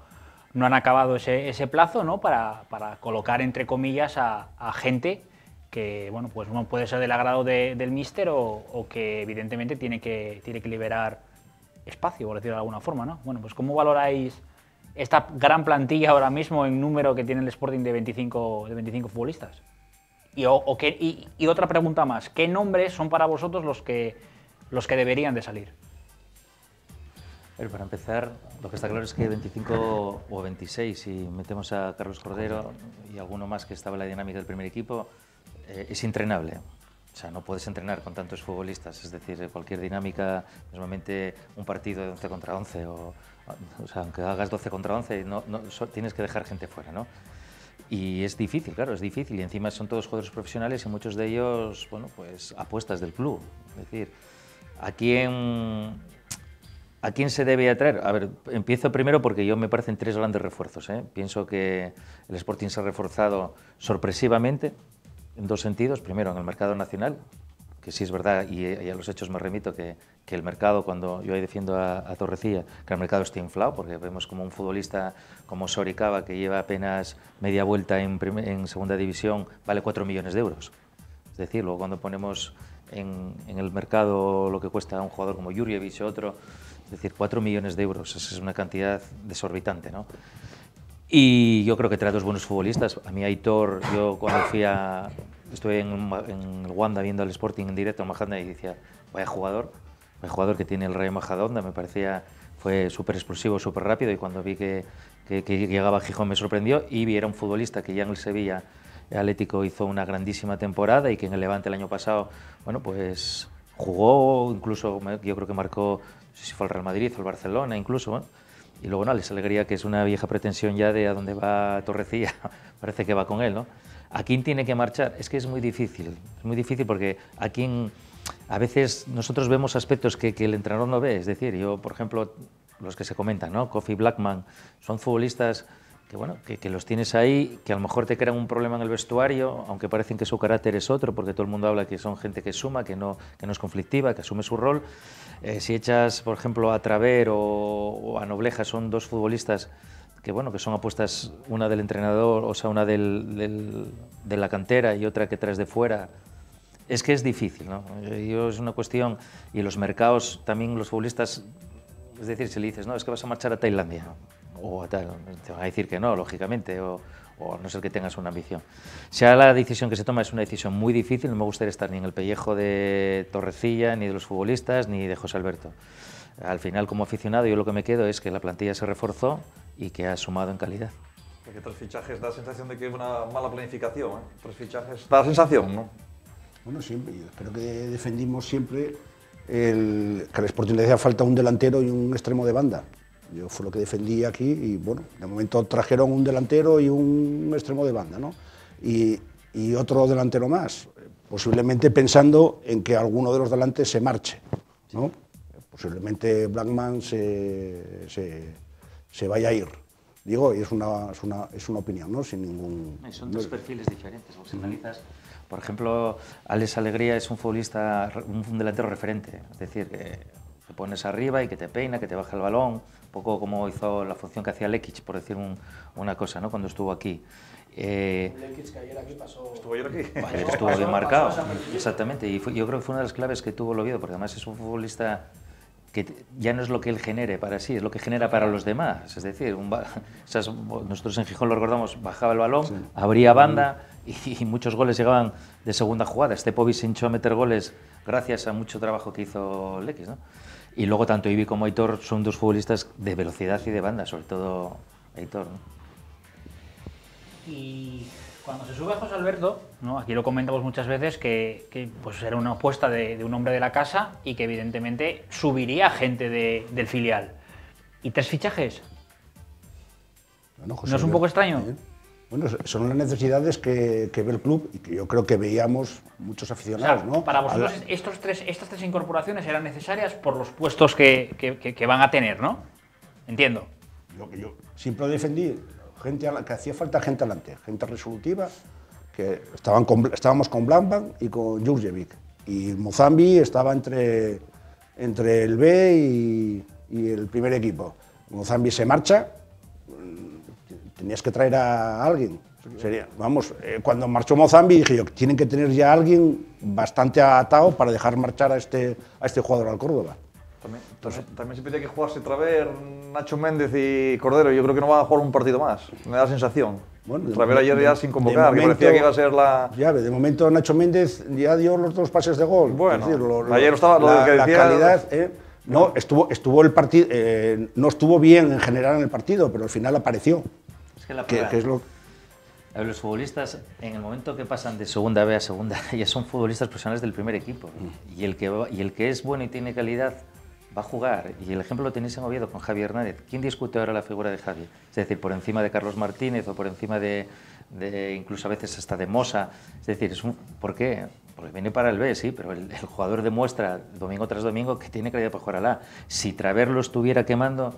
han acabado ese plazo, ¿no? Para colocar, entre comillas, a gente que, bueno, pues no puede ser del agrado del míster o que evidentemente tiene que liberar espacio, por decirlo de alguna forma, ¿no? Bueno, pues ¿cómo valoráis esta gran plantilla ahora mismo en número que tiene el Sporting de 25 futbolistas? Y otra pregunta más, ¿qué nombres son para vosotros los que deberían de salir? Para empezar, lo que está claro es que 25 o 26, si metemos a Carlos Cordero y alguno más que estaba en la dinámica del primer equipo, es entrenable. O sea, no puedes entrenar con tantos futbolistas, es decir, cualquier dinámica, normalmente un partido de 11 contra 11, o sea, aunque hagas 12 contra 11, tienes que dejar gente fuera, ¿no? Y es difícil, claro, es difícil, y encima son todos jugadores profesionales y muchos de ellos, bueno, pues apuestas del club. Es decir, ¿a quién se debe atraer? A ver, empiezo primero porque me parecen 3 grandes refuerzos, ¿eh? Pienso que el Sporting se ha reforzado sorpresivamente en 2 sentidos. Primero, en el mercado nacional, que sí es verdad, y a los hechos me remito, que el mercado, cuando yo ahí defiendo a Torrecilla, que el mercado está inflado, porque vemos como un futbolista como Soricaba, que lleva apenas media vuelta en segunda división, vale 4 millones de euros. Es decir, luego cuando ponemos en el mercado lo que cuesta un jugador como Jurjevic o otro, es decir, 4 millones de euros, esa es una cantidad desorbitante, ¿no? Y yo creo que trae 2 buenos futbolistas. A mí Aitor, yo cuando estuve en el Wanda viendo al Sporting en directo en Majadahonda y decía, vaya jugador que tiene el Rayo Majadahonda, me parecía, fue súper explosivo, súper rápido, y cuando vi que llegaba a Gijón me sorprendió, y era un futbolista que ya en el Sevilla Atlético hizo una grandísima temporada y que en el Levante el año pasado, bueno, pues jugó, incluso yo creo que marcó, no sé si fue el Real Madrid o el Barcelona incluso, ¿no? Y luego, no, les alegría que es una vieja pretensión ya de a dónde va Torrecilla, parece que va con él, ¿no? ¿A quién tiene que marchar? Es que es muy difícil porque a veces nosotros vemos aspectos que el entrenador no ve, es decir, yo, por ejemplo, los que se comentan, ¿no? Kofi Blackman, son futbolistas que, bueno, que los tienes ahí, que a lo mejor te crean un problema en el vestuario, aunque parecen que su carácter es otro, porque todo el mundo habla que son gente que suma, que no es conflictiva, que asume su rol. Si echas, por ejemplo, a Traver o a Nobleja, son 2 futbolistas que, bueno, que son apuestas, una del entrenador, o sea, una de la cantera y otra que traes de fuera. Es que es difícil, ¿no? Es una cuestión, y en los mercados también los futbolistas, es decir, si le dices, no, es que vas a marchar a Tailandia, o a tal, te van a decir que no, lógicamente, o a no ser que tengas una ambición. Sea la decisión que se toma, es una decisión muy difícil, no me gustaría estar ni en el pellejo de Torrecilla, ni de los futbolistas, ni de José Alberto. Al final, como aficionado, yo lo que me quedo es que la plantilla se reforzó y que ha sumado en calidad. Porque 3 fichajes da la sensación de que es una mala planificación, ¿eh? 3 fichajes da la sensación, ¿no? Bueno, siempre, yo espero que defendimos siempre que al Sporting le hacía falta un delantero y un extremo de banda. Yo fue lo que defendí aquí y, bueno, de momento trajeron un delantero y un extremo de banda, ¿no? Y otro delantero más, posiblemente pensando en que alguno de los delantes se marche, ¿no? Posiblemente Blackman se vaya a ir. Digo, y es una opinión, ¿no? Sin ningún... Son 2 perfiles diferentes, si analizas. Por ejemplo, Alex Alegría es un futbolista, un delantero referente, es decir, que te pones arriba y que te peina, que te baja el balón, un poco como hizo la función que hacía Lekic, por decir una cosa, ¿no? Cuando estuvo aquí. Lekic, que ayer aquí pasó... ¿Estuvo ayer aquí? Ayer estuvo bien marcado, exactamente, y yo creo que fue una de las claves que tuvo el Oviedo, porque además es un futbolista que ya no es lo que él genere para sí, es lo que genera para los demás. Es decir, nosotros en Gijón lo recordamos, bajaba el balón, sí, abría banda y muchos goles llegaban de segunda jugada. Stepovic se hinchó a meter goles gracias a mucho trabajo que hizo Lekic, ¿no? Y luego tanto Ibi como Aitor son 2 futbolistas de velocidad y de banda, sobre todo Aitor, ¿no? Y cuando se sube a José Alberto, ¿no? Aquí lo comentamos muchas veces, que pues era una apuesta de un hombre de la casa y que evidentemente subiría gente del filial. ¿Y 3 fichajes? Bueno, ¿No es un poco extraño? Bueno, son las necesidades que ve el club y que yo creo que veíamos muchos aficionados, o sea, ¿no? Para vosotros estas tres incorporaciones eran necesarias por los puestos que van a tener, ¿no? Entiendo. Yo siempre defendí que hacía falta gente adelante, gente resolutiva, que estábamos con Blackman y con Jurjevic, y Mozambi estaba entre el B y el primer equipo. Mozambi se marcha, tenías que traer a alguien. Cuando marchó Mozambi dije yo, tienen que tener ya a alguien bastante atado para dejar marchar a este jugador al Córdoba. También se pedía que jugase Traver, Nacho Méndez y Cordero. Yo creo que no van a jugar un partido más, me da la sensación. Bueno, Traver ayer ya sin convocar, que parecía que iba a ser la... Ya, de momento Nacho Méndez ya dio los 2 pases de gol. Bueno, es decir, ayer estaba lo que decía... La calidad, no, estuvo el partido, no estuvo bien en general en el partido, pero al final apareció. Es que la que es lo... Los futbolistas, en el momento que pasan de segunda B a segunda, ya son futbolistas profesionales del primer equipo. Y el que es bueno y tiene calidad va a jugar. Y el ejemplo lo tenéis en Oviedo con Javi Hernández. ¿Quién discute ahora la figura de Javi? Es decir, por encima de Carlos Martínez o por encima de incluso a veces hasta de Mosa. Es decir, ¿por qué? Porque viene para el B, sí, pero el jugador demuestra domingo tras domingo que tiene calidad para jugar al A. Si Traver lo estuviera quemando,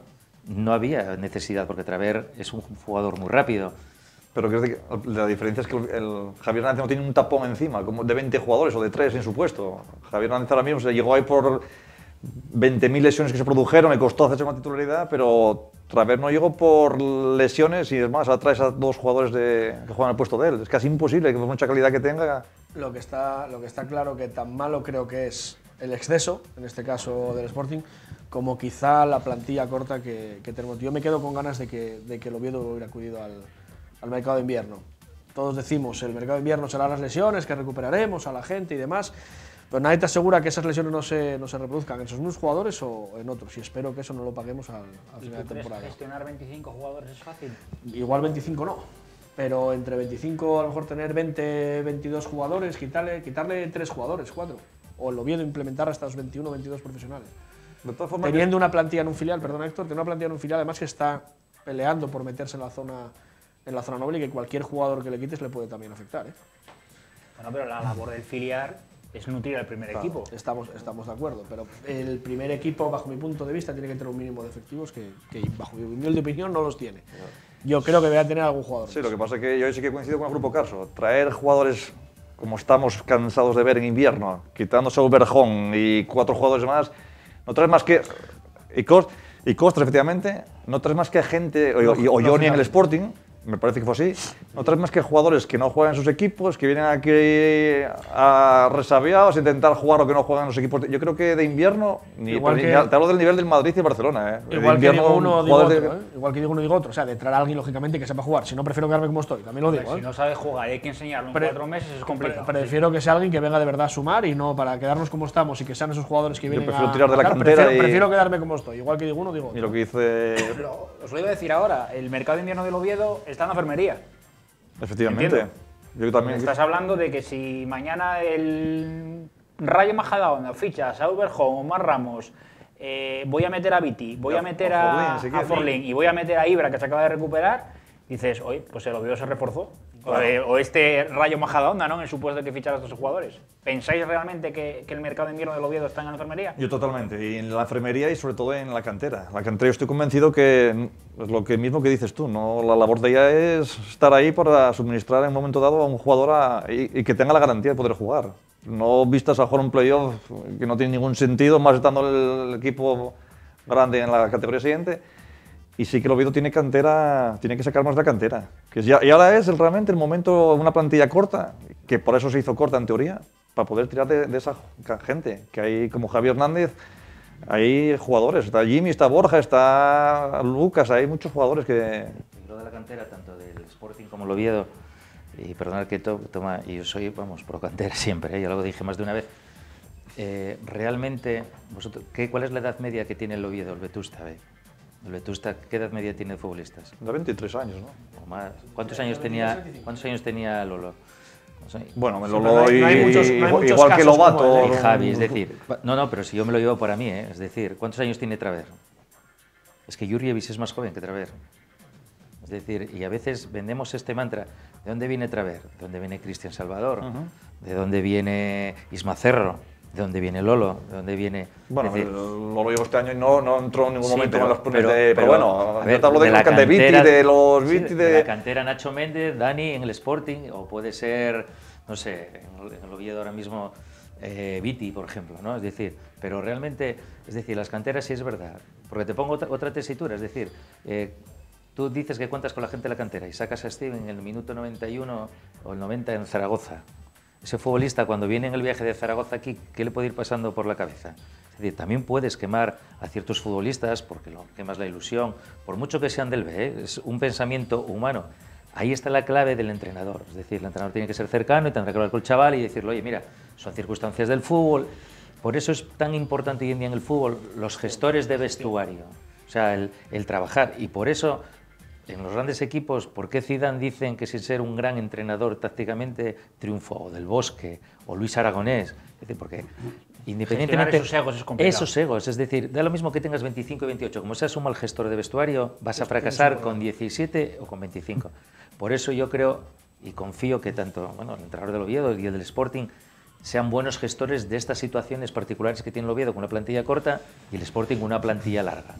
no había necesidad, porque Traver es un jugador muy rápido. Pero que la diferencia es que el Javier Hernández no tiene un tapón encima, como de 20 jugadores o de 3 en su puesto. Javier Hernández ahora mismo se llegó ahí por 20.000 lesiones que se produjeron, le costó hacerse una titularidad, pero Traver no llegó por lesiones y es más, atrae a 2 jugadores que juegan al puesto de él. Es casi imposible, que por mucha calidad que tenga... Lo que está claro que tan malo creo que es el exceso, en este caso del Sporting, como quizá la plantilla corta que tenemos. Yo me quedo con ganas de que el Oviedo hubiera acudido al mercado de invierno. Todos decimos, el mercado de invierno será las lesiones, que recuperaremos a la gente y demás, pero nadie te asegura que esas lesiones no se reproduzcan en esos mismos jugadores o en otros, y espero que eso no lo paguemos al final de temporada. ¿Gestionar 25 jugadores es fácil? Igual 25 no, pero entre 25 a lo mejor tener 20, 22 jugadores, quitarle 3 jugadores, 4, o el Oviedo implementar hasta los 21 22 profesionales. De todas formas, teniendo una plantilla en un filial, perdón Héctor, teniendo una plantilla en un filial además que está peleando por meterse en la zona noble y que cualquier jugador que le quites le puede también afectar. Bueno, pero la labor del filial es nutrir al primer equipo. Estamos de acuerdo, pero el primer equipo, bajo mi punto de vista, tiene que tener un mínimo de efectivos que bajo mi humilde opinión, no los tiene. Yo creo que debería tener algún jugador. Sí, lo que pasa es que yo sí que coincido con el Grupo Carso. Traer jugadores como estamos cansados de ver en invierno, quitándose a Uberjón y 4 jugadores más, no traes más que... Y Costas, efectivamente, no traes más que gente, o Johnny en el Sporting, me parece que fue así, no traes más que jugadores que no juegan en sus equipos, que vienen aquí a resabiados, a intentar jugar lo que no juegan en los equipos. Yo creo que de invierno, te hablo del nivel del Madrid y Barcelona. Igual que digo uno, digo otro. Igual que digo uno, digo otro. O sea, de traer a alguien, lógicamente, que sepa jugar. Si no, prefiero quedarme como estoy, también lo digo. Si no sabe jugar y hay que enseñarlo en 4 meses, es complicado. Prefiero que sea alguien que venga de verdad a sumar y no para quedarnos como estamos y que sean esos jugadores que vienen prefiero tirar de la cantera prefiero quedarme como estoy. Igual que digo uno, digo otro. Y lo que dice... Os lo iba a decir ahora, el mercado de invierno del Oviedo está en la enfermería. Efectivamente. Yo también. Estás hablando de que si mañana el Rayo Majadahonda ficha a Uberjón, Omar Ramos, voy a meter a Viti, voy a meter a Forlín y voy a meter a Ibra, que se acaba de recuperar, dices, oye, pues el Oviedo se reforzó. Claro. O este Rayo Majadahonda, ¿no? En el supuesto de que fichara a estos jugadores. ¿Pensáis realmente que el mercado de invierno del Oviedo está en la enfermería? Yo totalmente, y en la enfermería y sobre todo en la cantera. La cantera yo estoy convencido que es lo mismo que dices tú, ¿no? La labor de ella es estar ahí para suministrar en un momento dado a un jugador y que tenga la garantía de poder jugar. No vistas a jugar un playoff que no tiene ningún sentido, más estando el equipo grande en la categoría siguiente. Y sí que el Oviedo tiene cantera, tiene que sacar más de la cantera. Y ahora es realmente el momento, una plantilla corta, que por eso se hizo corta en teoría, para poder tirar de esa gente. Que hay como Javier Hernández, hay jugadores, está Jimmy, está Borja, está Lucas, hay muchos jugadores que... Lo de la cantera, tanto del Sporting como el Oviedo, y perdonad que toma, y yo soy, vamos, pro cantera siempre, ya lo dije más de una vez. Realmente, vosotros, ¿cuál es la edad media que tiene el Oviedo, el Vetusta? El Vetusta, ¿qué edad media tiene de futbolistas? De 23 años, ¿no? O más. ¿Cuántos años tenía Lolo? Bueno, Lolo igual que Lobato. Y Javi, es decir, no, pero si yo me lo llevo para mí, es decir, ¿cuántos años tiene Traver? Es que Jurjevic es más joven que Traver. Es decir, y a veces vendemos este mantra, ¿de dónde viene Traver? ¿De dónde viene Cristian Salvador? ¿De dónde viene Isma Cerro? ¿De dónde viene Lolo? ¿De dónde viene...? Bueno, Lolo llegó este año y no entró en ningún momento en los pero bueno, yo te hablo de la cantera de Viti, de los Viti... de la cantera Nacho Méndez, Dani en el Sporting, o puede ser, no sé, en el Oviedo ahora mismo, Viti, por ejemplo, ¿no? Es decir, pero realmente, es decir, las canteras sí es verdad, porque te pongo otra tesitura, es decir, tú dices que cuentas con la gente de la cantera y sacas a Steven en el minuto 91 o el 90 en Zaragoza. Ese futbolista, cuando viene en el viaje de Zaragoza aquí, ¿qué le puede ir pasando por la cabeza? Es decir, también puedes quemar a ciertos futbolistas porque lo quemas la ilusión, por mucho que sean del B, es un pensamiento humano. Ahí está la clave del entrenador, es decir, el entrenador tiene que ser cercano y tendrá que hablar con el chaval y decirle, oye, mira, son circunstancias del fútbol. Por eso es tan importante hoy en día en el fútbol los gestores de vestuario, o sea, el trabajar. Y por eso, en los grandes equipos, ¿por qué Zidane dicen que sin ser un gran entrenador tácticamente triunfó? O Del Bosque, o Luis Aragonés. Es decir, porque independientemente esos egos es complicado. esos egos, es decir, da lo mismo que tengas 25 y 28, como seas un mal gestor de vestuario, vas a fracasar con 17 o con 25. Por eso yo creo y confío que tanto el entrenador del Oviedo y el del Sporting sean buenos gestores de estas situaciones particulares que tiene el Oviedo con una plantilla corta y el Sporting con una plantilla larga.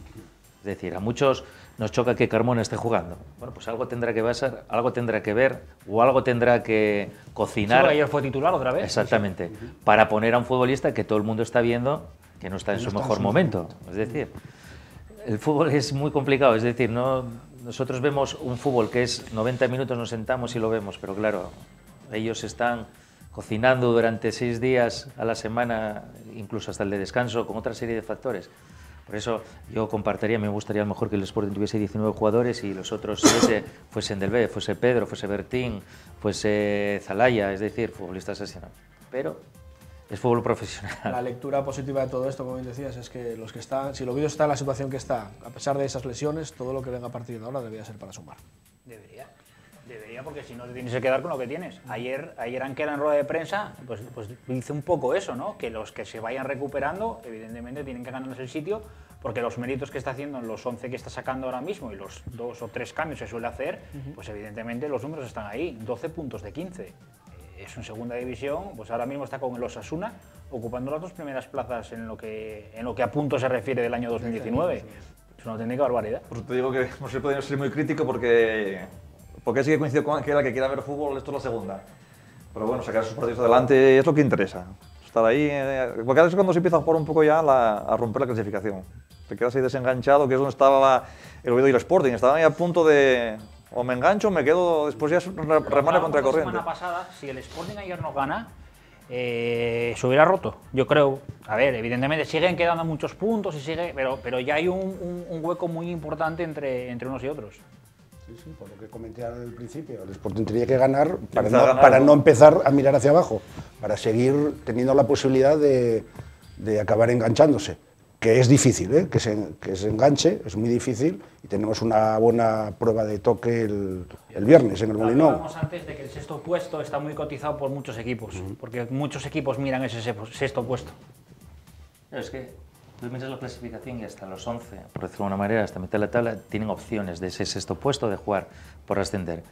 Es decir, a muchos nos choca que Carmona esté jugando. Bueno, pues algo tendrá que pasar, algo tendrá que ver o algo tendrá que cocinar. Sí, ayer fue titular otra vez. Exactamente. Para poner a un futbolista que todo el mundo está viendo que no está en su mejor momento. Es decir, el fútbol es muy complicado. Es decir, nosotros vemos un fútbol que es 90 minutos, nos sentamos y lo vemos, pero claro, ellos están cocinando durante 6 días a la semana, incluso hasta el de descanso, con otra serie de factores. Por eso yo compartiría, me gustaría a lo mejor que el Sporting tuviese 19 jugadores y los otros 7 fuesen del B, fuese Pedro, fuese Bertín, fuese Zalaya, es decir, futbolistas así, ¿no? Pero es fútbol profesional. La lectura positiva de todo esto, como bien decías, es que los que están, si el Oviedo está en la situación que está, a pesar de esas lesiones, todo lo que venga a partir de ahora debería ser para sumar. Debería, porque si no te tienes que quedar con lo que tienes. Ayer Anquela en rueda de prensa pues dice un poco eso, ¿no? Que los que se vayan recuperando, evidentemente tienen que ganarse el sitio, porque los méritos que está haciendo en los 11 que está sacando ahora mismo y los 2 o 3 cambios que suele hacer, pues evidentemente los números están ahí, 12 puntos de 15. Es en segunda división, pues ahora mismo está con el Osasuna, ocupando las 2 primeras plazas en lo que a punto se refiere del año 2019. Es una auténtica barbaridad. Pues te digo que no se puede ser muy crítico porque sí que coincido con Anquela que quiera ver fútbol, esto es la segunda. Pero bueno, sacar sus partidos adelante es lo que interesa. Estar ahí, porque ahora es cuando se empieza a jugar un poco ya a romper la clasificación. Te quedas ahí desenganchado, que es donde estaba el Oviedo y el Sporting. Estaban ahí a punto de o me engancho o me quedo, después ya remar contra corriente. La semana pasada, si el Sporting ayer no gana, se hubiera roto. Yo creo, a ver, evidentemente siguen quedando muchos puntos, pero ya hay un hueco muy importante entre unos y otros. Sí, por lo que comenté al principio, el Sporting tenía que ganar para no empezar a mirar hacia abajo, para seguir teniendo la posibilidad de acabar enganchándose, que es difícil, que se enganche, es muy difícil, y tenemos una buena prueba de toque el viernes en el Molinón. Hablábamos antes de que el sexto puesto está muy cotizado por muchos equipos, porque muchos equipos miran ese sexto puesto. Es que tú miras la clasificación y hasta los 11, por decirlo de alguna manera, hasta mitad de la tabla, tienen opciones de ese sexto puesto de jugar por ascender.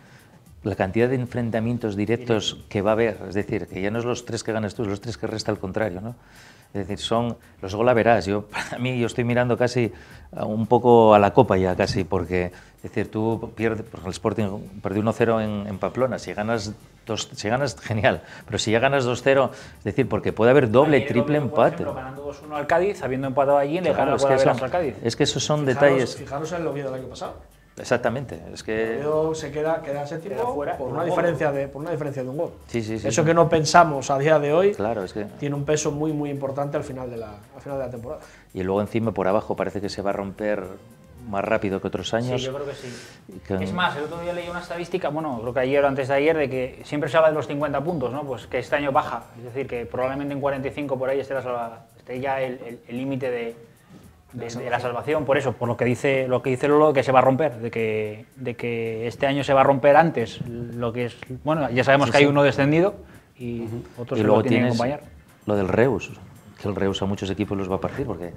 La cantidad de enfrentamientos directos que va a haber, es decir, que ya no es los 3 que ganas tú, es los 3 que resta al contrario, ¿no? Es decir, son los golaverás. Para mí, yo estoy mirando casi un poco a la copa ya, casi, porque, es decir, tú pierdes, porque el Sporting perdió 1-0 en Pamplona, si ganas, genial, pero si ya ganas 2-0, es decir, porque puede haber doble, triple empate. Por ejemplo, ganando 2-1 al Cádiz, habiendo empatado allí, le gana al Cádiz. Es que esos son detalles. Fijaros en el Oviedo del año pasado. Exactamente, es que el Oviedo se queda séptimo por una diferencia de un gol. Sí, eso que no pensamos a día de hoy, claro, es que tiene un peso muy muy importante al final de la temporada. Y luego encima por abajo parece que se va a romper más rápido que otros años. Sí, yo creo que sí. Es más, el otro día leí una estadística, bueno, creo que ayer o antes de ayer, de que siempre se habla de los 50 puntos, ¿no? Pues que este año baja, es decir, que probablemente en 45 por ahí esté ya el límite de la salvación, por eso, por lo que dice Lolo, que se va a romper, de que este año se va a romper antes, lo que es, bueno, ya sabemos que hay uno descendido y otros y luego lo tienen que acompañar. Lo del Reus, que el Reus a muchos equipos los va a partir, porque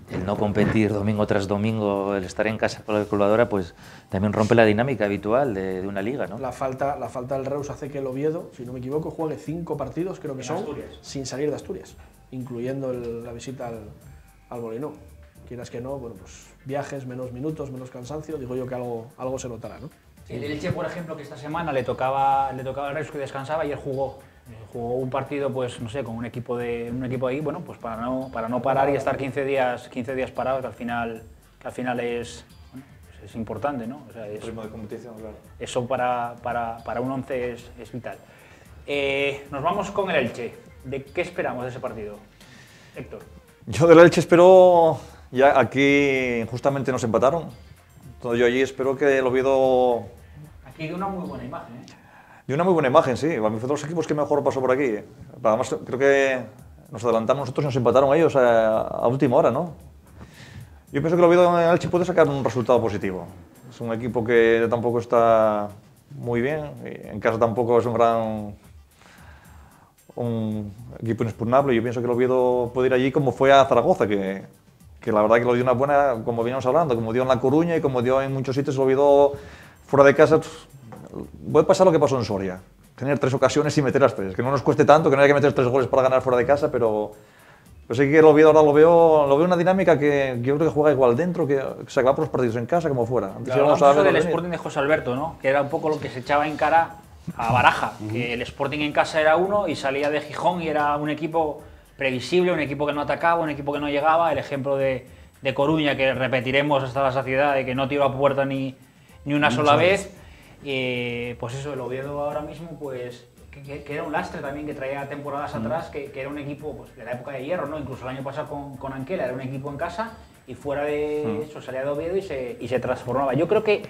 el no competir domingo tras domingo, el estar en casa con la calculadora, pues también rompe la dinámica habitual de una liga, ¿no? La falta del Reus hace que el Oviedo, si no me equivoco, juegue 5 partidos, creo que son, sin salir de Asturias, incluyendo la visita al Molinón. Quieras que no, bueno, pues viajes, menos minutos, menos cansancio, digo yo que algo se notará, ¿no? El Elche, por ejemplo, que esta semana le tocaba al Reus, que descansaba, y él jugó un partido, pues no sé, con un equipo ahí, bueno, pues para no parar y estar 15 días parados, que al final es importante, ¿no? O sea, ritmo de competición, claro. Eso para un 11 es vital. Nos vamos con el Elche. ¿De qué esperamos de ese partido, Héctor? Yo del Elche espero. Ya aquí justamente nos empataron. Entonces yo allí espero que el Oviedo Y de una muy buena imagen, ¿eh? De una muy buena imagen, sí. A mí fue de los equipos que mejor pasó por aquí. Además, creo que nos adelantamos nosotros y nos empataron ellos a última hora, ¿no? Yo pienso que el Oviedo en Elche puede sacar un resultado positivo. Es un equipo que tampoco está muy bien, y en casa tampoco es un equipo inexpugnable. Yo pienso que el Oviedo puede ir allí como fue a Zaragoza, que la verdad que lo dio una buena, como veníamos hablando, como dio en La Coruña y como dio en muchos sitios. El Oviedo fuera de casa puede pasar lo que pasó en Soria, tener 3 ocasiones y meter las 3, que no nos cueste tanto, que no haya que meter 3 goles para ganar fuera de casa, pero sí que el Oviedo ahora lo veo una dinámica que yo creo que juega igual dentro, que se acaba por los partidos en casa como fuera. Antes Hablamos a del Sporting de José Alberto, ¿no? Que era un poco lo que se echaba en cara a Baraja, que el Sporting en casa era uno y salía de Gijón y era un equipo previsible, un equipo que no atacaba, un equipo que no llegaba. El ejemplo de Coruña, que repetiremos hasta la saciedad, de que no tiró a puerta ni una sola vez. Pues eso, el Oviedo ahora mismo, pues que era un lastre también, que traía temporadas atrás, que era un equipo pues, de la época de hierro, ¿no? Incluso el año pasado con Anquela era un equipo en casa y fuera de eso salía de Oviedo y se transformaba. Yo creo que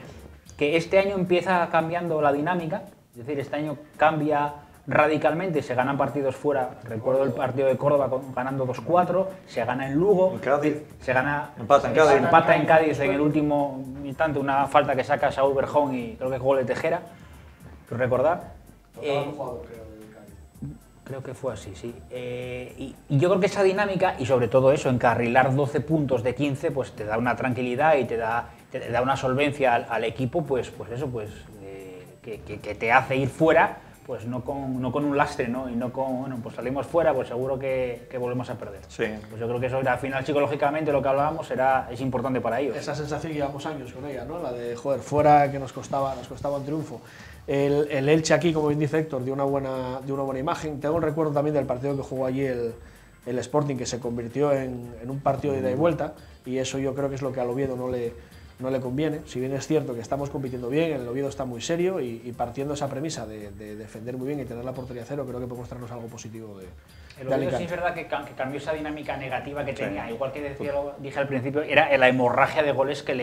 este año empieza cambiando la dinámica, es decir, este año cambia radicalmente, se ganan partidos fuera. Recuerdo el partido de Córdoba ganando 2-4, se gana en Lugo, en Cádiz, se gana, empata en Cádiz en el último instante, una falta que saca Saúl Berjón y creo que es gol de Tejera, creo recordar. Creo que fue así, sí. Y yo creo que esa dinámica, y sobre todo eso, encarrilar 12 puntos de 15, pues te da una tranquilidad y te da una solvencia al equipo, pues eso, pues que te hace ir fuera, pues no con un lastre, ¿no? Y no con, bueno, pues salimos fuera, pues seguro que volvemos a perder. Sí. Pues yo creo que eso, al final, psicológicamente, lo que hablábamos, es importante para ellos. Esa sensación que llevamos años con ella, ¿no? La de, joder, fuera, que nos costaba un triunfo. El Elche aquí, como bien dice Héctor, dio una buena imagen. Tengo un recuerdo también del partido que jugó allí el Sporting, que se convirtió en un partido de ida y vuelta, y eso yo creo que es lo que al Oviedo no le conviene. Si bien es cierto que estamos compitiendo bien, el Oviedo está muy serio y partiendo esa premisa de defender muy bien y tener la portería cero, creo que puede mostrarnos algo positivo el Oviedo sí es verdad que cambió esa dinámica negativa que tenía, igual que dije al principio, era la hemorragia de goles que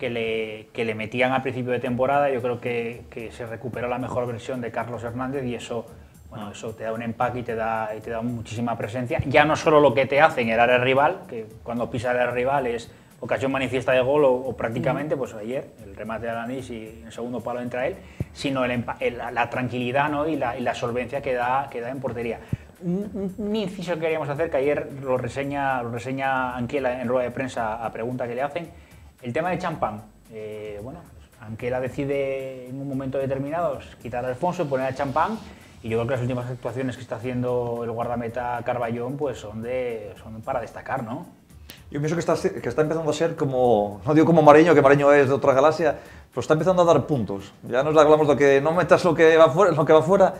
le metían al principio de temporada. Yo creo que se recuperó la mejor versión de Carlos Hernández y eso, bueno, eso te da un empaque y te da muchísima presencia. Ya no solo lo que te hacen en el área rival, que cuando pisa el área rival es ocasión manifiesta de gol o prácticamente, pues ayer el remate de Alanís y en el segundo palo entra él, sino la tranquilidad, ¿no? y la solvencia que da en portería. Un inciso que queríamos hacer, que ayer lo reseña Anquela en rueda de prensa a pregunta que le hacen, el tema de Champán. Bueno, pues Anquela decide en un momento determinado quitar a Alfonso y poner a Champán, y yo creo que las últimas actuaciones que está haciendo el guardameta Carballón pues son para destacar, ¿no? Yo pienso que está empezando a ser como, no digo como Mariño, que Mariño es de otra galaxia, pero está empezando a dar puntos. Ya nos hablamos de que no metas lo que va fuera.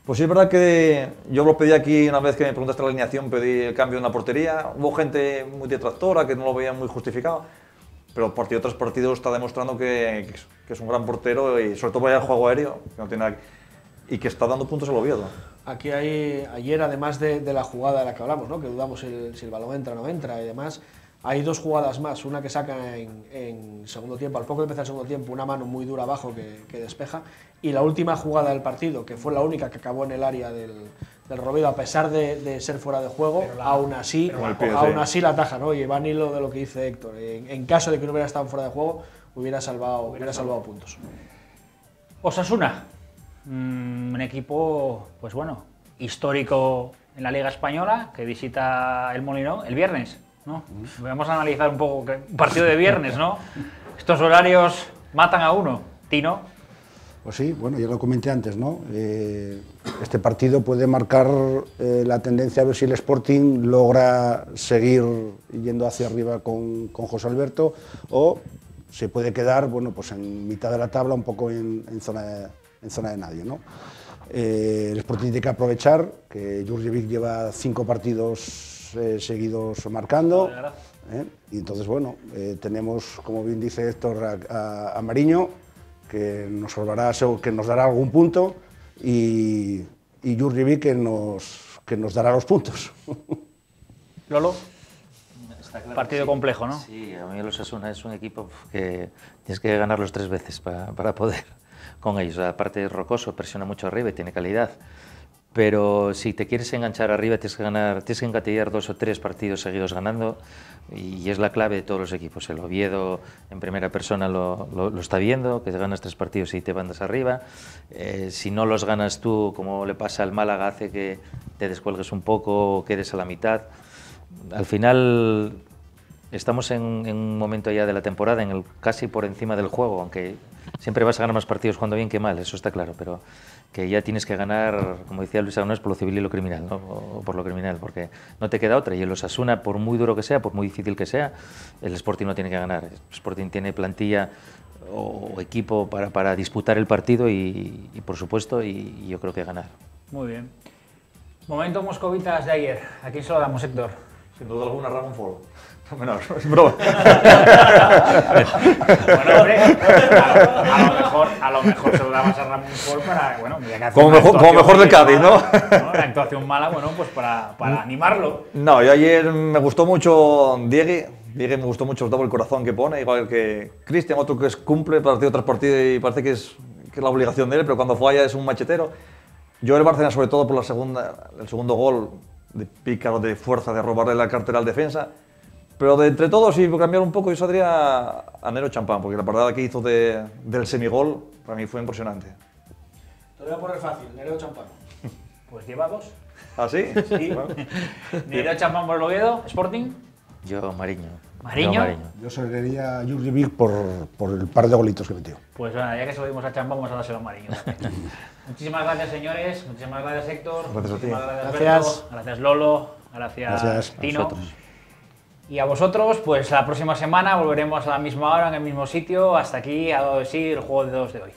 Pues sí, es verdad que yo lo pedí aquí una vez que me preguntaste la alineación, pedí el cambio en la portería. Hubo gente muy detractora que no lo veía muy justificado, pero partido tras partido está demostrando que es un gran portero y sobre todo vaya el juego aéreo, que no tiene nada, y que está dando puntos al Oviedo. Aquí ayer, además de la jugada de la que hablamos, ¿no? Que dudamos si el balón entra o no entra y demás, hay 2 jugadas más. Una que saca en segundo tiempo, al poco de empezar el segundo tiempo, una mano muy dura abajo que despeja, y la última jugada del partido, que fue la única que acabó en el área del Oviedo, a pesar de ser fuera de juego, aún así la ataja, ¿no? Y va en hilo de lo que dice Héctor. En caso de que no hubiera estado fuera de juego, hubiera salvado puntos. Osasuna. Un equipo, pues bueno, histórico en la Liga Española, que visita el Molinón el viernes, ¿no? Vamos a analizar un poco un partido de viernes, ¿no? Estos horarios matan a uno, Tino. Pues sí, bueno, ya lo comenté antes, ¿no? Este partido puede marcar la tendencia a ver si el Sporting logra seguir yendo hacia arriba con José Alberto, o se puede quedar, bueno, pues en mitad de la tabla, un poco en zona de nadie, ¿no? El Sporting tiene que aprovechar que Jurjevic lleva 5 partidos seguidos marcando, y entonces, bueno, tenemos, como bien dice Héctor, a Mariño, que nos dará algún punto, y Jurjevic que nos dará los puntos. Lolo. Claro, partido sí, complejo, ¿no? Sí, a mí el Osasuna es un equipo que tienes que ganarlos 3 veces para poder con ellos. Aparte, Rocoso presiona mucho arriba y tiene calidad. Pero si te quieres enganchar arriba, tienes que engatillar 2 o 3 partidos seguidos ganando, y es la clave de todos los equipos. El Oviedo en primera persona lo está viendo, que ganas 3 partidos y te mandas arriba. Si no los ganas tú, como le pasa al Málaga, hace que te descuelgues un poco o quedes a la mitad. Al final estamos en un momento ya de la temporada en el casi por encima del juego, aunque siempre vas a ganar más partidos jugando bien que mal, eso está claro, pero que ya tienes que ganar, como decía Luis Aragonés, por lo civil y lo criminal, ¿no? O por lo criminal, porque no te queda otra. Y el Osasuna, por muy duro que sea, por muy difícil que sea, el Sporting no tiene que ganar. El Sporting tiene plantilla o equipo para disputar el partido y por supuesto, y yo creo que ganar. Muy bien. Momento moscovitas de ayer. ¿A quién se lo damos, Héctor? Sin duda alguna, Ramón Follo. No, menor, es broma. Bueno, hombre, a lo mejor se lo dabas a Ramón Follo para, bueno, como mejor del Cádiz, ¿no? Una actuación mala, bueno, pues para animarlo. No, yo ayer me gustó mucho Diego me gustó mucho el corazón que pone, igual que Cristian, otro que cumple partido tras partido y parece que es la obligación de él, pero cuando falla es un machetero. Yo el Barcelona, sobre todo por el segundo gol de pícaro, de fuerza, de robarle la cartera al defensa. Pero de entre todos, y por cambiar un poco, yo saldría a Nero Champán, porque la parada que hizo del semigol para mí fue impresionante. Te lo voy a poner fácil, Nero Champán. Pues lleva 2. ¿Ah, sí? Sí. Bueno. Nero Champán por el Oviedo, Sporting. Yo, Mariño. ¿Mariño? Yo saldría a Jurjevic por el par de golitos que metió. Pues bueno, ya que se lo dimos a Champán, vamos a dárselo a Mariño. Muchísimas gracias, señores. Muchísimas gracias, Héctor. Gracias a ti. Muchísimas gracias, Alberto. Gracias, Lolo. Gracias, Tino. A vosotros. Y a vosotros, pues la próxima semana volveremos a la misma hora, en el mismo sitio. Hasta aquí ha dado de sí el juego de 2 de hoy.